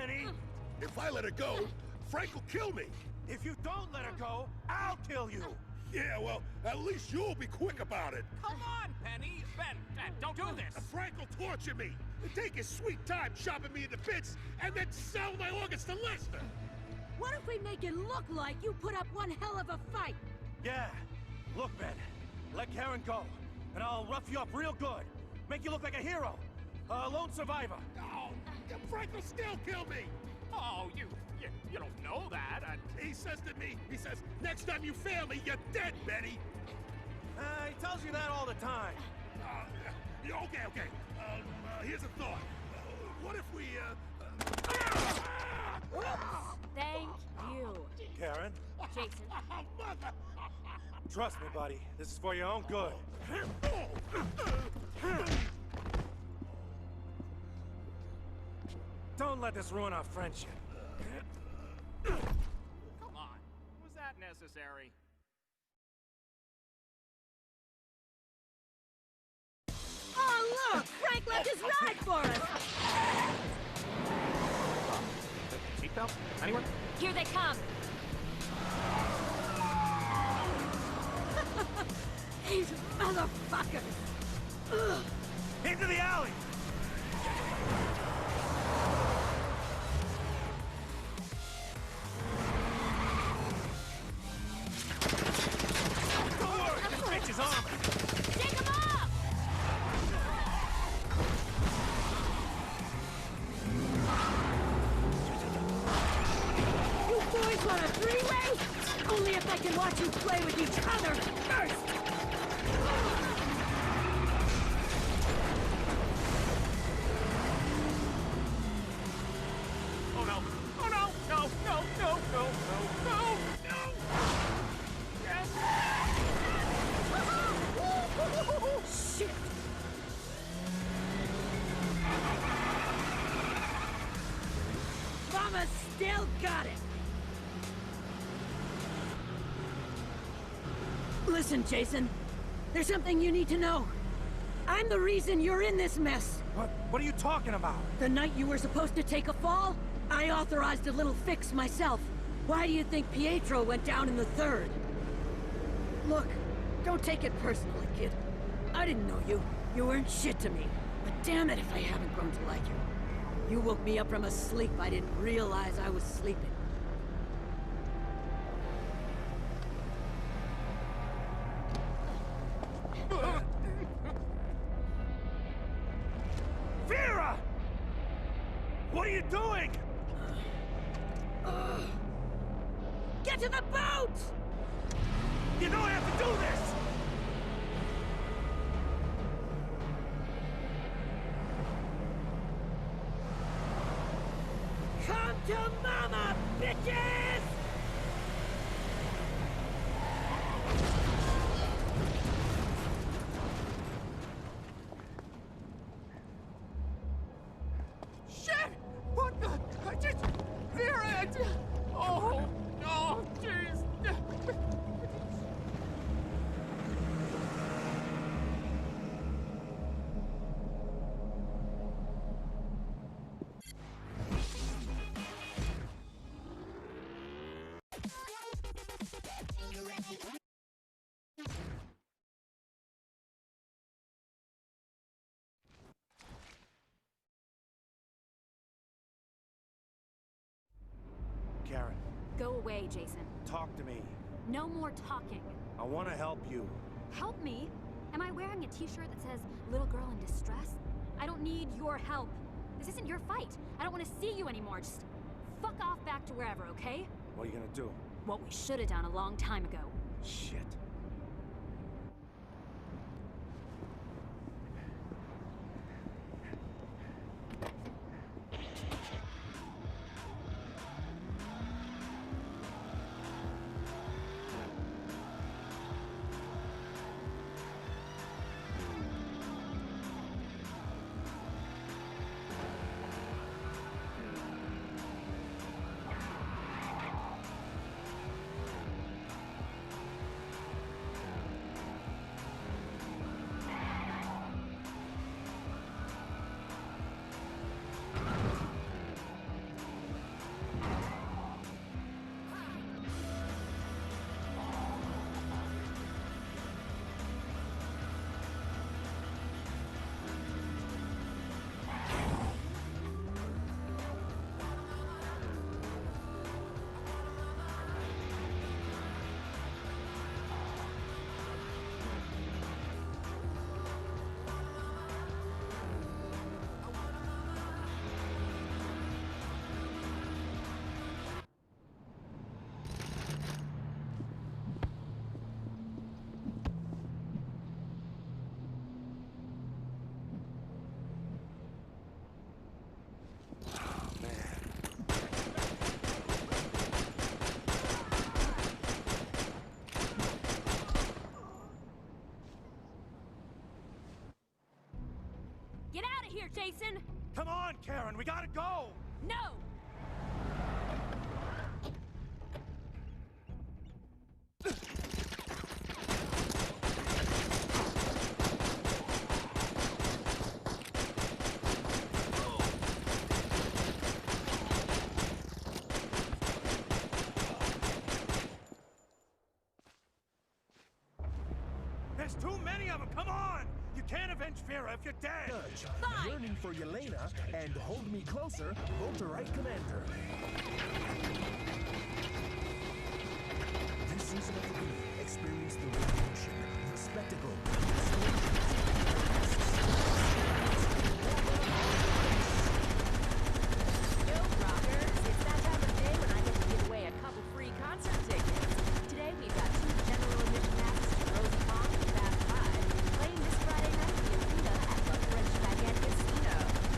Penny! If I let her go, Frank will kill me. If you don't let her go, I'll kill you! Yeah, well, at least you'll be quick about it. Come on, Penny! Ben, don't do this! Frank will torture me, take his sweet time chopping me into bits, and then sell my organs to Lester. What if we make it look like you put up one hell of a fight? Yeah. Look, Ben, let Karen go, and I'll rough you up real good. Make you look like a hero. A lone survivor. Oh, Frank will still kill me. Oh, you don't know that. He says to me, next time you fail me, you're dead, Betty. He tells you that all the time. Okay. Here's a thought. What if we, Thank you. Karen? Jason. Mother! Trust me, buddy. This is for your own good. Don't let this ruin our friendship. Come on. Was that necessary? Oh, look! Frank left his ride for us! Seatbelt? Anyone? Here they come. These motherfuckers! Ugh. Into the alley! Don't worry, this bitch is armored! Take him off! You boys want a three-way? Only if I can watch you play with each other first! Oh no! Oh no! No! No! No! No! No! No! No! Yes! Shit! Mama still got it! Listen, Jason. There's something you need to know. I'm the reason you're in this mess. What are you talking about? The night you were supposed to take a fall, I authorized a little fix myself. Why do you think Pietro went down in the third? Look, don't take it personally, kid. I didn't know you. You weren't shit to me. But damn it if I haven't grown to like you. You woke me up from a sleep I didn't realize I was sleeping. Vera! What are you doing? Get to the boat! You know I have to do this! Come to mama, bitches! Shit! What the? I just... Vera! Oh! Oh, jeez! Karen, Go away, Jason. talk to me. No more talking. I want to help you. Help me? Am I wearing a t-shirt that says, little girl in distress? I don't need your help. This isn't your fight. I don't want to see you anymore. Just fuck off back to wherever, okay? What are you gonna do? What we should have done a long time ago. Shit. here, Jason! Come on, Karen, we gotta go! No! There's too many of them, come on! You can't avenge Vera if you're dead! Judge, yearning for Yelena and hold me closer, vote the right commander. This season of the game, experience the revolution, the spectacle, Yo, rockers! It's that time of day when I get to give away a couple free concert tickets. Today we've got 2 general admission passes to Rosie Pond and Fast 5, playing this Friday night in the arena at La French Baguette Casino.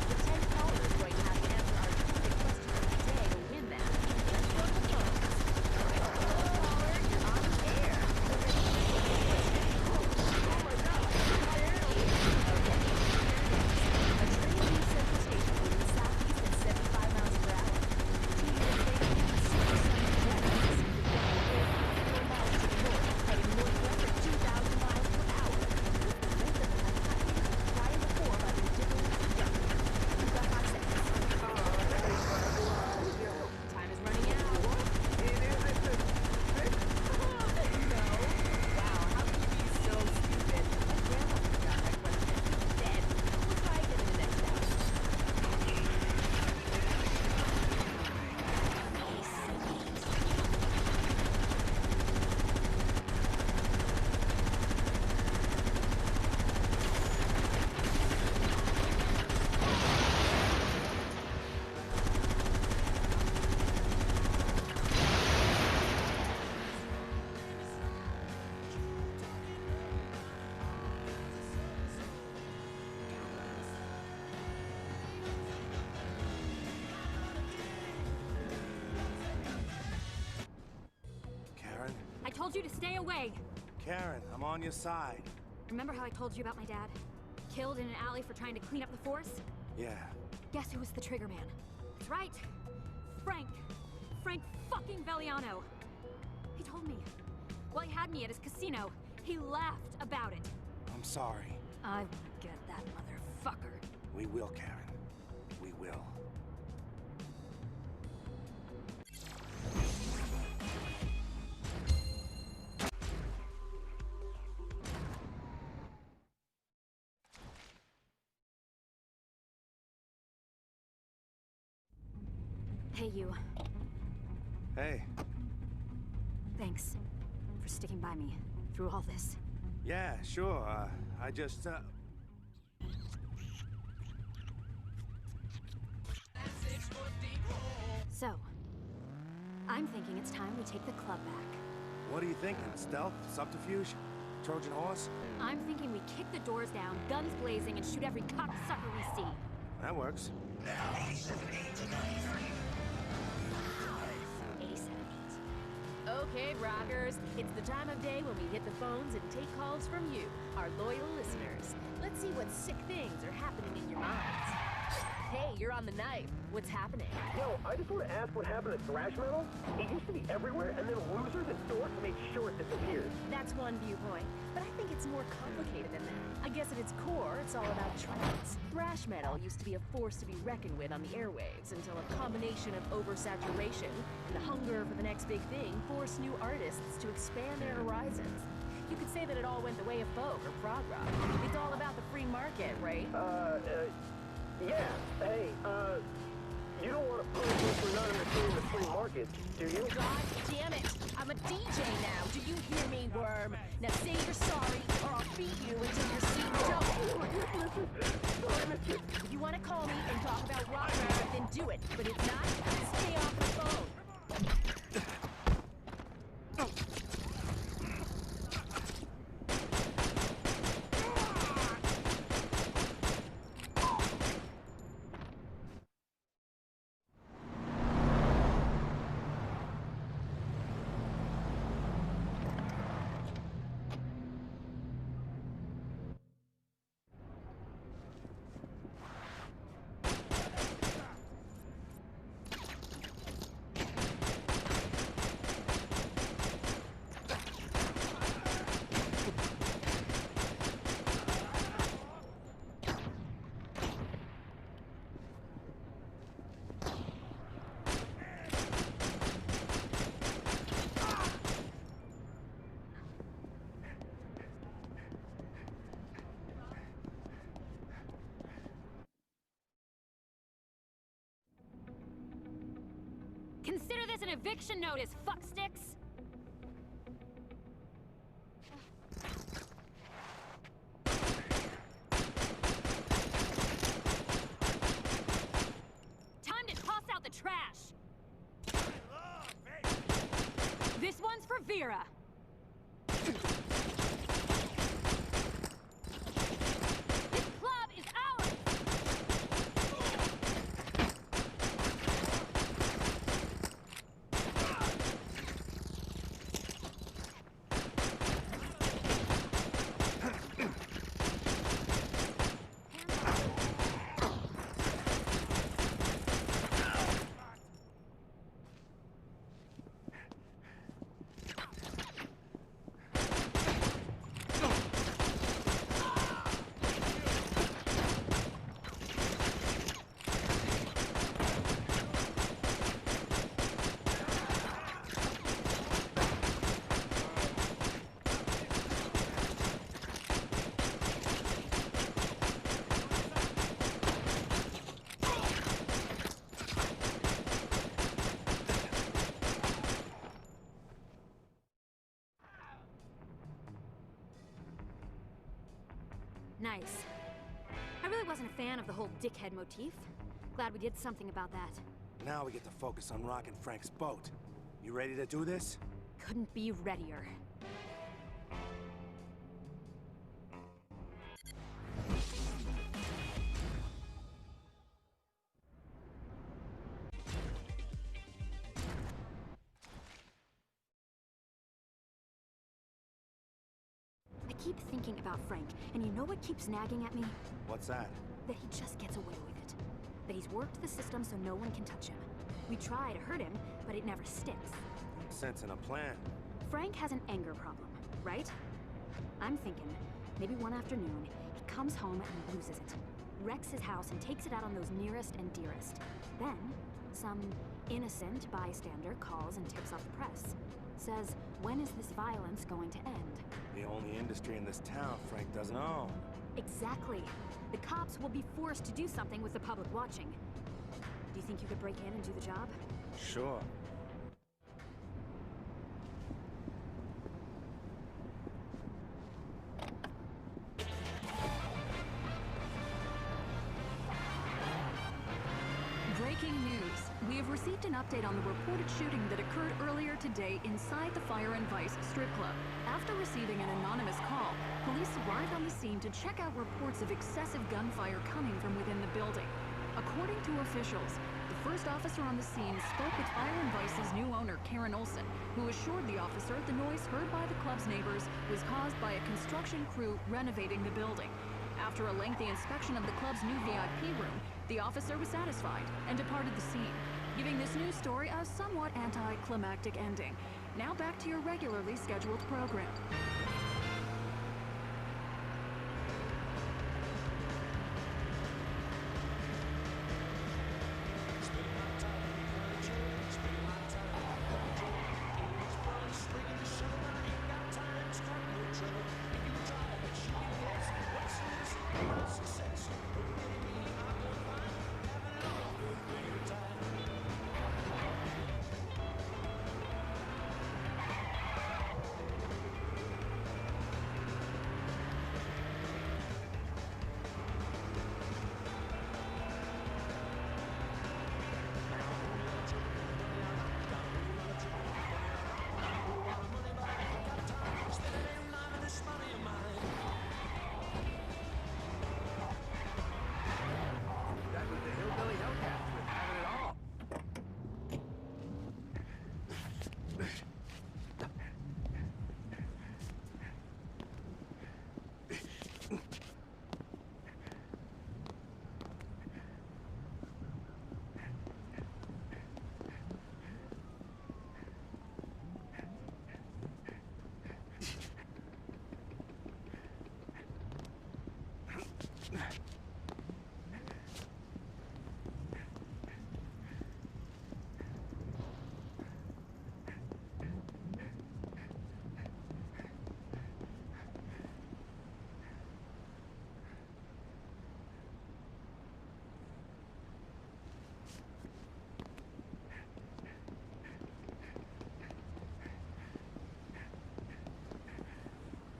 The 10th caller is going to have to answer our trivia question of the day to win them. Let's go to the phones. Hello, caller, you're on the air. Oh my God! There it is. Okay, here it is. A train leaves Central Station moving southeast at 75 miles per hour. 15 minutes later, a super sunny jet is seen to go 4 miles to the north, heading northwest at 2,000 miles per hour. With the length of the highway prior before by the different conductor. You've got 5 seconds. Time is running out. No. Wow, how can you be so stupid? My grandma forgot that question. Dead. We'll try again in the next hour. Karen? I told you to stay away! Karen, I'm on your side. Remember how I told you about my dad? Killed in an alley for trying to clean up the force? Yeah. Guess who was the trigger man? That's right! Frank! Frank fucking Veliano! He told me. While he had me at his casino, he laughed about it. I'm sorry. I wanna get that motherfucker. We will, Karen. We will. Hey, you. Hey. Thanks for sticking by me through all this. Yeah, sure. I just, So, I'm thinking it's time we take the club back. What are you thinking? Stealth? Subterfuge? Trojan horse? I'm thinking we kick the doors down, guns blazing, and shoot every cocksucker we see. That works. Now, 87 to 93. 87. Okay, rockers, it's the time of day when we hit the phones and take calls from you, our loyal listeners. Let's see what sick things are happening in your minds. Hey, you're on the knife. What's happening? Yo, I just want to ask what happened to thrash metal. It used to be everywhere, and then losers and dorks made sure it disappeared. That's one viewpoint, but I think it's more complicated than that. I guess at its core, it's all about trends. Thrash metal used to be a force to be reckoned with on the airwaves until a combination of oversaturation and the hunger for the next big thing forced new artists to expand their horizons. You could say that it all went the way of folk or prog rock. It's all about the free market, right? Yeah. Hey, you don't want to punish me for not understanding the free market, do you? God damn it! I'm a DJ now. Do you hear me, worm? Now say you're sorry, or I'll beat you until you're seen dumb. If you want to call me and talk about rock music, then do it. But if not, stay off the phone. Consider this an eviction notice, fucksticks! Time to toss out the trash! This one's for Vera. This club is ours! Nice. I really wasn't a fan of the whole dickhead motif. Glad we did something about that. Now we get to focus on rocking Frank's boat. You ready to do this? Couldn't be readier. I keep thinking about Frank, and you know what keeps nagging at me? What's that? That he just gets away with it. That he's worked the system so no one can touch him. We try to hurt him, but it never sticks. Sense in a plan. Frank has an anger problem, right? I'm thinking, maybe one afternoon, he comes home and loses it. Wrecks his house and takes it out on those nearest and dearest. Then, some innocent bystander calls and tips off the press. Says, when is this violence going to end? The only industry in this town Frank doesn't own. Exactly. The cops will be forced to do something with the public watching. Do you think you could break in and do the job? Sure. Breaking news. We have received an update on the reported shooting that occurred earlier today inside the Fire and Vice strip club. After receiving an anonymous call, police arrived on the scene to check out reports of excessive gunfire coming from within the building. According to officials, the first officer on the scene spoke with Fire and Vice's new owner, Karen Olson, who assured the officer the noise heard by the club's neighbors was caused by a construction crew renovating the building. After a lengthy inspection of the club's new VIP room, the officer was satisfied and departed the scene, giving this news story a somewhat anticlimactic ending. Now back to your regularly scheduled program.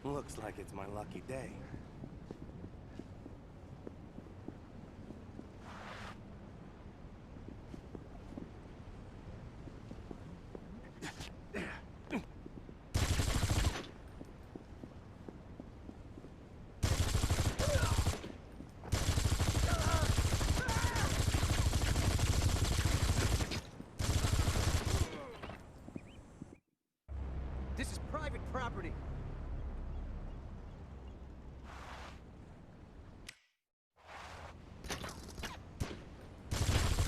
Looks like it's my lucky day. This is private property.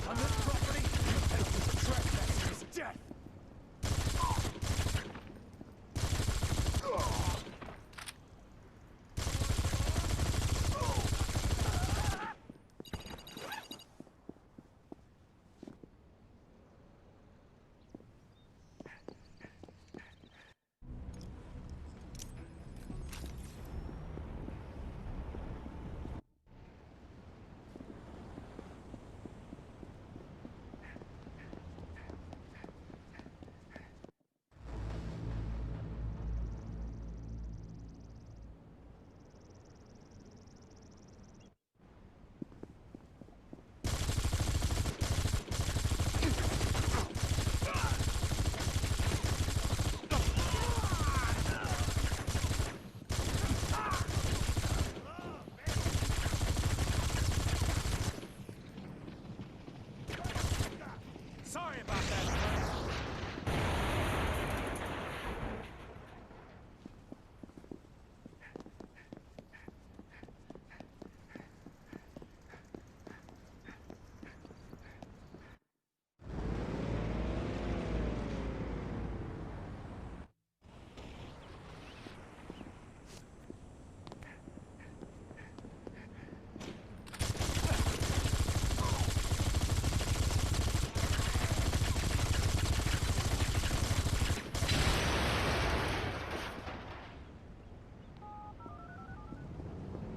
On this property, the penalty for trespassing is death. Sorry about that.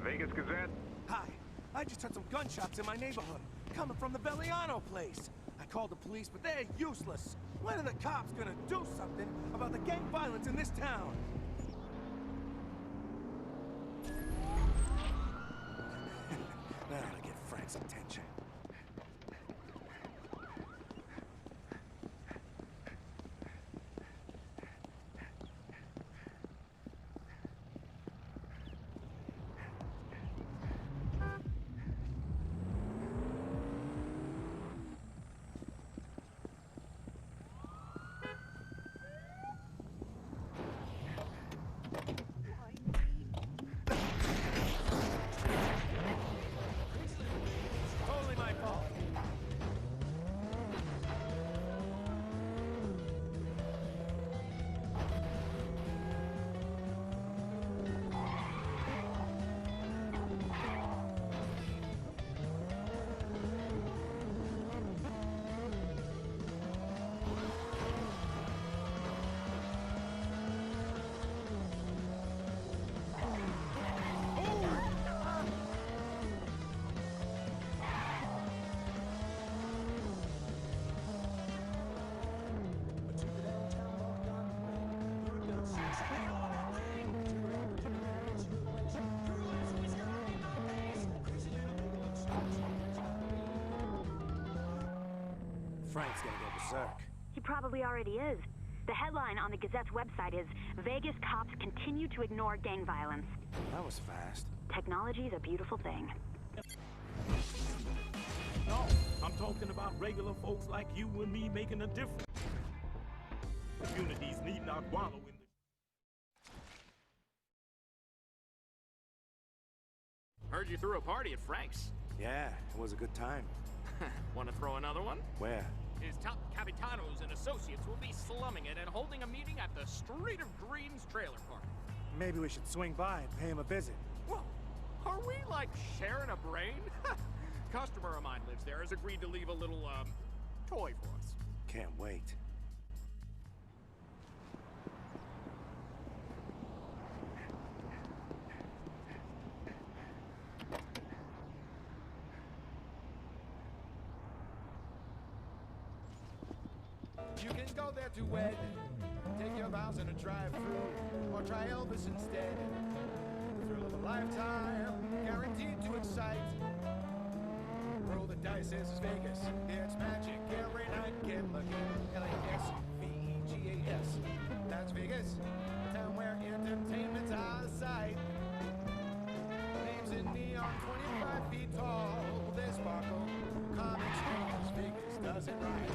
Vegas Gazette? Hi. I just heard some gunshots in my neighborhood, coming from the Belliano place. I called the police, but they're useless. When are the cops gonna do something about the gang violence in this town? That ought to get Frank's attention. Totally my fault. Frank's gonna go berserk. He probably already is. The headline on the Gazette's website is, Vegas cops continue to ignore gang violence. That was fast. Technology's a beautiful thing. No, I'm talking about regular folks like you and me making a difference. Communities need not wallow in the... Heard you threw a party at Frank's. Yeah, it was a good time. Want to throw another one? Where? His top capitanos and associates will be slumming it and holding a meeting at the Street of Dreams trailer park. Maybe we should swing by and pay him a visit. Well, are we like sharing a brain? Customer of mine lives there, has agreed to leave a little, toy for us. Can't wait. You can go there to wed. Take your vows miles in a drive-through, or try Elvis instead. The thrill of a lifetime, guaranteed to excite. Roll the dice, this is Vegas. It's magic every night. Get lucky. L-A-S-V-E-G-A-S. That's Vegas, a town where entertainment's out of sight. Names in neon, 25 feet tall. They sparkle. Comic strangers, Vegas does it right.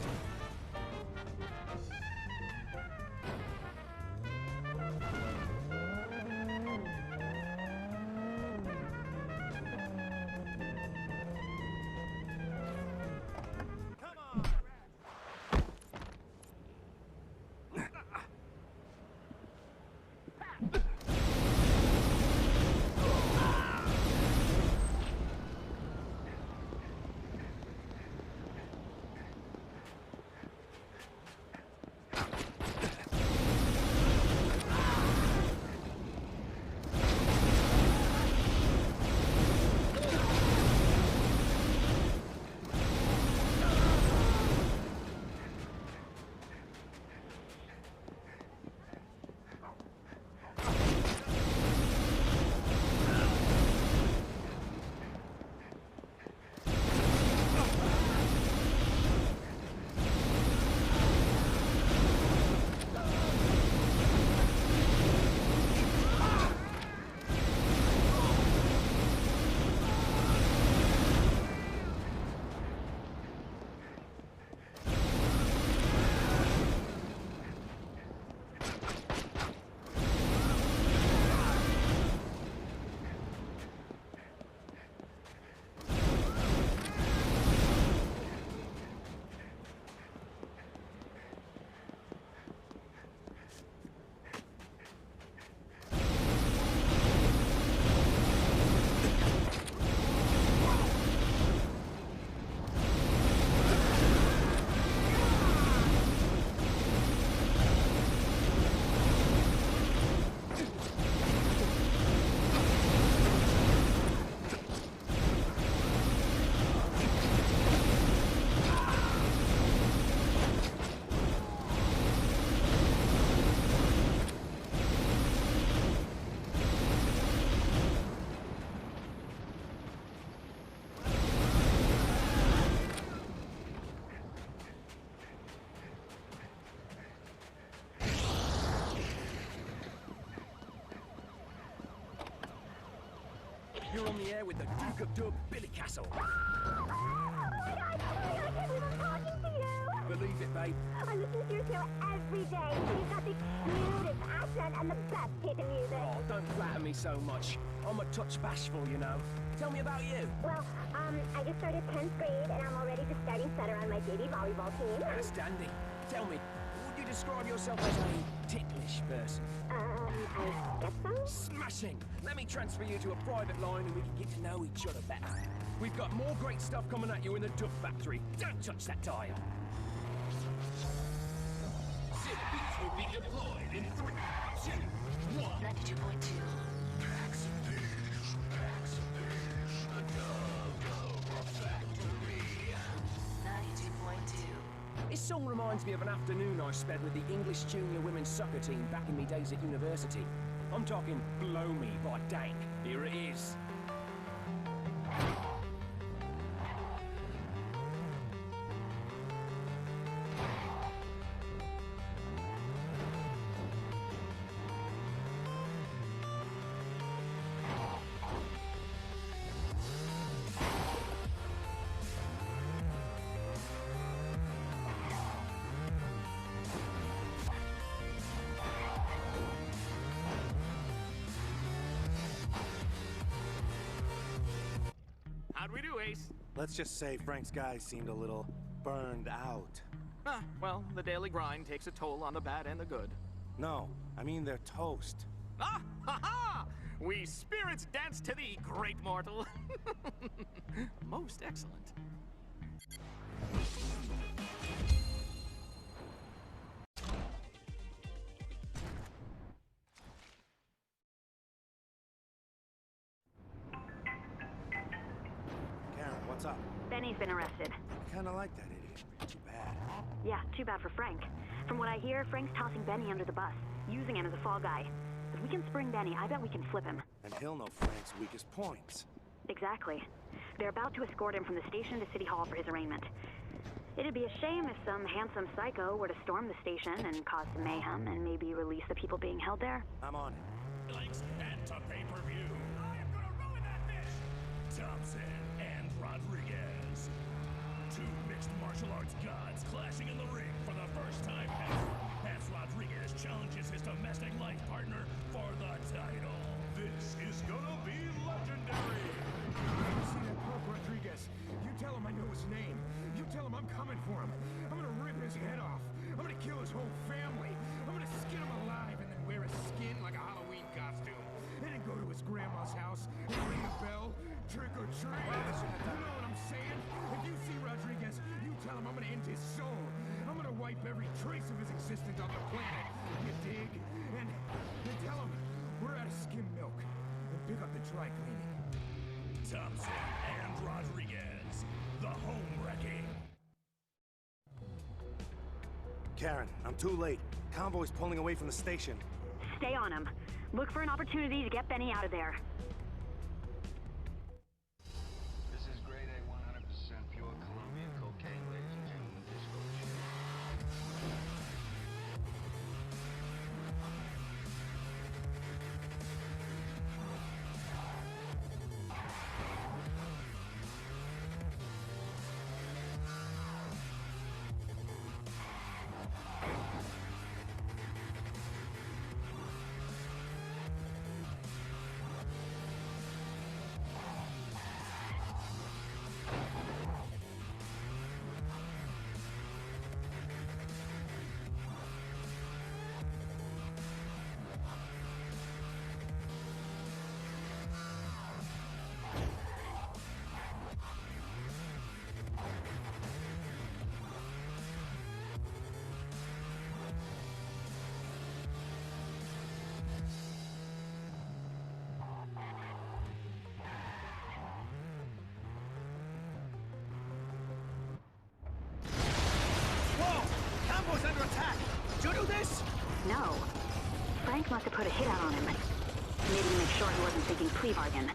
You're on the air with the Duke of Dub, Billy Castle. Believe it, babe. I listen to your show every day. You've got the cutest accent and the best hit of music. Oh, don't flatter me so much. I'm a touch bashful, you know. Tell me about you. Well, I just started 10th grade, and I'm already the starting setter on my JV volleyball team. That's dandy. Tell me, would you describe yourself as a ticklish person? I guess so. Smashing! Let me transfer you to a private line and we can get to know each other better. We've got more great stuff coming at you in the Dub Factory. Don't touch that dial. Beats will be deployed in 3, 2, 1. 92.2. Packs of fish, a Dub Factory. 92.2. This song reminds me of an afternoon I spent with the English junior women's soccer team back in me days at university. I'm talking Blow Me by Dank. Here it is. How'd we do, Ace? Let's just say Frank's guys seemed a little burned out. Ah, well, the daily grind takes a toll on the bad and the good. No, I mean they're toast. Ah, ha ha! We spirits dance to thee, great mortal. Most excellent. What's up? Benny's been arrested. I kinda like that idiot. Too bad. Yeah, too bad for Frank. From what I hear, Frank's tossing Benny under the bus. using him as a fall guy. If we can spring Benny, I bet we can flip him. And he'll know Frank's weakest points. Exactly. They're about to escort him from the station to City Hall for his arraignment. It'd be a shame if some handsome psycho were to storm the station and cause some mayhem and maybe release the people being held there. I'm on it. Links and to pay-per-view. I am gonna ruin that fish! Thompson and Rodriguez. Two mixed martial arts gods clashing in the ring for the first time ever. As Rodriguez challenges his domestic life partner for the title. This is gonna be legendary! You see that punk Rodriguez? You tell him I know his name. You tell him I'm coming for him. I'm gonna rip his head off. I'm gonna kill his whole family. I'm gonna skin him alive and then wear his skin like a Halloween costume. And then go to his grandma's house and ring a bell. Trick or treat. You know what I'm saying? If you see Rodriguez, you tell him I'm gonna end his soul. I'm gonna wipe every trace of his existence on the planet. You dig? And tell him we're out of skim milk. And pick up the dry cleaning. Thompson and Rodriguez, the home wrecking. Karen, I'm too late. Convoy's pulling away from the station. Stay on him. Look for an opportunity to get Benny out of there. This is grade A 100% pure Colombian cocaine, ladies and gentlemen. Disco Convoy's under attack! Did you do this? No. Frank must have put a hit out on him. Maybe to make sure he wasn't thinking plea bargain.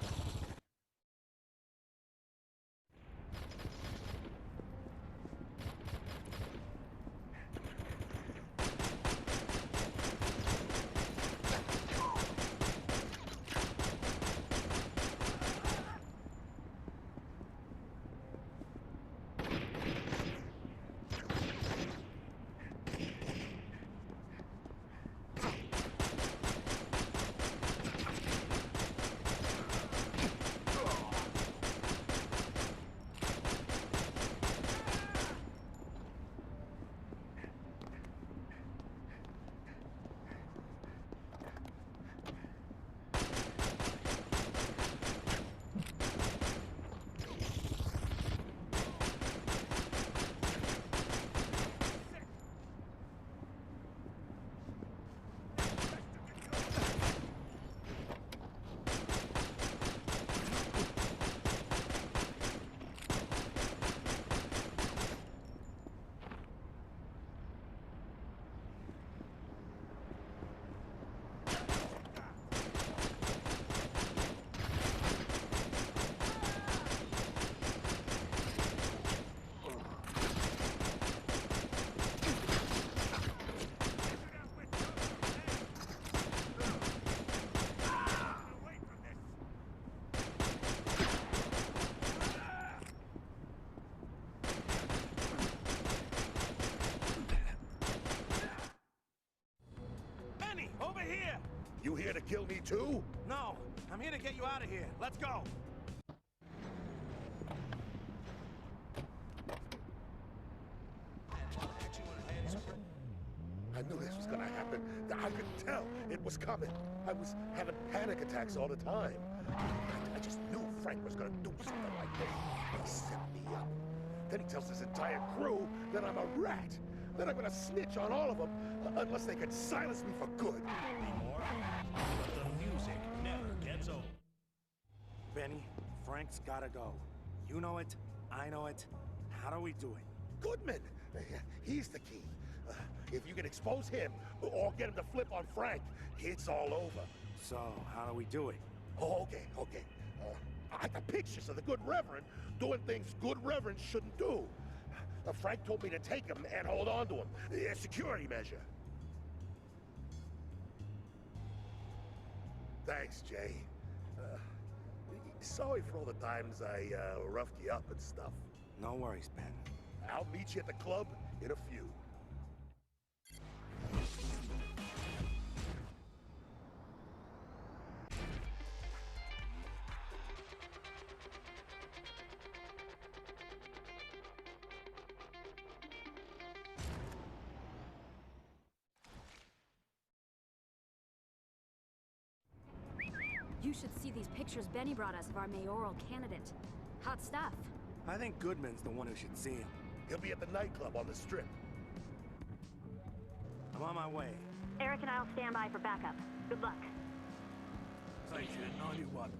You here to kill me too? No, I'm here to get you out of here. Let's go. I knew this was gonna happen. I could tell it was coming. I was having panic attacks all the time. I just knew Frank was gonna do something like this. He set me up. Then he tells his entire crew that I'm a rat. Then I'm gonna snitch on all of them unless they can silence me for good. But the music never gets old. Benny, Frank's gotta go. You know it, I know it. How do we do it? Goodman! He's the key. If you can expose him or get him to flip on Frank, it's all over. So, how do we do it? Oh, okay. I got pictures of the good reverend doing things good reverends shouldn't do. Frank told me to take him and hold on to him. A security measure. Thanks, Jay. Sorry for all the times I roughed you up and stuff. No worries, Ben. I'll meet you at the club in a few. You should see these pictures Benny brought us of our mayoral candidate. Hot stuff. I think Goodman's the one who should see him. He'll be at the nightclub on the strip. I'm on my way. Eric and I'll stand by for backup. Good luck. Agent 91.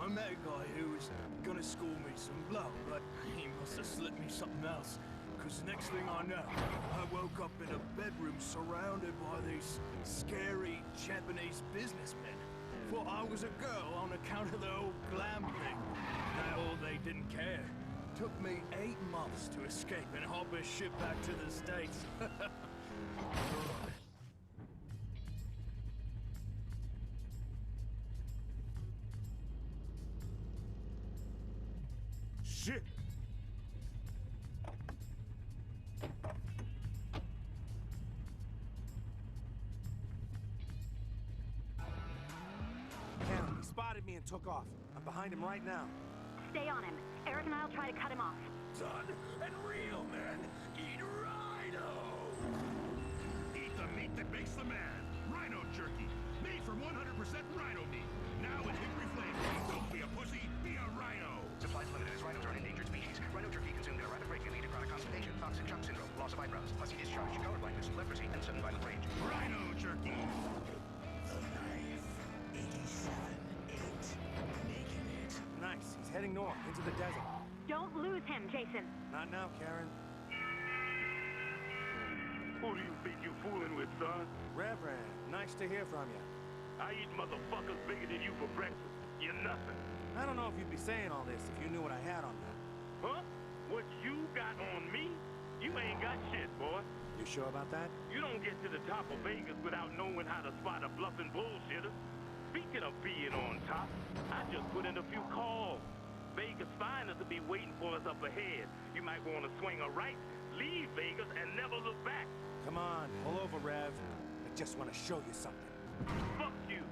I met a guy who was gonna score me some blow, but he must have slipped me something else. Because the next thing I know, I woke up in a bedroom surrounded by these scary Japanese businessmen. Thought I was a girl on account of the old glam thing. Now they didn't care. Took me 8 months to escape and hop a ship back to the States. Shit! Cam, he spotted me and took off. I'm behind him right now. Stay on him. Eric and I'll try to cut him off. Done and real men eat rhino. Eat the meat that makes the man. Rhino jerky, made from 100% rhino meat. Now with hickory flavor. Don't be a pussy, be a rhino. Supplies limited as rhinos are an endangered species. Rhino jerky consumed at a rapid rate can lead to chronic constipation, toxic shock syndrome, loss of eyebrows, pussy discharge, color blindness, leprosy, and sudden violent rage. Rhino jerky. The knife. 87-8. Making it. Nice. He's heading north, into the desert. Don't lose him, Jason. Not now, Karen. Who do you think you fooling with, son? Reverend, nice to hear from you. I eat motherfuckers bigger than you for breakfast. You're nothing. I don't know if you'd be saying all this if you knew what I had on me. Huh? What you got on me? You ain't got shit, boy. You sure about that? You don't get to the top of Vegas without knowing how to spot a bluffing bullshitter. Speaking of being on top, I just put in a few calls. Vegas finest will be waiting for us up ahead. You might want to swing a right, leave Vegas, and never look back. Come on, pull over, Rev. I just want to show you something. Fuck you.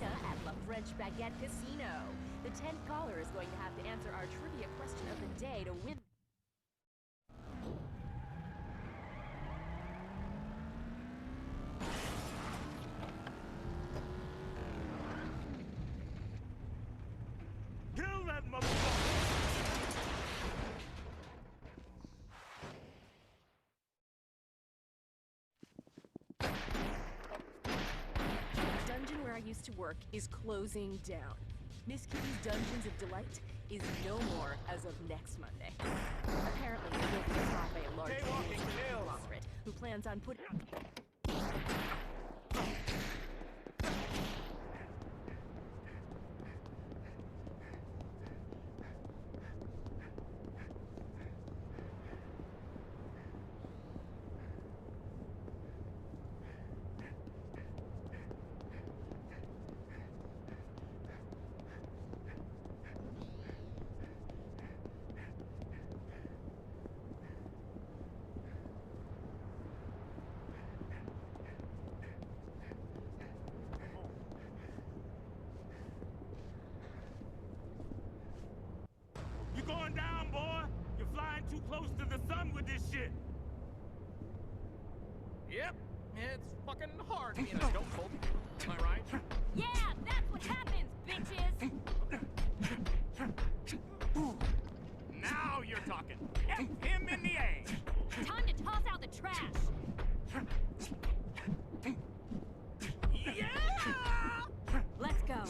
At La French Baguette Casino. The 10th caller is going to have to answer our trivia question of the day to win. Kill that motherfucker! The dungeon where I used to work is closing down. Miss Kitty's Dungeons of Delight is no more as of next Monday. Apparently, it will be stopped by a large conglomerate who plans on putting... You're going down, boy! You're flying too close to the sun with this shit! Yep, it's fucking hard being an adult folk. Am I right? Yeah, that's what happens, bitches! Now you're talking. F him in the A. Time to toss out the trash! Yeah! Let's go.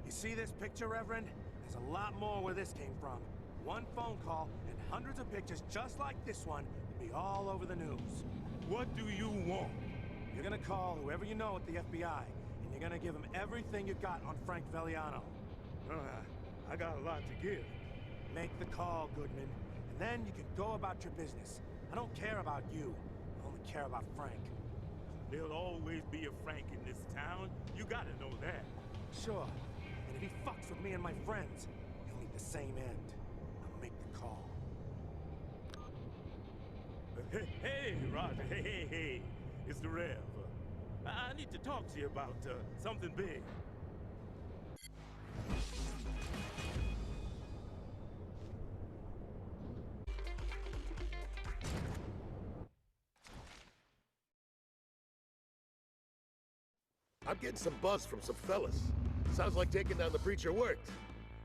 You see this picture, Reverend? There's a lot more where this came from. One phone call and hundreds of pictures just like this one will be all over the news. What do you want? You're gonna call whoever you know at the FBI, and you're gonna give him everything you got on Frank Velliano. I got a lot to give. Make the call, Goodman, and then you can go about your business. I don't care about you. I only care about Frank. There'll always be a Frank in this town. You gotta know that. Sure. And if he fucks with me and my friends, he'll meet the same end. I'll make the call. Hey, Roger. Hey. It's the Rev. I need to talk to you about something big. I'm getting some buzz from some fellas. Sounds like taking down the preacher worked.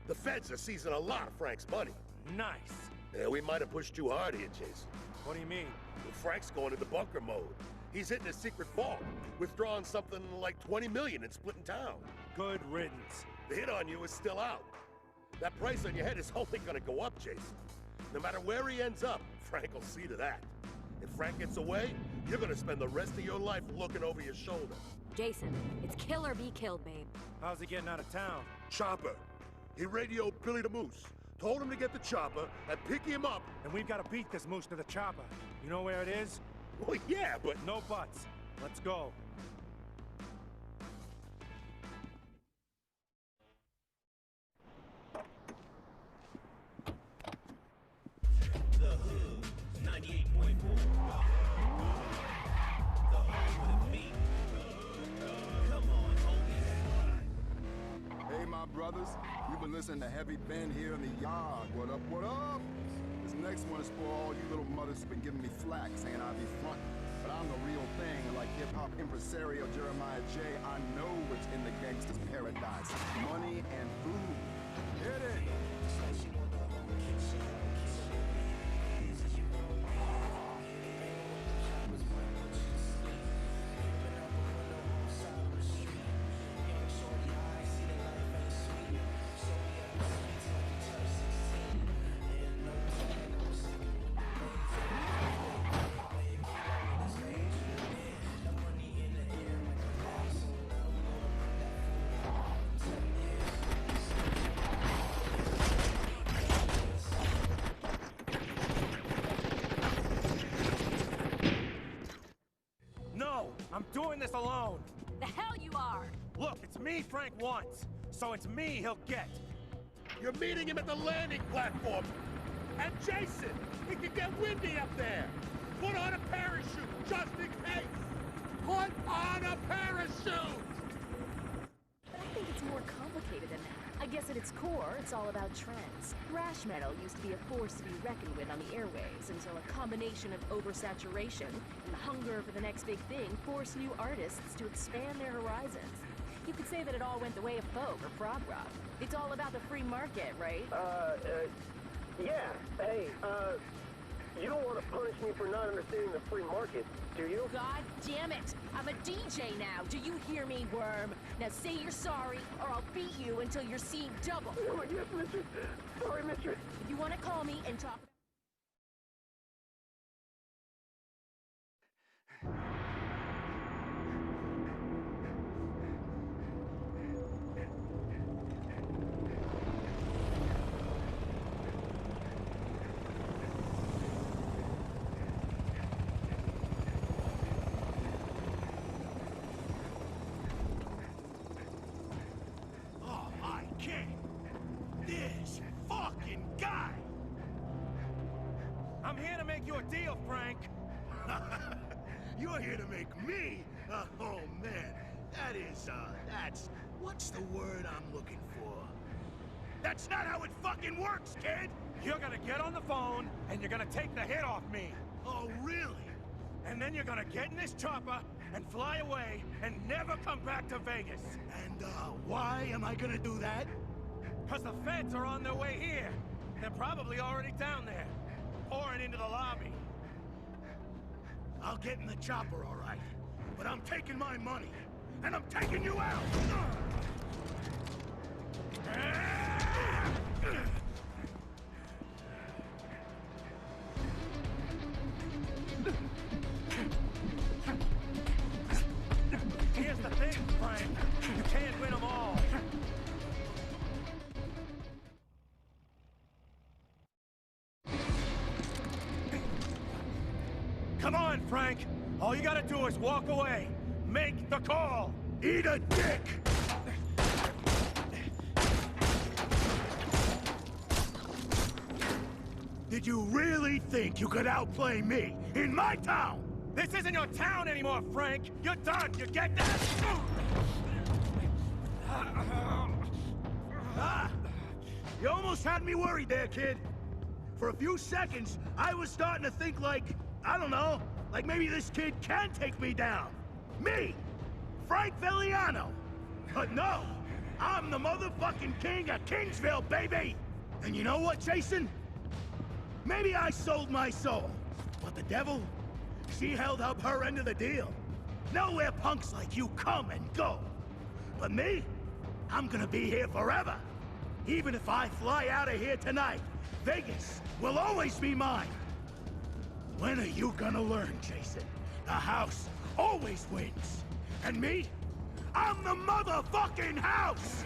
The feds are seizing a lot of Frank's money. Nice. Yeah, we might have pushed too hard here, Jason. What do you mean? Well, Frank's going into bunker mode. He's hitting a secret vault, withdrawing something like 20 million and splitting town. Good riddance. The hit on you is still out. That price on your head is only gonna go up, Jason. No matter where he ends up, Frank will see to that. If Frank gets away, you're gonna spend the rest of your life looking over your shoulder. Jason, it's kill or be killed, babe. How's he getting out of town? Chopper. He radioed Billy the Moose. Told him to get the chopper and pick him up. And we've got to beat this moose to the chopper. You know where it is? Well, yeah, but... No buts. Let's go. The Hood, 98.4. The home with a beat. Come on, homie. Hey, my brothers. You've been listening to Heavy Ben here in the yard. What up, what up? This next one is for all you little mothers who've been giving me flack, saying I be front. But I'm the real thing, and like hip-hop impresario Jeremiah J., I know what's in the gangster's paradise. Money and food. Hit it! I'm doing this alone. The hell you are! Look, it's me Frank wants, so it's me he'll get. You're meeting him at the landing platform. And Jason, it can get windy up there. Put on a parachute, just in case. Put on a parachute! But I think it's more complicated than that. I guess at its core, it's all about trends. Thrash metal used to be a force to be reckoned with on the airwaves until a combination of oversaturation and the hunger for the next big thing forced new artists to expand their horizons. You could say that it all went the way of folk or prog rock. It's all about the free market, right? Yeah. Hey, you don't want to punish me for not understanding the free market, do you? God damn it! I'm a DJ now! Do you hear me, worm? Now say you're sorry, or I'll beat you until you're seeing double! Oh, yes, mistress! Sorry, mistress! If you want to call me and talk... This fucking guy! I'm here to make you a deal, Frank. You're here to make me? Oh, man. That's... What's the word I'm looking for? That's not how it fucking works, kid! You're gonna get on the phone, and you're gonna take the hit off me. Oh, really? And then you're gonna get in this chopper and fly away and never come back to Vegas. And, why am I gonna do that? Because the feds are on their way here. They're probably already down there, pouring into the lobby. I'll get in the chopper, all right. But I'm taking my money, and I'm taking you out! Come on, Frank. All you gotta do is walk away. Make the call. Eat a dick! Did you really think you could outplay me in my town? This isn't your town anymore, Frank. You're done. You get that? You almost had me worried there, kid. For a few seconds, I was starting to think like, I don't know, like maybe this kid can take me down. Me, Frank Villiano. But no, I'm the motherfucking king of Kingsville, baby! And you know what, Jason? Maybe I sold my soul, but the devil, she held up her end of the deal. Nowhere punks like you come and go. But me, I'm gonna be here forever. Even if I fly out of here tonight, Vegas will always be mine. When are you gonna learn, Jason? The house always wins. And me, I'm the motherfucking house!